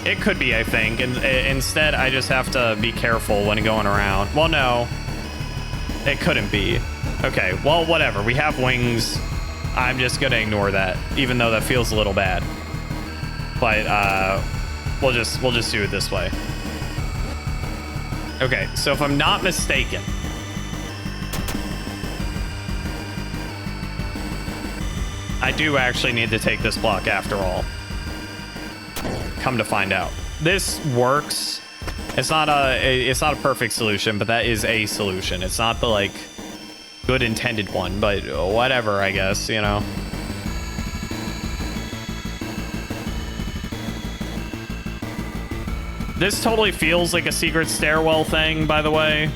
It could be, I think. And instead, I just have to be careful when going around. Well, no. It couldn't be. Okay, well, whatever. We have wings. I'm just gonna ignore that, even though that feels a little bad. But we'll just do it this way. Okay, so if I'm not mistaken, I do actually need to take this block after all. Come to find out. This works. It's not a perfect solution, but that is a solution. It's not the like good intended one, but whatever, I guess, you know. This totally feels like a secret stairwell thing, by the way.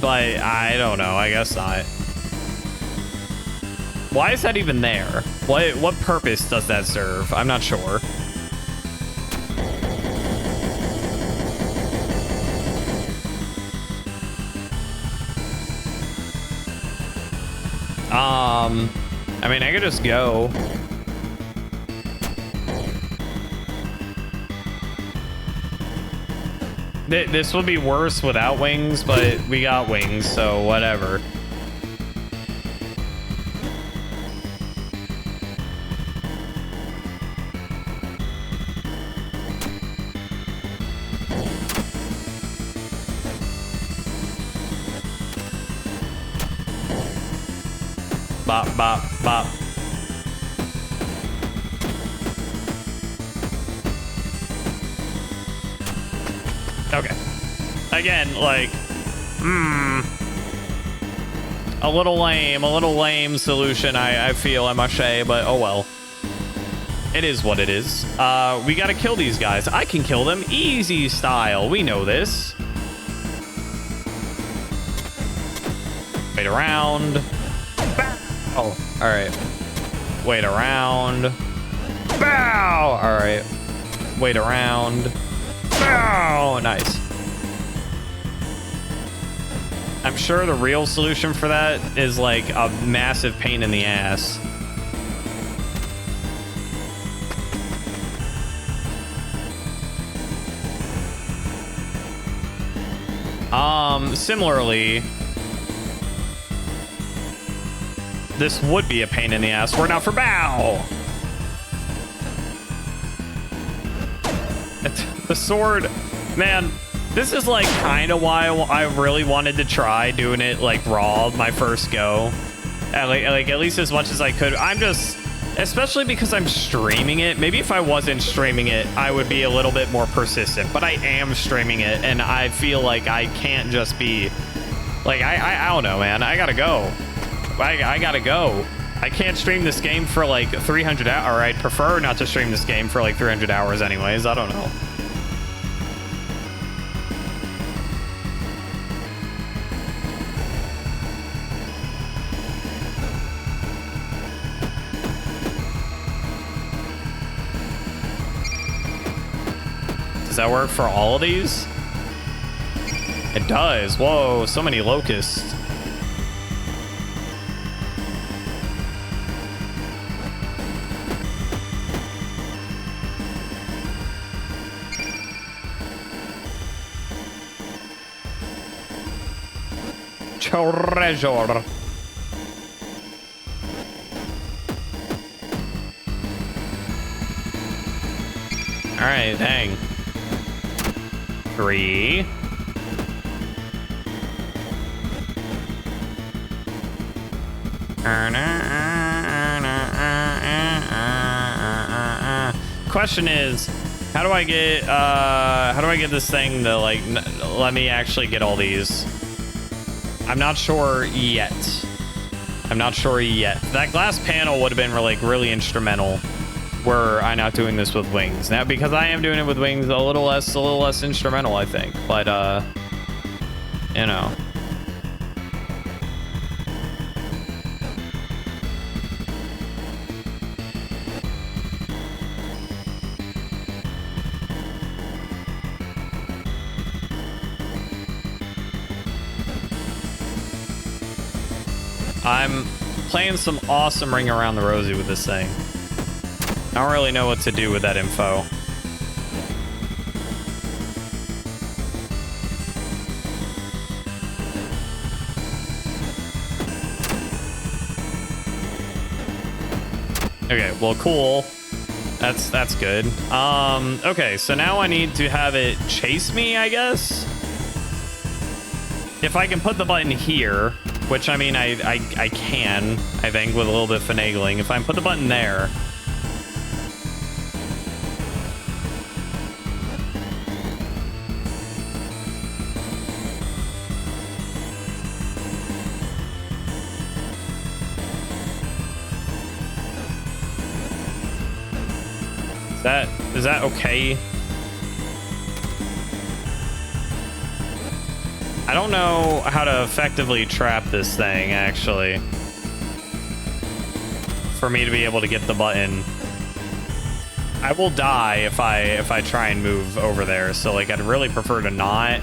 But I don't know. I guess not. Why is that even there? What purpose does that serve? I'm not sure. I mean, I could just go. This would be worse without wings, but we got wings, so whatever. Bop, bop, bop. Okay. Again, like, a little lame solution, I feel, I must say, but oh well. It is what it is. We gotta kill these guys. I can kill them easy style. We know this. Wait around. Oh, all right. Wait around. Bow! All right. Wait around. Bow! Nice. I'm sure the real solution for that is like a massive pain in the ass. Similarly, this would be a pain in the ass. We're now for bow. The sword, man, this is like kind of why I really wanted to try doing it like raw my first go. Like at least as much as I could. I'm just, especially because I'm streaming it. Maybe if I wasn't streaming it, I would be a little bit more persistent. But I am streaming it, and I feel like I can't just be like, I don't know, man. I gotta go. I gotta go. I can't stream this game for like 300 hours. Or I'd prefer not to stream this game for like 300 hours anyways. I don't know. Does that work for all of these? It does. Whoa, so many locusts. Treasure. All right, dang. 3. Question is, how do I get this thing to like let me actually get all these? I'm not sure yet. That glass panel would have been like really instrumental were I not doing this with wings. Now, because I am doing it with wings, a little less instrumental, I think. But you know. I'm playing some awesome Ring Around the Rosie with this thing. I don't really know what to do with that info. Okay, well, cool. That's good. Okay, so now I need to have it chase me, I guess. If I can put the button here, Which, I mean, I can, I think, with a little bit of finagling. If I put the button there... Is that okay? I don't know how to effectively trap this thing, actually, for me to be able to get the button. I will die if I try and move over there, so like I'd really prefer to not.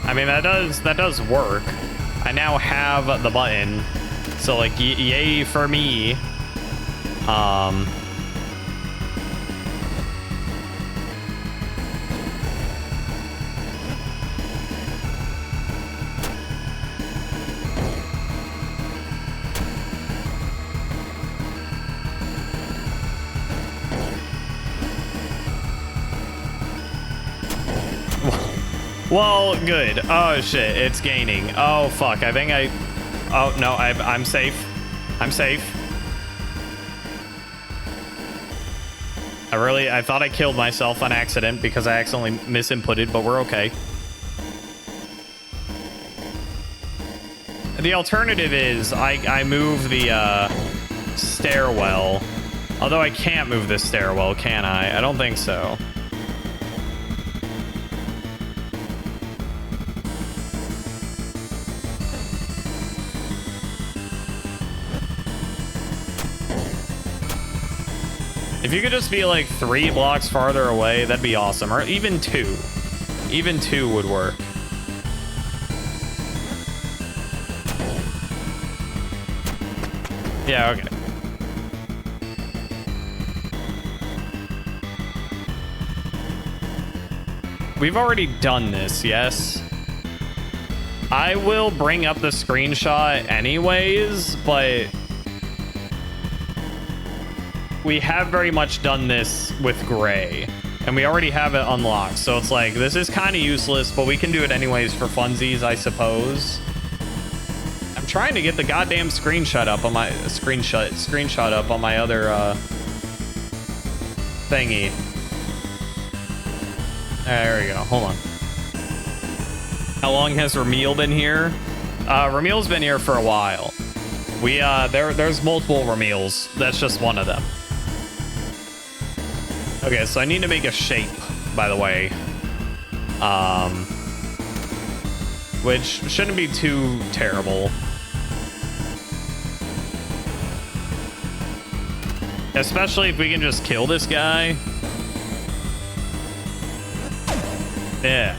I mean, that does work. I now have the button, so like yay for me. Well, good. Oh shit, it's gaining. Oh fuck, I think I... Oh no, I'm safe. I'm safe. I thought I killed myself on accident because I accidentally misinputted, but we're okay. The alternative is I move the stairwell. Although I can't move this stairwell, can I? I don't think so. If you could just be like 3 blocks farther away, that'd be awesome. Or even 2. Even 2 would work. Yeah, okay. We've already done this, yes? I will bring up the screenshot anyways, but... we have very much done this with gray, and we already have it unlocked, so it's like this is kind of useless, but we can do it anyways for funsies, I suppose. I'm trying to get the goddamn screenshot up on my screenshot up on my other thingy. There we go. Hold on. How long has Ramil been here? Ramil's been here for a while. We there's multiple Ramils. That's just one of them. Okay, so I need to make a shape, by the way. Which shouldn't be too terrible. Especially if we can just kill this guy. Yeah.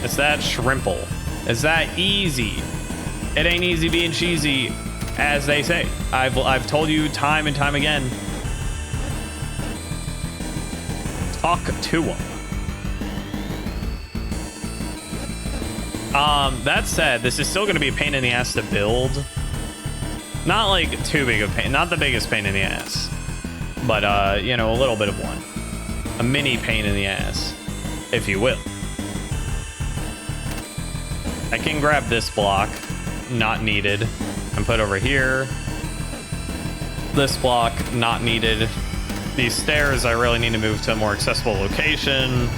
It's that shrimple. It's that easy. It ain't easy being cheesy, as they say. I've told you time and time again. Talk to him. That said, this is still going to be a pain in the ass to build. Not like too big of a pain, not the biggest pain in the ass, but you know, a little bit of one, a mini pain in the ass, if you will. I can grab this block, not needed, and put over here. This block, not needed. These stairs, I really need to move to a more accessible location.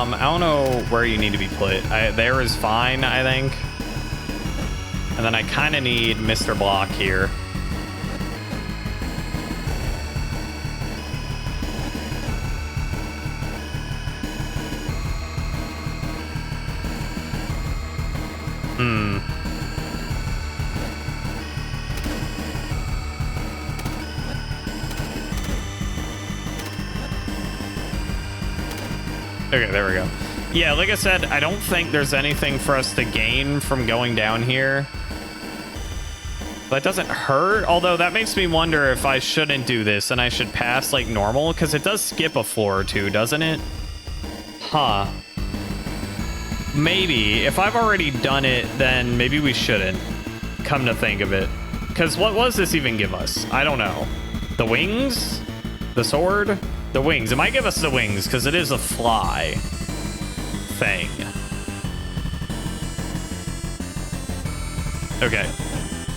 I don't know where you need to be put. There is fine, I think. And then I kind of need Mr. Block here. Okay, there we go. Yeah, like I said, I don't think there's anything for us to gain from going down here. But it doesn't hurt, although that makes me wonder if I shouldn't do this and I should pass like normal, because it does skip a floor or two, doesn't it? Huh. Maybe. If I've already done it, then maybe we shouldn't, come to think of it. Because what does this even give us? I don't know. The wings? The sword? The wings. It might give us the wings, because it is a fly thing. Okay.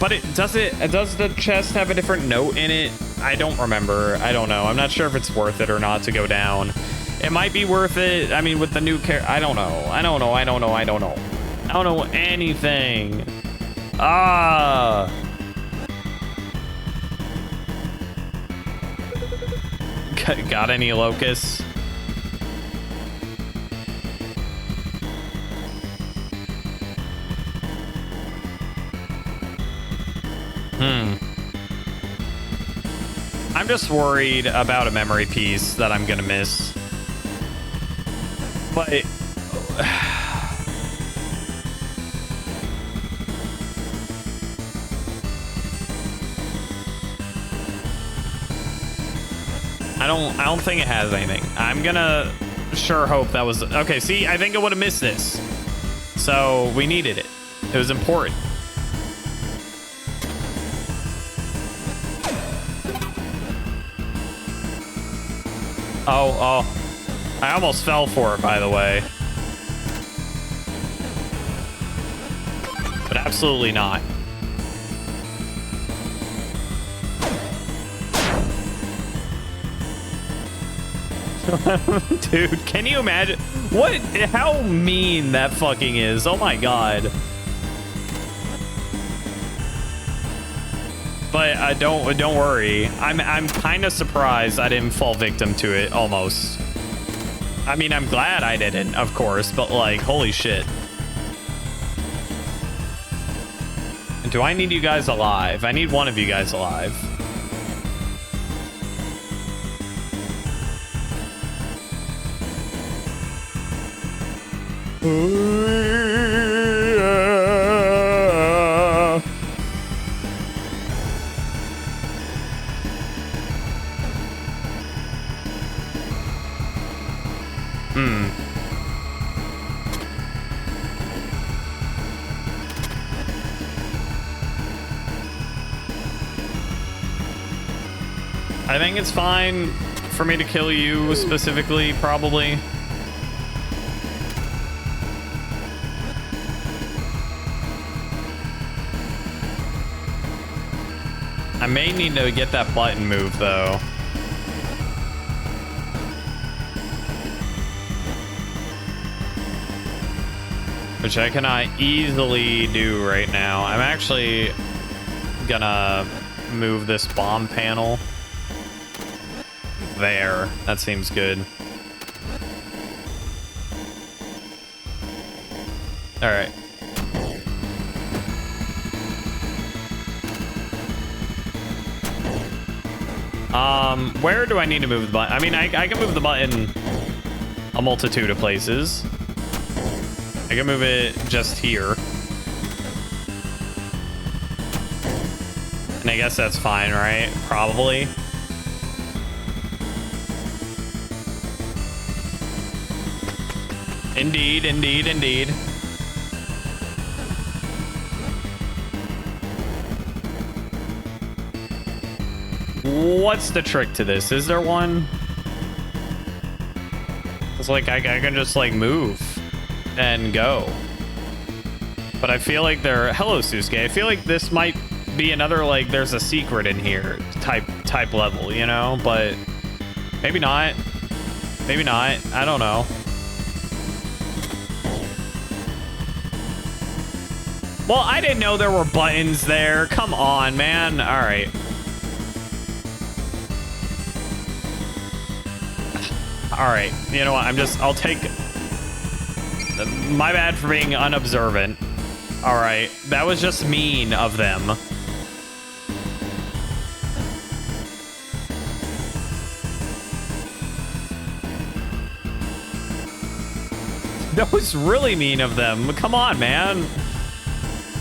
But does the chest have a different note in it? I don't remember. I don't know. I'm not sure if it's worth it or not to go down. It might be worth it. I mean, with the new character, I don't know. I don't know anything. Ah. Got any locusts? I'm just worried about a memory piece that I'm gonna miss. But I don't think it has anything. I'm gonna sure hope that was okay. See, I think I would have missed this, so we needed it. It was important. Oh, I almost fell for it, by the way. But absolutely not. Dude, can you imagine how mean that fucking is? Oh my god. But don't worry. I'm kind of surprised I didn't fall victim to it almost. I mean, I'm glad I didn't, of course, but like, holy shit. Do I need you guys alive? I need one of you guys alive. I think it's fine for me to kill you specifically, probably. I may need to get that button moved, though. Which I cannot easily do right now. I'm actually gonna move this bomb panel. There. That seems good. All right. Where do I need to move the button? I mean, I can move the button a multitude of places. I can move it just here. And I guess that's fine, right? Probably. Indeed, indeed, indeed. What's the trick to this? Is there one? It's like I can just like move and go. But I feel like hello, Susuke. I feel like this might be another like there's a secret in here type level, you know? But maybe not. Maybe not. I don't know. Well, I didn't know there were buttons there. Come on, man. All right. All right. You know what? I'll take... My bad for being unobservant. All right. That was just mean of them. That was really mean of them. Come on, man.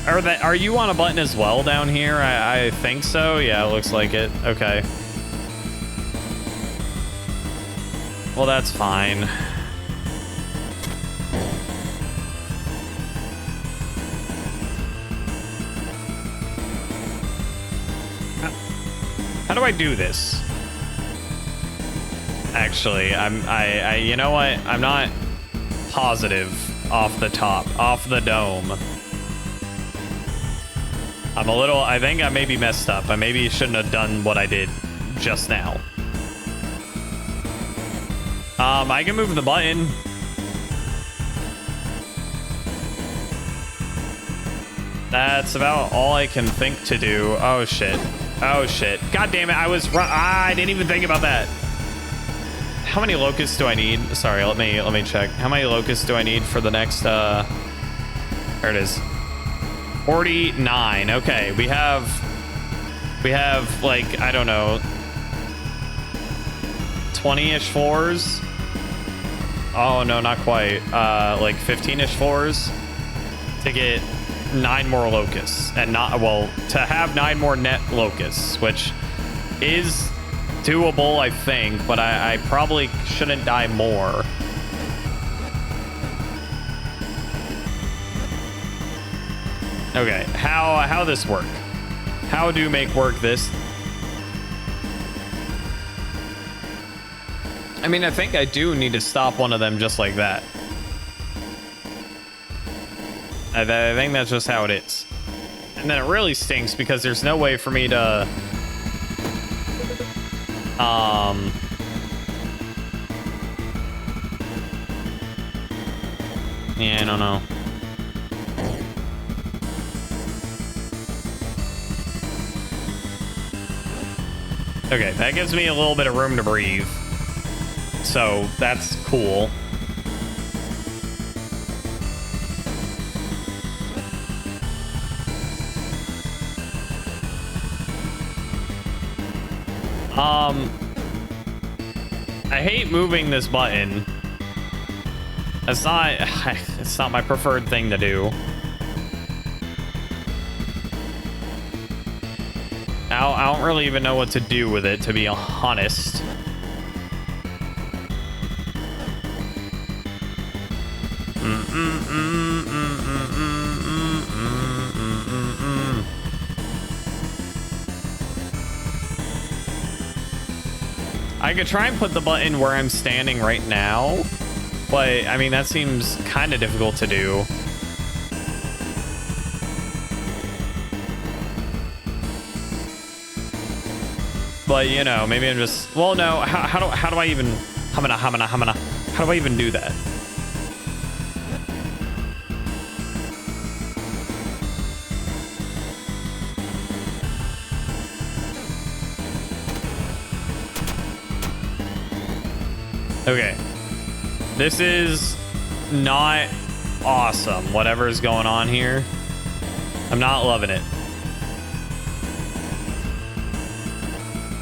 Are you on a button as well down here? I think so. Yeah, it looks like it. Okay. Well, that's fine. How do I do this? Actually, you know what? I'm not positive off the top, off the dome. I think I may be messed up. I maybe shouldn't have done what I did just now. I can move the button. That's about all I can think to do. Oh, shit. Oh, shit. God damn it. I didn't even think about that. How many locusts do I need? Sorry, let me check. How many locusts do I need for the next, there it is. 49. Okay, we have like, I don't know, 20-ish floors. Oh no, not quite. Like 15-ish floors to get 9 more locusts, and to have 9 more net locusts, which is doable, I think, but I probably shouldn't die more. Okay, how this work? How do make work this? I mean, I think I do need to stop one of them just like that. I think that's just how it is. And then it really stinks because there's no way for me to... Yeah, I don't know. Okay, that gives me a little bit of room to breathe. So, that's cool. I hate moving this button. It's not my preferred thing to do. I don't really even know what to do with it, to be honest. I could try and put the button where I'm standing right now, but I mean, that seems kind of difficult to do. But you know, maybe I'm just, well, no, how do I even, how do I even do that? Okay, this is not awesome, whatever's going on here. I'm not loving it.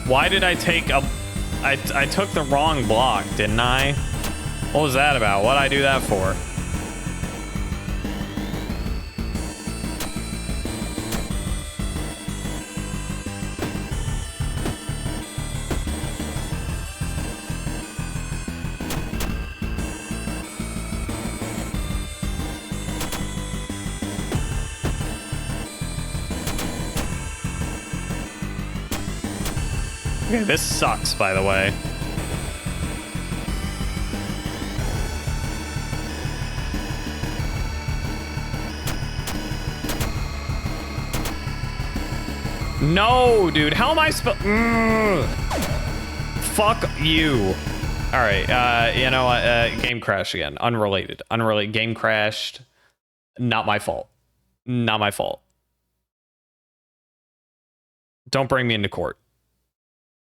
Why did I take I took the wrong block, didn't I? What was that about? What did I do that for? Okay, this sucks, by the way. No, dude, how am I fuck you. All right, you know what? Game crash again. Unrelated. Game crashed. Not my fault. Not my fault. Don't bring me into court.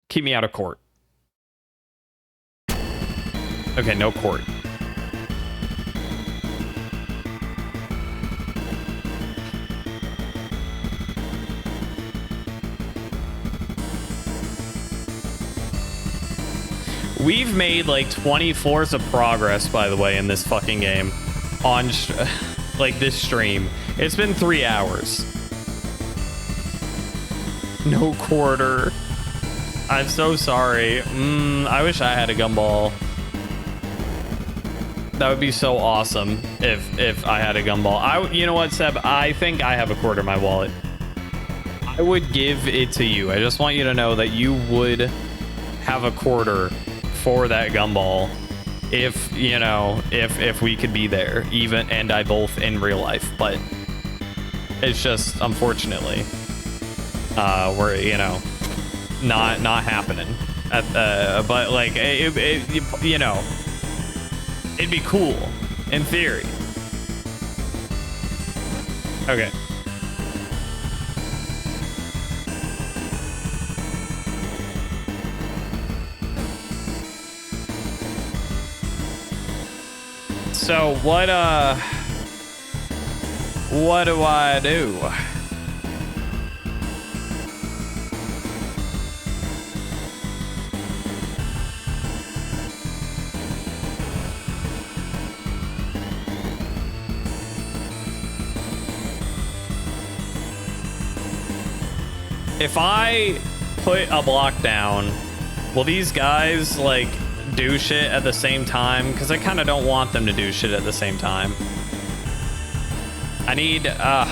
Keep me out of court. Okay, no court. We've made like 20 floors of progress, by the way, in this fucking game. on like this stream. It's been 3 hours. No quarter. I'm so sorry. I wish I had a gumball. That would be so awesome if I had a gumball. You know what, Seb? I think I have a quarter in my wallet. I would give it to you. I just want you to know that you would have a quarter for that gumball if, you know, if we could be there, even and I both in real life. But it's just, unfortunately, we're, you know, not happening. But like, you know, it'd be cool in theory. Okay. So what do I do? If I put a block down, will these guys like do shit at the same time? Because I kind of don't want them to do shit at the same time. I need I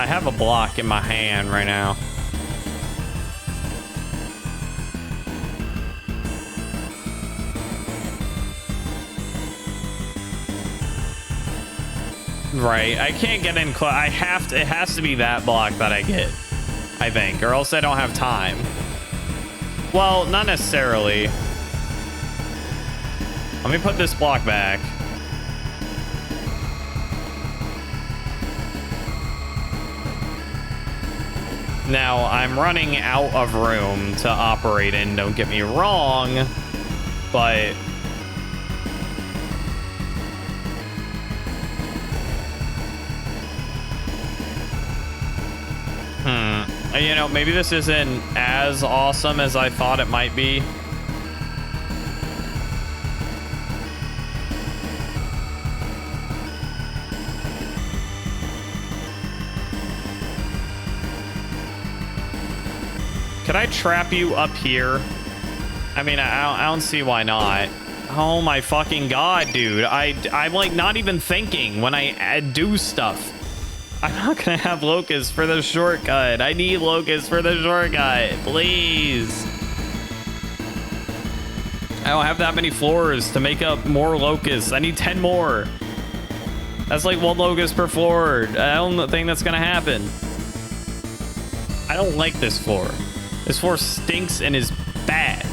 have a block in my hand right now. Right, I can't get in close. I have to. It has to be that block that I get, I think, or else I don't have time. Well, not necessarily. Let me put this block back. Now I'm running out of room to operate in. Don't get me wrong, but. You know, maybe this isn't as awesome as I thought it might be. Could I trap you up here? I mean, I don't see why not. Oh my fucking god, dude. I'm like not even thinking when I do stuff. I'm not gonna have Locust for the shortcut. I need Locust for the shortcut, please. I don't have that many floors to make up more Locusts. I need 10 more. That's like 1 Locust per floor. I don't think that's gonna happen. I don't like this floor. This floor stinks and is bad.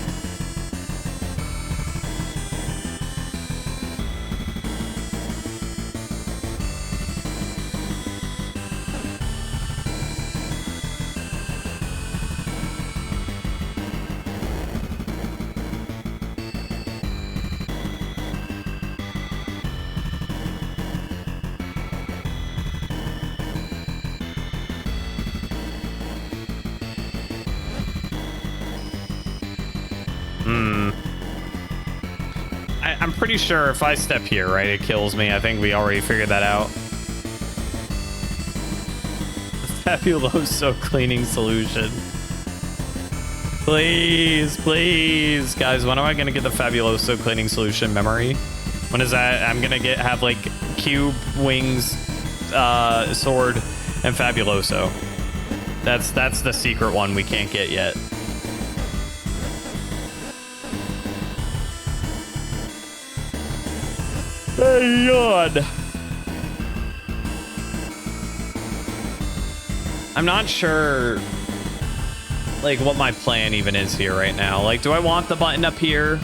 I'm pretty sure if I step here, right, it kills me. I think we already figured that out. Fabuloso cleaning solution. Please, please. Guys, when am I going to get the Fabuloso cleaning solution memory? When is that? I'm going to have, like, cube, wings, sword, and Fabuloso. That's the secret one we can't get yet. Hey, God. I'm not sure, like, what my plan even is here right now. Like, do I want the button up here?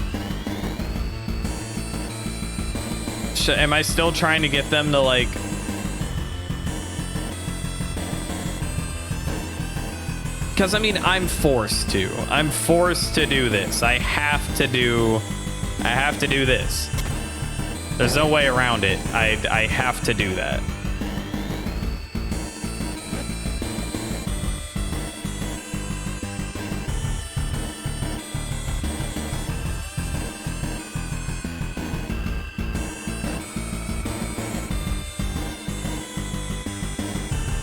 Am I still trying to get them to, like... Because, I mean, I'm forced to. I'm forced to do this. I have to do this. There's no way around it. I have to do that.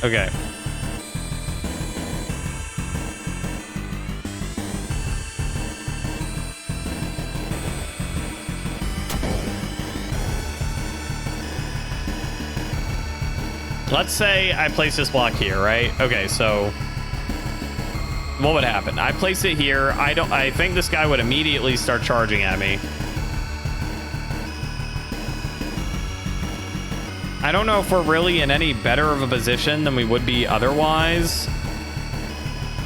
Okay. Let's say I place this block here, right? Okay, so what would happen? I place it here. I think this guy would immediately start charging at me. I don't know if we're really in any better of a position than we would be otherwise.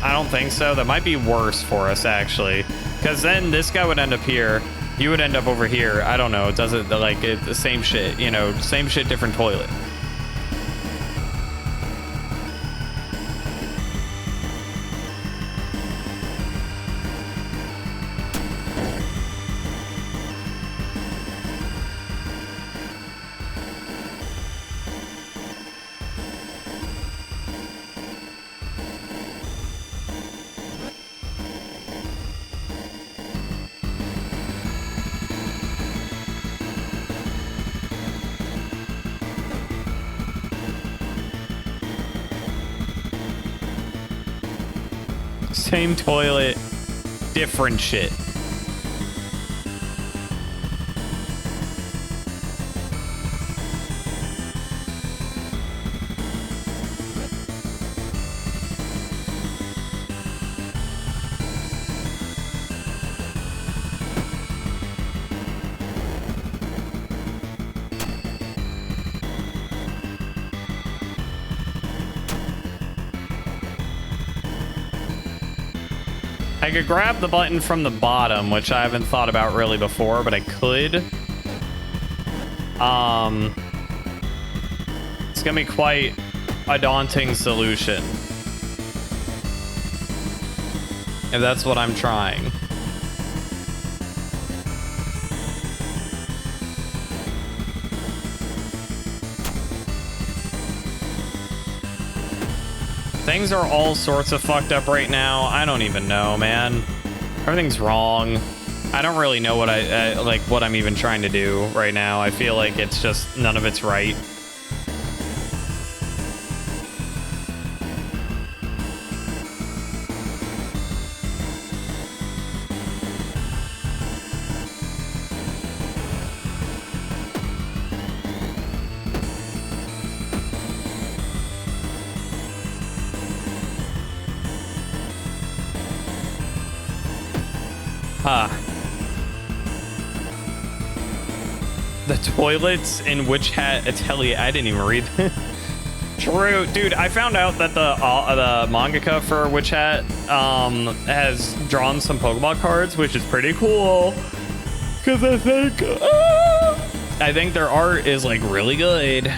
I don't think so. That might be worse for us, actually. Because then this guy would end up here. You would end up over here. I don't know. It doesn't, like, the same shit. You know, same shit, different toilet. Same toilet, different shit. I could grab the button from the bottom, which I haven't thought about really before, but I could. It's gonna be quite a daunting solution, if that's what I'm trying. Things are all sorts of fucked up right now. I don't even know, man. Everything's wrong. I don't really know what like what I'm even trying to do right now. I feel like it's just none of it's right. The toilets in Witch Hat Atelier. I didn't even read. True, dude. I found out that the mangaka for Witch Hat has drawn some Pokemon cards, which is pretty cool. Cause I think their art is like really good.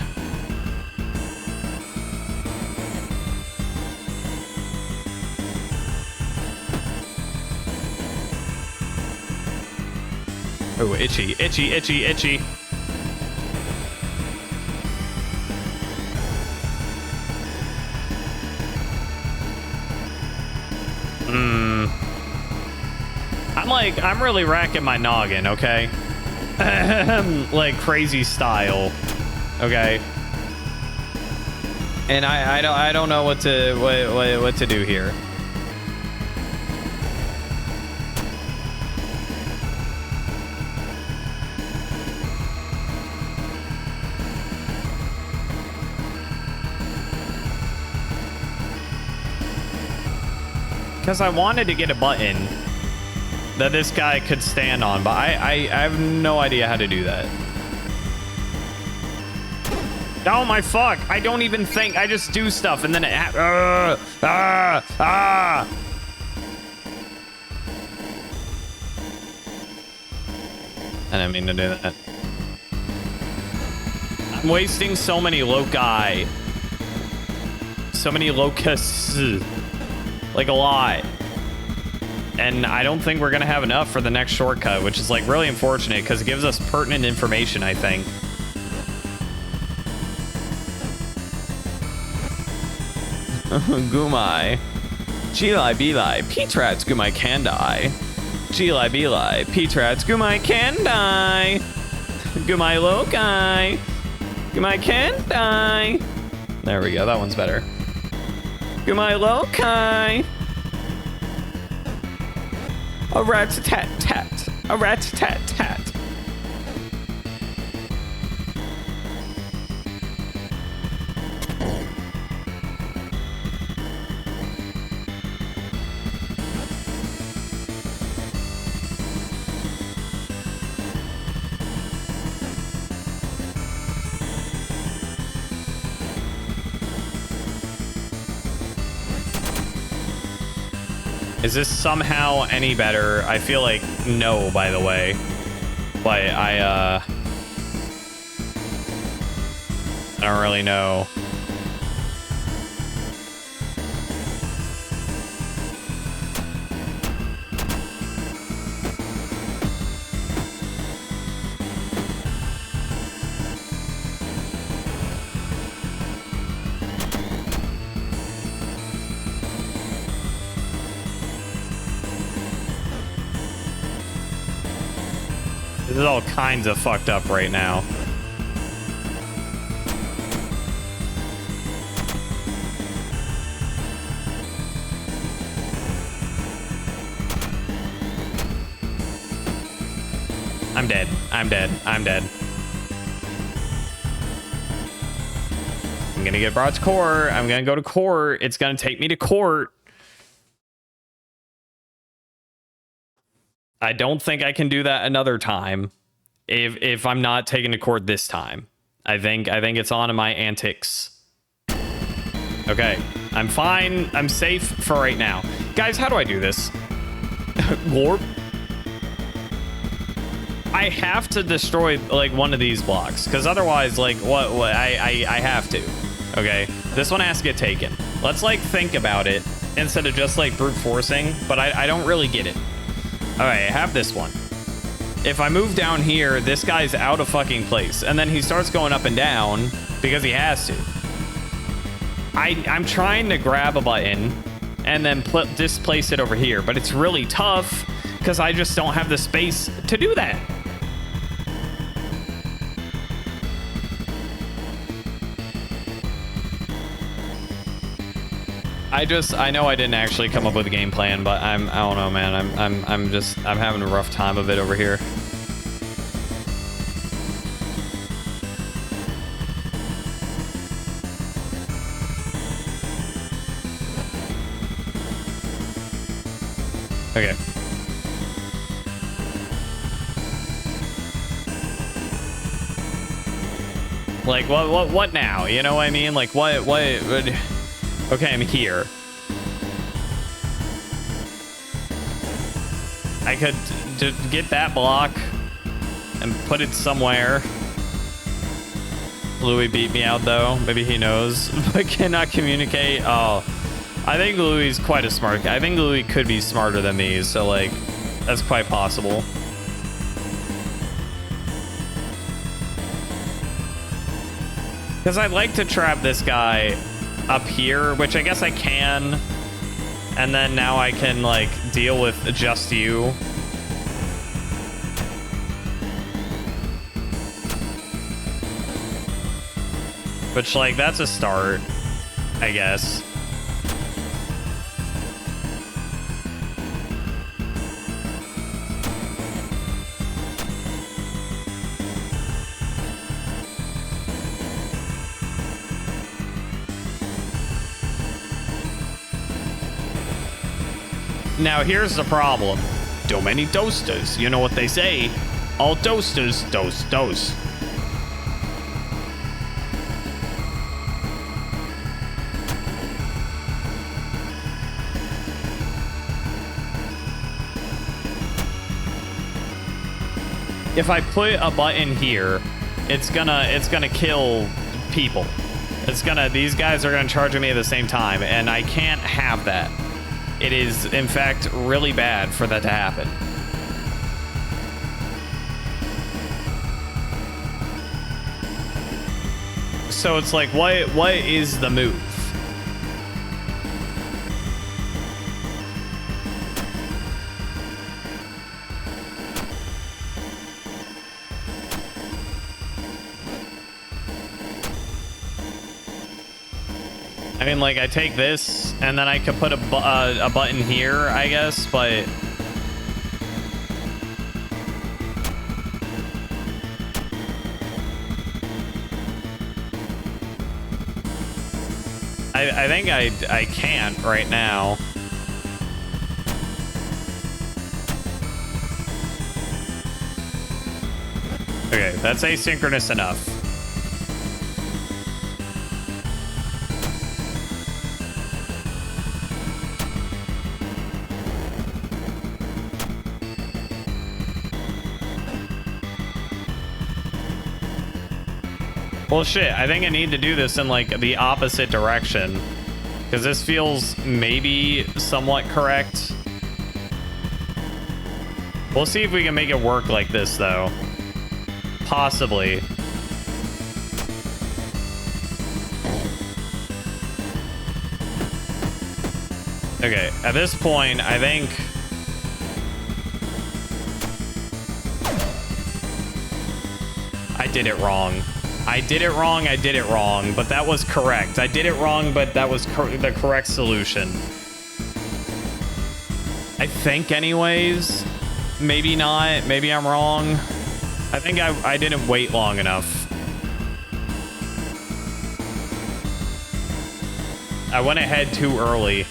Oh, itchy, itchy, itchy, itchy. I'm really racking my noggin, okay? Like crazy style, okay? And I don't know what to do here. Because I wanted to get a button that this guy could stand on, but I have no idea how to do that. Oh my fuck! I don't even think. I just do stuff and then it I didn't mean to do that. I'm wasting so many loci. So many locusts. Like a lot. And I don't think we're gonna have enough for the next shortcut, which is like really unfortunate because it gives us pertinent information, I think. Gumai. Gilai Bilai. Petrats Gumai Kandai. Gilai Bilai. Petrats Gumai Kandai. Gumai Lokai. Gumai Kandai. There we go. That one's better. Goodbye, Lokai. A rat-tat-tat. A rat-tat-tat. Is this somehow any better? I feel like no, by the way. But I don't really know. This is all kinds of fucked up right now. I'm dead. I'm dead. I'm dead. I'm gonna get brought to court. I'm gonna go to court. It's gonna take me to court. I don't think I can do that another time if I'm not taken to court this time. I think it's on to my antics. Okay, I'm fine. I'm safe for right now. Guys, how do I do this? Warp. I have to destroy like one of these blocks because otherwise, like, what I have to. Okay, this one has to get taken. Let's like think about it instead of just like brute forcing, but I don't really get it. All right, I have this one. If I move down here, this guy's out of fucking place. And then he starts going up and down because he has to. I'm trying to grab a button and then displace it over here. But it's really tough because I just don't have the space to do that. I know I didn't actually come up with a game plan, but I don't know, man. I'm having a rough time of it over here. Okay. Like what now? You know what I mean? Like what okay, I'm here. I could get that block and put it somewhere. Louis beat me out though. Maybe he knows, but cannot communicate. Oh, I think Louis is quite a smart guy. I think Louis could be smarter than me, so like, that's quite possible. Because I'd like to trap this guy up here, which I guess I can, and then now I can like deal with just you. Which like that's a start, I guess. Now here's the problem. Too many toasters. You know what they say. All toasters toast. If I put a button here, it's gonna kill people. These guys are gonna charge me at the same time, and I can't have that. It is, in fact, really bad for that to happen. So it's like, what is the move? I mean, like, I take this, and then I could put a button here, I guess, but... I think I can't right now. Okay, that's asynchronous enough. Well, shit, I think I need to do this in, like, the opposite direction. Because this feels maybe somewhat correct. We'll see if we can make it work like this, though. Possibly. Okay, at this point, I think... I did it wrong. I did it wrong, but that was correct. I did it wrong, but that was the correct solution. I think anyways. Maybe not. Maybe I'm wrong. I think I didn't wait long enough. I went ahead too early.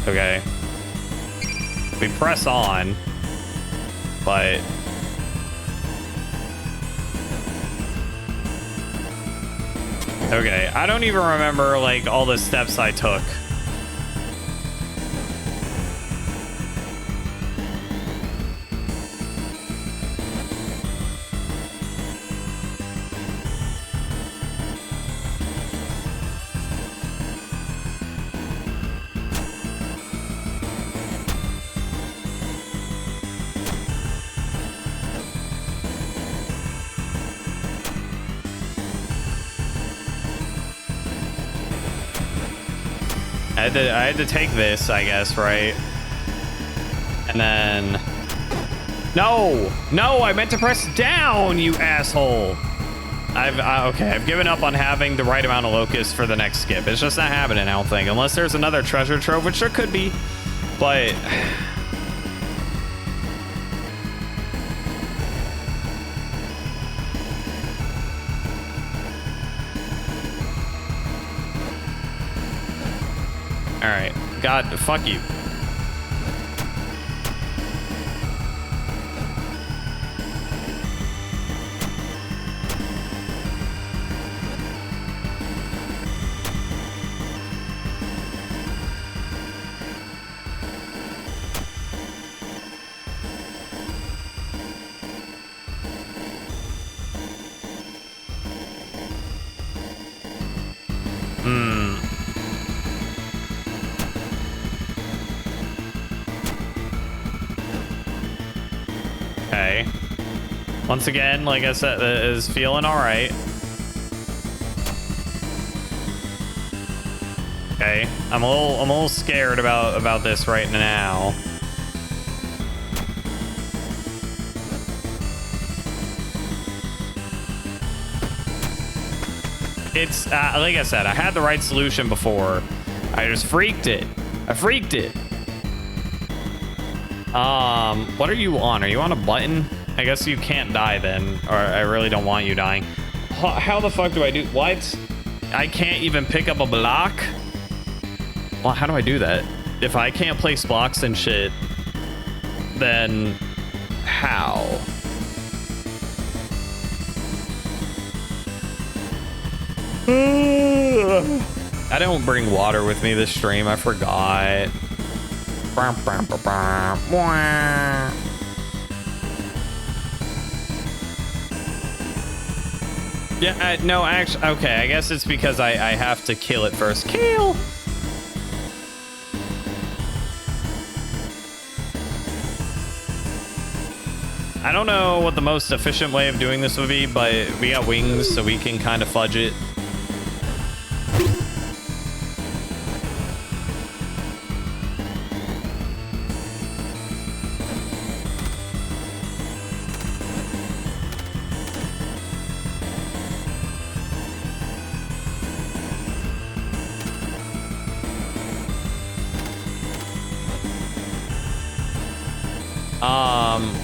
Okay. We press on, but okay, I don't even remember like all the steps I took. I had to take this, I guess, right? And then... No! No, I meant to press down, you asshole! Okay, I've given up on having the right amount of locusts for the next skip. It's just not happening, I don't think. Unless there's another treasure trove, which there could be. But... Alright. God, fuck you. Okay. Once again, like I said, is feeling all right. Okay, I'm a little scared about this right now. It's like I said, I had the right solution before. I just freaked it. I freaked it. What are you on? Are you on a button? I guess you can't die then, or I really don't want you dying. How the fuck do I do? What? I can't even pick up a block? Well, how do I do that? If I can't place blocks and shit, then how? I don't bring water with me this stream. I forgot. Yeah, no, actually, okay, I guess it's because I have to kill it first. Kill! I don't know what the most efficient way of doing this would be, but we got wings, so we can kind of fudge it.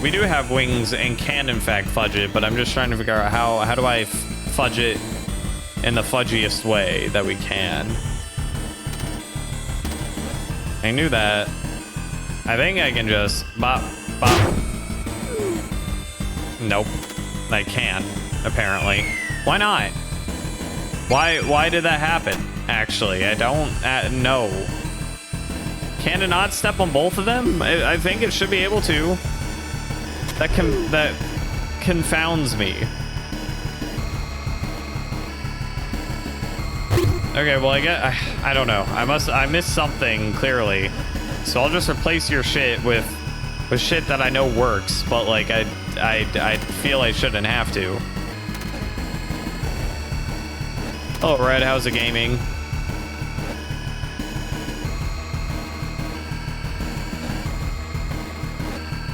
We do have wings and can in fact fudge it, but I'm just trying to figure out how do I fudge it in the fudgiest way that we can. I knew that. I think I can just bop, bop. Nope. I can't, apparently. Why not? Why did that happen? Actually, I don't know. Can it not step on both of them? I think it should be able to. That confounds me. Okay, well I don't know. I missed something clearly. So I'll just replace your shit with shit that I know works, but like I feel I shouldn't have to. Oh, Red, how's it gaming?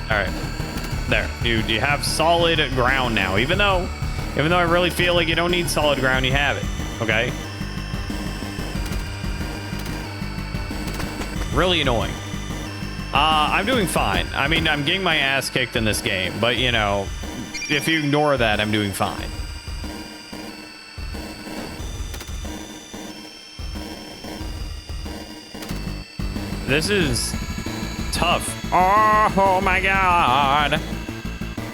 All right, there. You have solid ground now. Even though I really feel like you don't need solid ground, you have it. Okay. Really annoying. I'm doing fine. I mean, I'm getting my ass kicked in this game, but you know, if you ignore that, I'm doing fine. This is tough. Oh my god.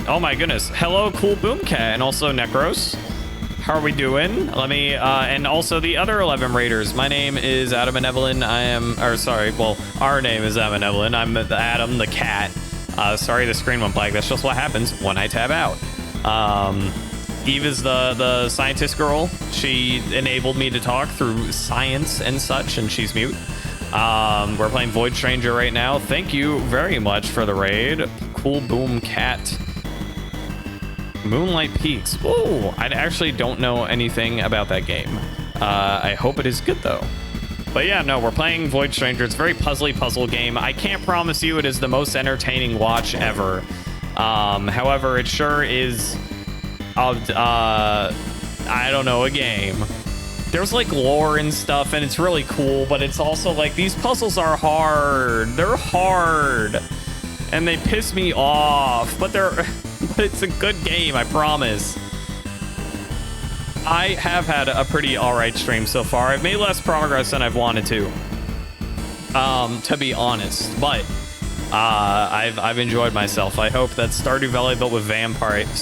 Oh my goodness. Hello, Cool Boomcat, and also Necros. How are we doing? Let me, and also the other 11 raiders. My name is Adam and Evelyn. Our name is Adam and Evelyn. I'm Adam the cat. Sorry, the screen went blank. That's just what happens when I tab out. Eve is the scientist girl. She enabled me to talk through science and such, and she's mute. We're playing Void Stranger right now. Thank you very much for the raid. Cool Boom Cat. Moonlight Peaks. Whoa, I actually don't know anything about that game. I hope it is good though. But yeah, no, we're playing Void Stranger. It's a very puzzly puzzle game. I can't promise you it is the most entertaining watch ever. However, it sure is, I don't know, a game. There's like lore and stuff, and it's really cool, but it's also like these puzzles are hard. They're hard, and they piss me off, but it's a good game, I promise. I have had a pretty alright stream so far. I've made less progress than I've wanted to be honest, but I've enjoyed myself. I hope that Stardew Valley but with vampires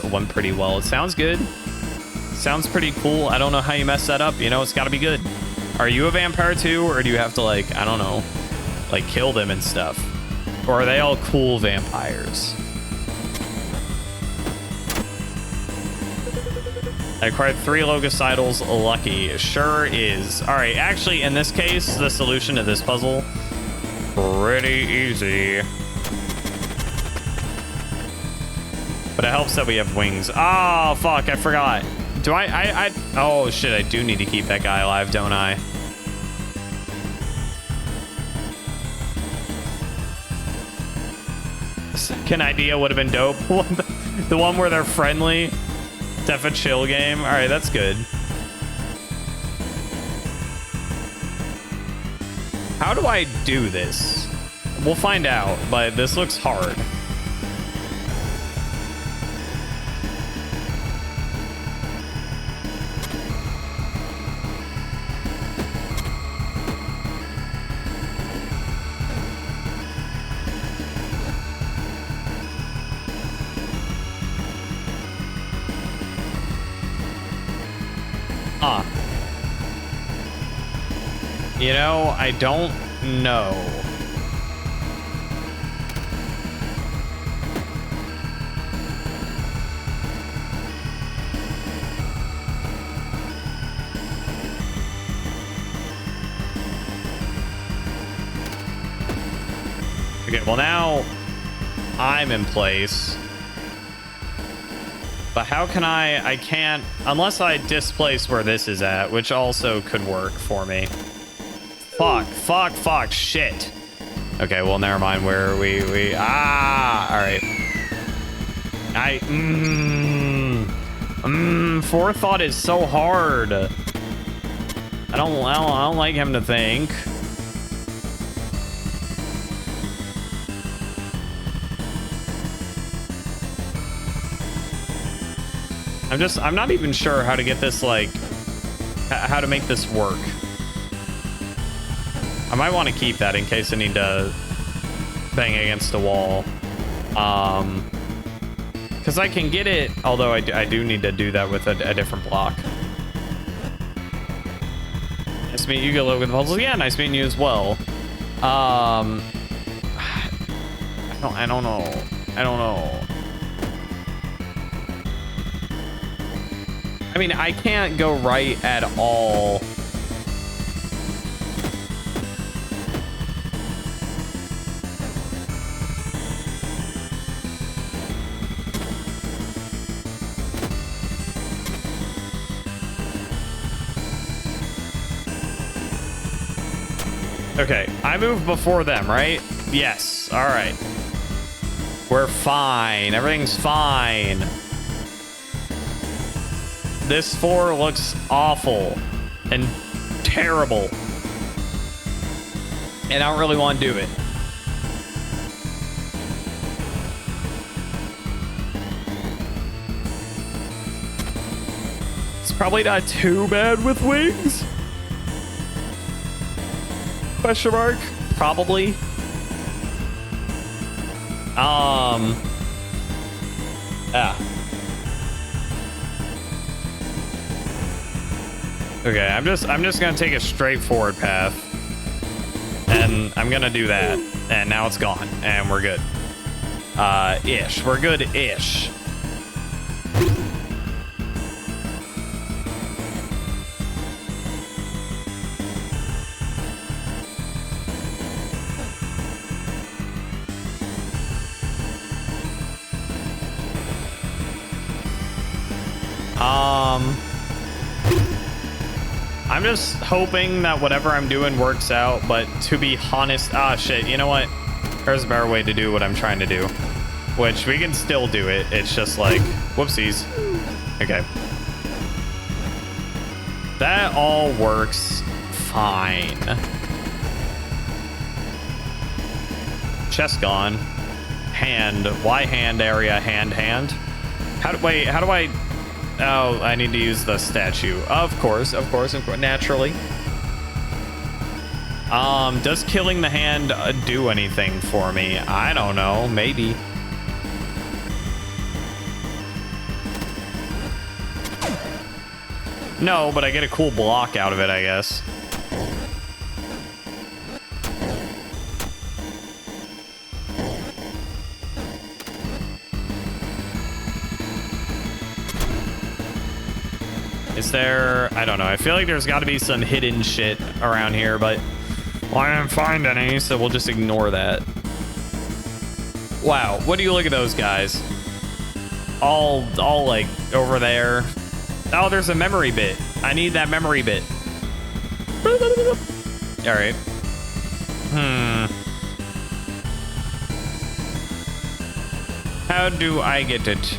went pretty well. It sounds good. Sounds pretty cool. I don't know how you mess that up. You know, it's got to be good. Are you a vampire too, or do you have to, like, I don't know, like kill them and stuff? Or are they all cool vampires? I acquired 3 Logocidals. Lucky. Sure is. All right, actually, in this case, the solution to this puzzle, pretty easy. But it helps that we have wings. Oh, fuck, I forgot. Do oh, shit, I do need to keep that guy alive, don't I? Second idea would have been dope. The one where they're friendly. Def a chill game. All right, that's good. How do I do this? We'll find out, but this looks hard. You know, I don't know. Okay, well now I'm in place. But how can I can't, unless I displace where this is at, which also could work for me. Fuck, shit. Okay, well, never mind where all right. Forethought is so hard. I don't like him to think. I'm not even sure how to get this, like, how to make this work. I might want to keep that in case I need to bang against a wall. Because I can get it, although I do need to do that with a different block. Nice to meet you, good luck with the puzzles. Yeah, nice meeting you as well. I don't know. I mean, I can't go right at all. Okay, I moved before them, right? Yes. All right. We're fine. Everything's fine. This 4 looks awful and terrible. And I don't really want to do it. It's probably not too bad with wings. Question mark? Probably. Yeah. Okay, I'm just gonna take a straightforward path. And I'm gonna do that. And now it's gone. And we're good. Ish. We're good-ish. I'm just hoping that whatever I'm doing works out, but to be honest, shit, you know what? There's a better way to do what I'm trying to do, which we can still do it. It's just like, whoopsies. Okay. That all works fine. Chest gone. Hand. Why hand area? Hand. How do I... Oh, I need to use the statue. Of course, naturally. Does killing the hand do anything for me? I don't know, maybe. No, but I get a cool block out of it, I guess. Is there... I don't know. I feel like there's got to be some hidden shit around here, but well, I didn't find any, so we'll just ignore that. Wow. What do you look at those guys? All like over there. Oh, there's a memory bit. I need that memory bit. All right. How do I get it?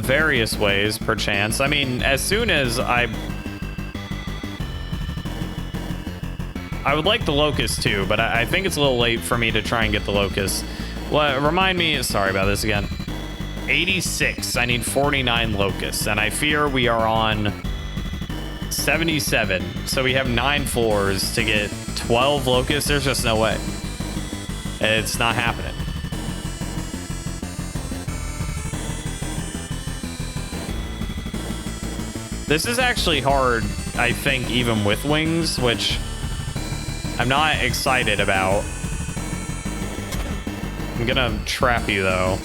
Various ways, perchance. I mean, as soon as I would like the locust too, but I think it's a little late for me to try and get the locust. Well, remind me, sorry about this again. 86. I need 49 locusts, and I fear we are on 77. So we have 9 floors to get 12 locusts. There's just no way. It's not happening. This is actually hard, I think, even with wings, which I'm not excited about. I'm gonna trap you, though.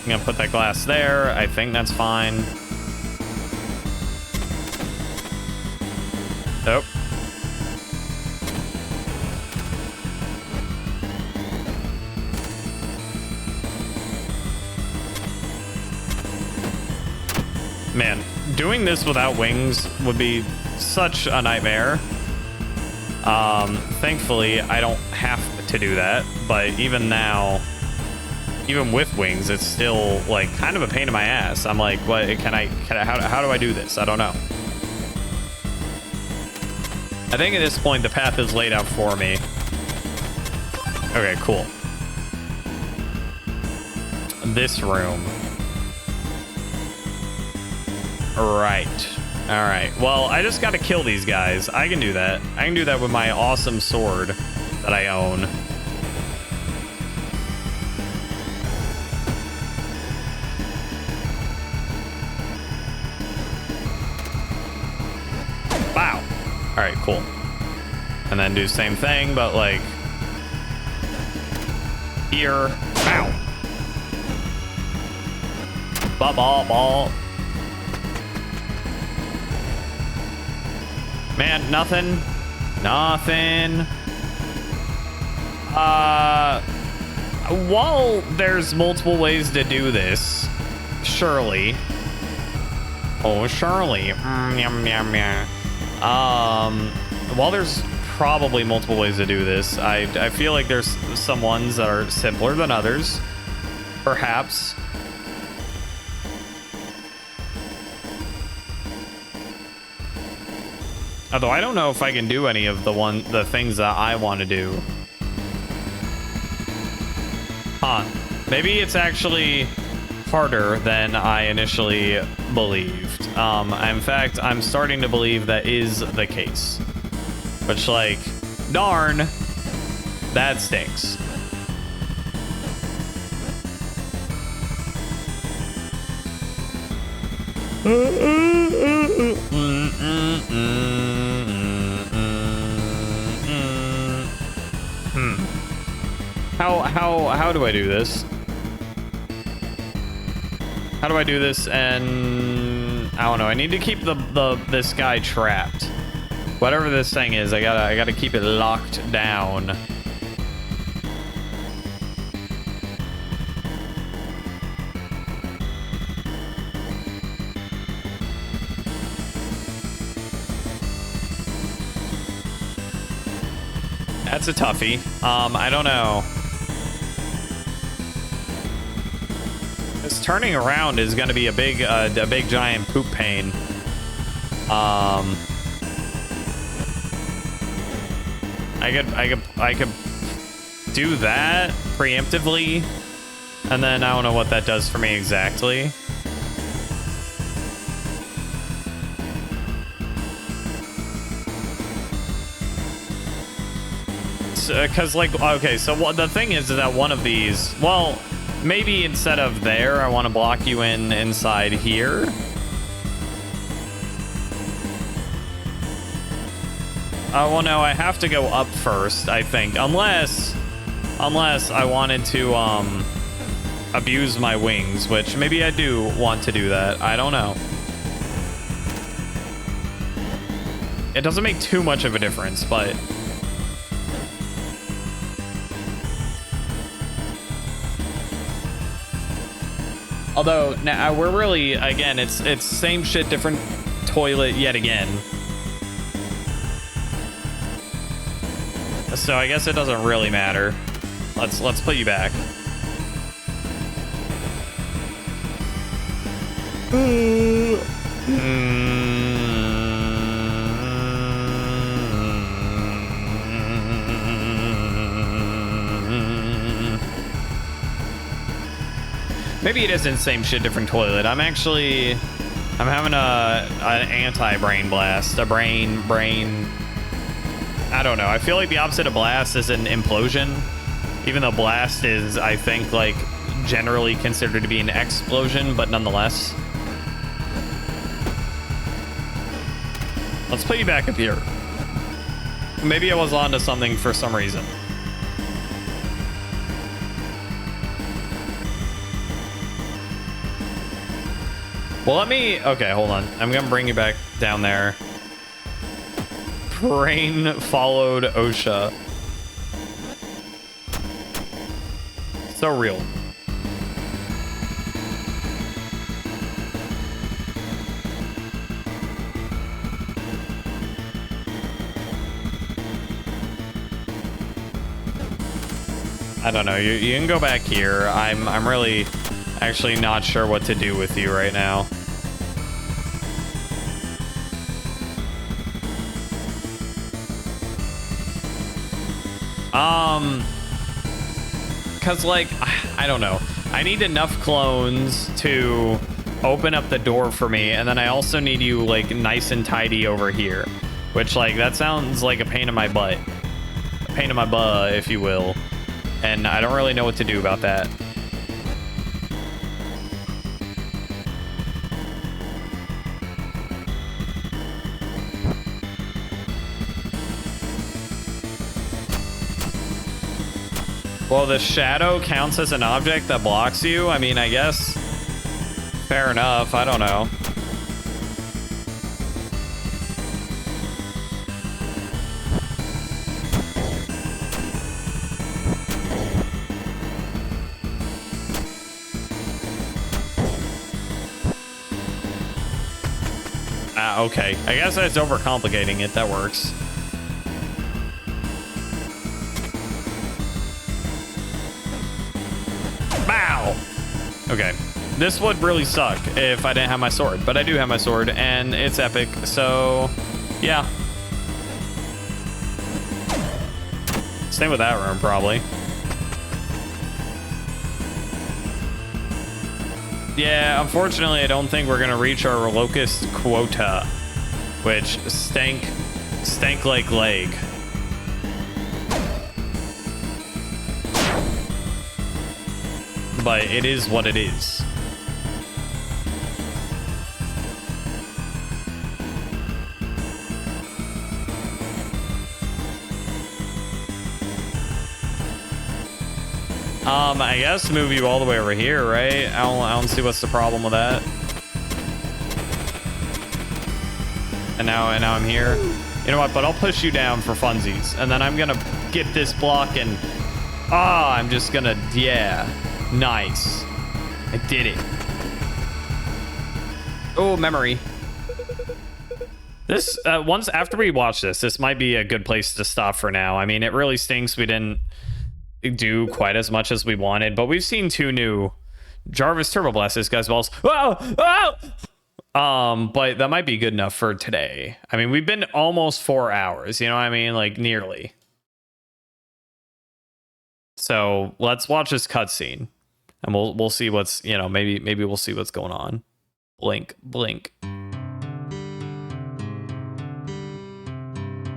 I'm gonna put that glass there. I think that's fine. Nope. Man, doing this without wings would be such a nightmare. Thankfully, I don't have to do that, but even now, even with wings, it's still like kind of a pain in my ass. I'm like, what can I how do I do this? I don't know. I think at this point the path is laid out for me. Okay, cool. This room. Right. All right. Well, I just got to kill these guys. I can do that. I can do that with my awesome sword that I own. Wow. All right, cool. And then do the same thing, but like here. Wow. Ball. Man, nothing. While there's multiple ways to do this, surely. Oh, surely. While there's probably multiple ways to do this, I feel like there's some ones that are simpler than others, perhaps. Although I don't know if I can do any of the things that I want to do. Maybe it's actually harder than I initially believed. In fact, I'm starting to believe that is the case. Which, like, darn, that stinks. How do I do this? How do I do this? And I don't know. I need to keep this guy trapped. Whatever this thing is, I gotta keep it locked down. That's a toughie. I don't know. This turning around is going to be a big giant poop pain. I could do that preemptively, and then I don't know what that does for me exactly. Because, like, okay, so the thing is that one of these, well, maybe instead of there, I want to block you inside here. Well, no, I have to go up first, I think, unless I wanted to abuse my wings, which maybe I do want to do that. I don't know. It doesn't make too much of a difference, but although now we're really, again, it's same shit, different toilet yet again. So I guess it doesn't really matter. Let's put you back. Maybe it isn't same shit, different toilet. I'm having an anti-brain blast. A brain. I don't know. I feel like the opposite of blast is an implosion. Even though blast is, I think, like, generally considered to be an explosion, but nonetheless. Let's put you back up here. Maybe I was onto something for some reason. Well, okay, hold on. I'm gonna bring you back down there. Brain followed OSHA. So real. I don't know. You can go back here. I'm really actually not sure what to do with you right now. because, like, I don't know. I need enough clones to open up the door for me, and then I also need you, like, nice and tidy over here. Which, like, that sounds like a pain in my butt. A pain in my butt, if you will. And I don't really know what to do about that. Well, the shadow counts as an object that blocks you? I mean, I guess. Fair enough. I don't know. Okay. I guess that's overcomplicating it. That works. Bow! Okay. This would really suck if I didn't have my sword, but I do have my sword, and it's epic, so yeah. Same with that room, probably. Yeah, unfortunately, I don't think we're gonna reach our locust quota, which stank like leg. But it is what it is. I guess move you all the way over here, right? I don't see what's the problem with that. And now I'm here. You know what? But I'll push you down for funsies, and then I'm gonna get this block, and I'm just gonna, yeah, nice. I did it. Oh, memory. This once after we watch this might be a good place to stop for now. I mean, it really stinks we didn't do quite as much as we wanted, but we've seen 2 new Jarvis Turbo Blast this guy's balls. Whoa! But that might be good enough for today. I mean, we've been almost 4 hours, you know what I mean? Like, nearly. So let's watch this cutscene, and we'll see what's, you know, maybe we'll see what's going on. Blink, blink.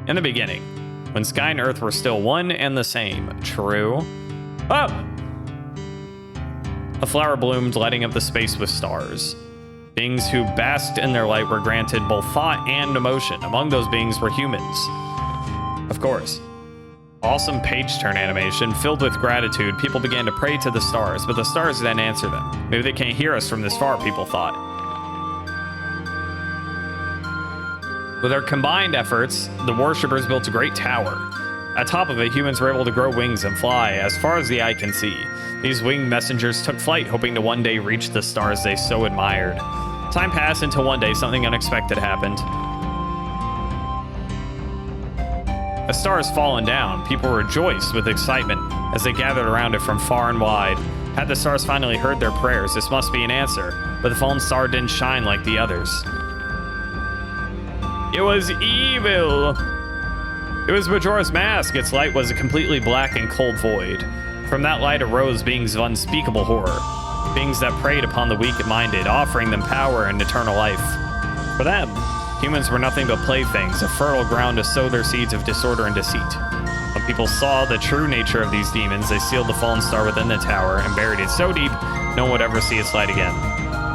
In the beginning, when sky and earth were still one and the same. True. Oh! A flower bloomed, lighting up the space with stars. Beings who basked in their light were granted both thought and emotion. Among those beings were humans. Of course. Awesome page turn animation. Filled with gratitude, people began to pray to the stars, but the stars didn't answer them. Maybe they can't hear us from this far, people thought. With their combined efforts, the worshippers built a great tower. Atop of it, humans were able to grow wings and fly as far as the eye can see. These winged messengers took flight, hoping to one day reach the stars they so admired. Time passed until one day something unexpected happened. A star has fallen down. People rejoiced with excitement as they gathered around it from far and wide. Had the stars finally heard their prayers, this must be an answer. But the fallen star didn't shine like the others. It was evil. It was Majora's Mask. Its light was a completely black and cold void. From that light arose beings of unspeakable horror. Beings that preyed upon the weak-minded, offering them power and eternal life. For them, humans were nothing but playthings, a fertile ground to sow their seeds of disorder and deceit. When people saw the true nature of these demons, they sealed the fallen star within the tower and buried it so deep no one would ever see its light again.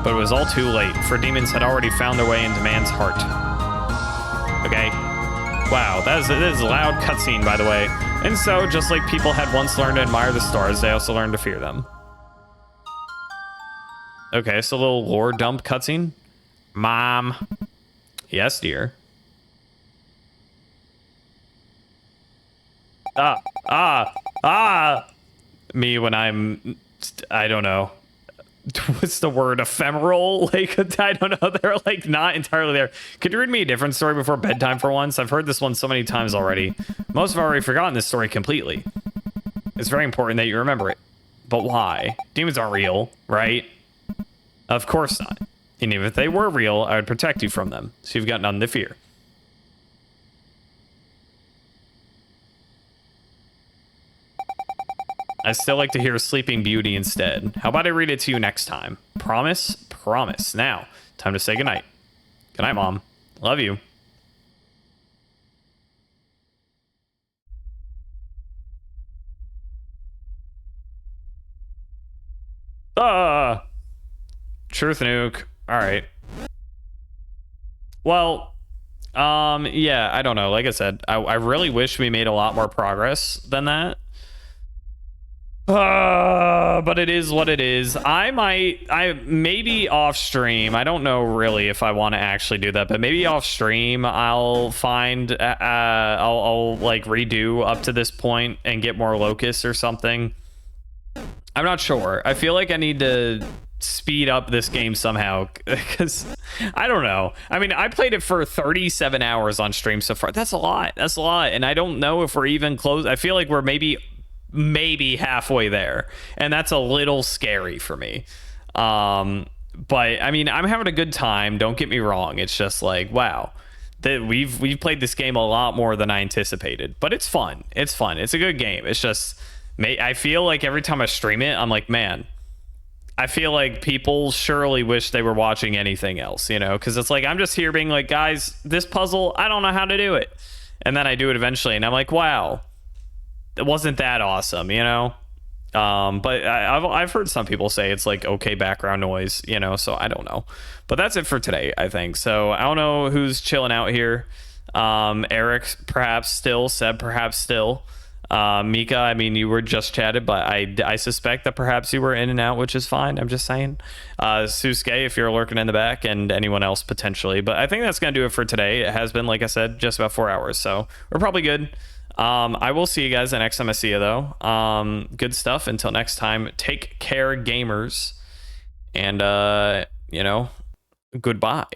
But it was all too late, for demons had already found their way into man's heart. Okay. Wow, that is a loud cutscene, by the way. And so, just like people had once learned to admire the stars, they also learned to fear them. Okay, so a little lore dump cutscene. Mom. Yes, dear. Me when I'm, I don't know. What's the word? Ephemeral? Like, I don't know. They're like not entirely there. Could you read me a different story before bedtime for once? I've heard this one so many times already. Most have already forgotten this story completely. It's very important that you remember it. But why? Demons aren't real, right? Of course not. And even if they were real, I would protect you from them. So you've got none to fear. I still like to hear Sleeping Beauty instead. How about I read it to you next time? Promise? Promise. Now, time to say goodnight. Good night, Mom. Love you. Truth nuke. All right. Well, yeah, I don't know. Like I said, I really wish we made a lot more progress than that. But it is what it is. I maybe off stream. I don't know really if I want to actually do that, but maybe off stream I'll find I'll like redo up to this point and get more locusts or something. I'm not sure. I feel like I need to speed up this game somehow because I don't know. I mean, I played it for 37 hours on stream so far. That's a lot. That's a lot. And I don't know if we're even close. I feel like we're maybe halfway there, and that's a little scary for me. But I mean, I'm having a good time, don't get me wrong. It's just like, wow, that we've played this game a lot more than I anticipated, but it's fun. It's a good game. It's just I feel like every time I stream it, I'm like, man, I feel like people surely wish they were watching anything else, you know, because it's like I'm just here being like, guys, this puzzle, I don't know how to do it, and then I do it eventually and I'm like, wow, it wasn't that awesome, you know. But I've heard some people say it's like okay background noise, you know, so I don't know. But that's it for today, I think. So I don't know who's chilling out here. Eric perhaps still, Seb perhaps still, Mika, I mean, you were just chatted, but I suspect that perhaps you were in and out, which is fine. I'm just saying. Susuke, if you're lurking in the back, and anyone else potentially. But I think that's gonna do it for today. It has been, like I said, just about 4 hours, so we're probably good. I will see you guys the next time I see you, though. Good stuff. Until next time, take care, gamers. And, you know, goodbye.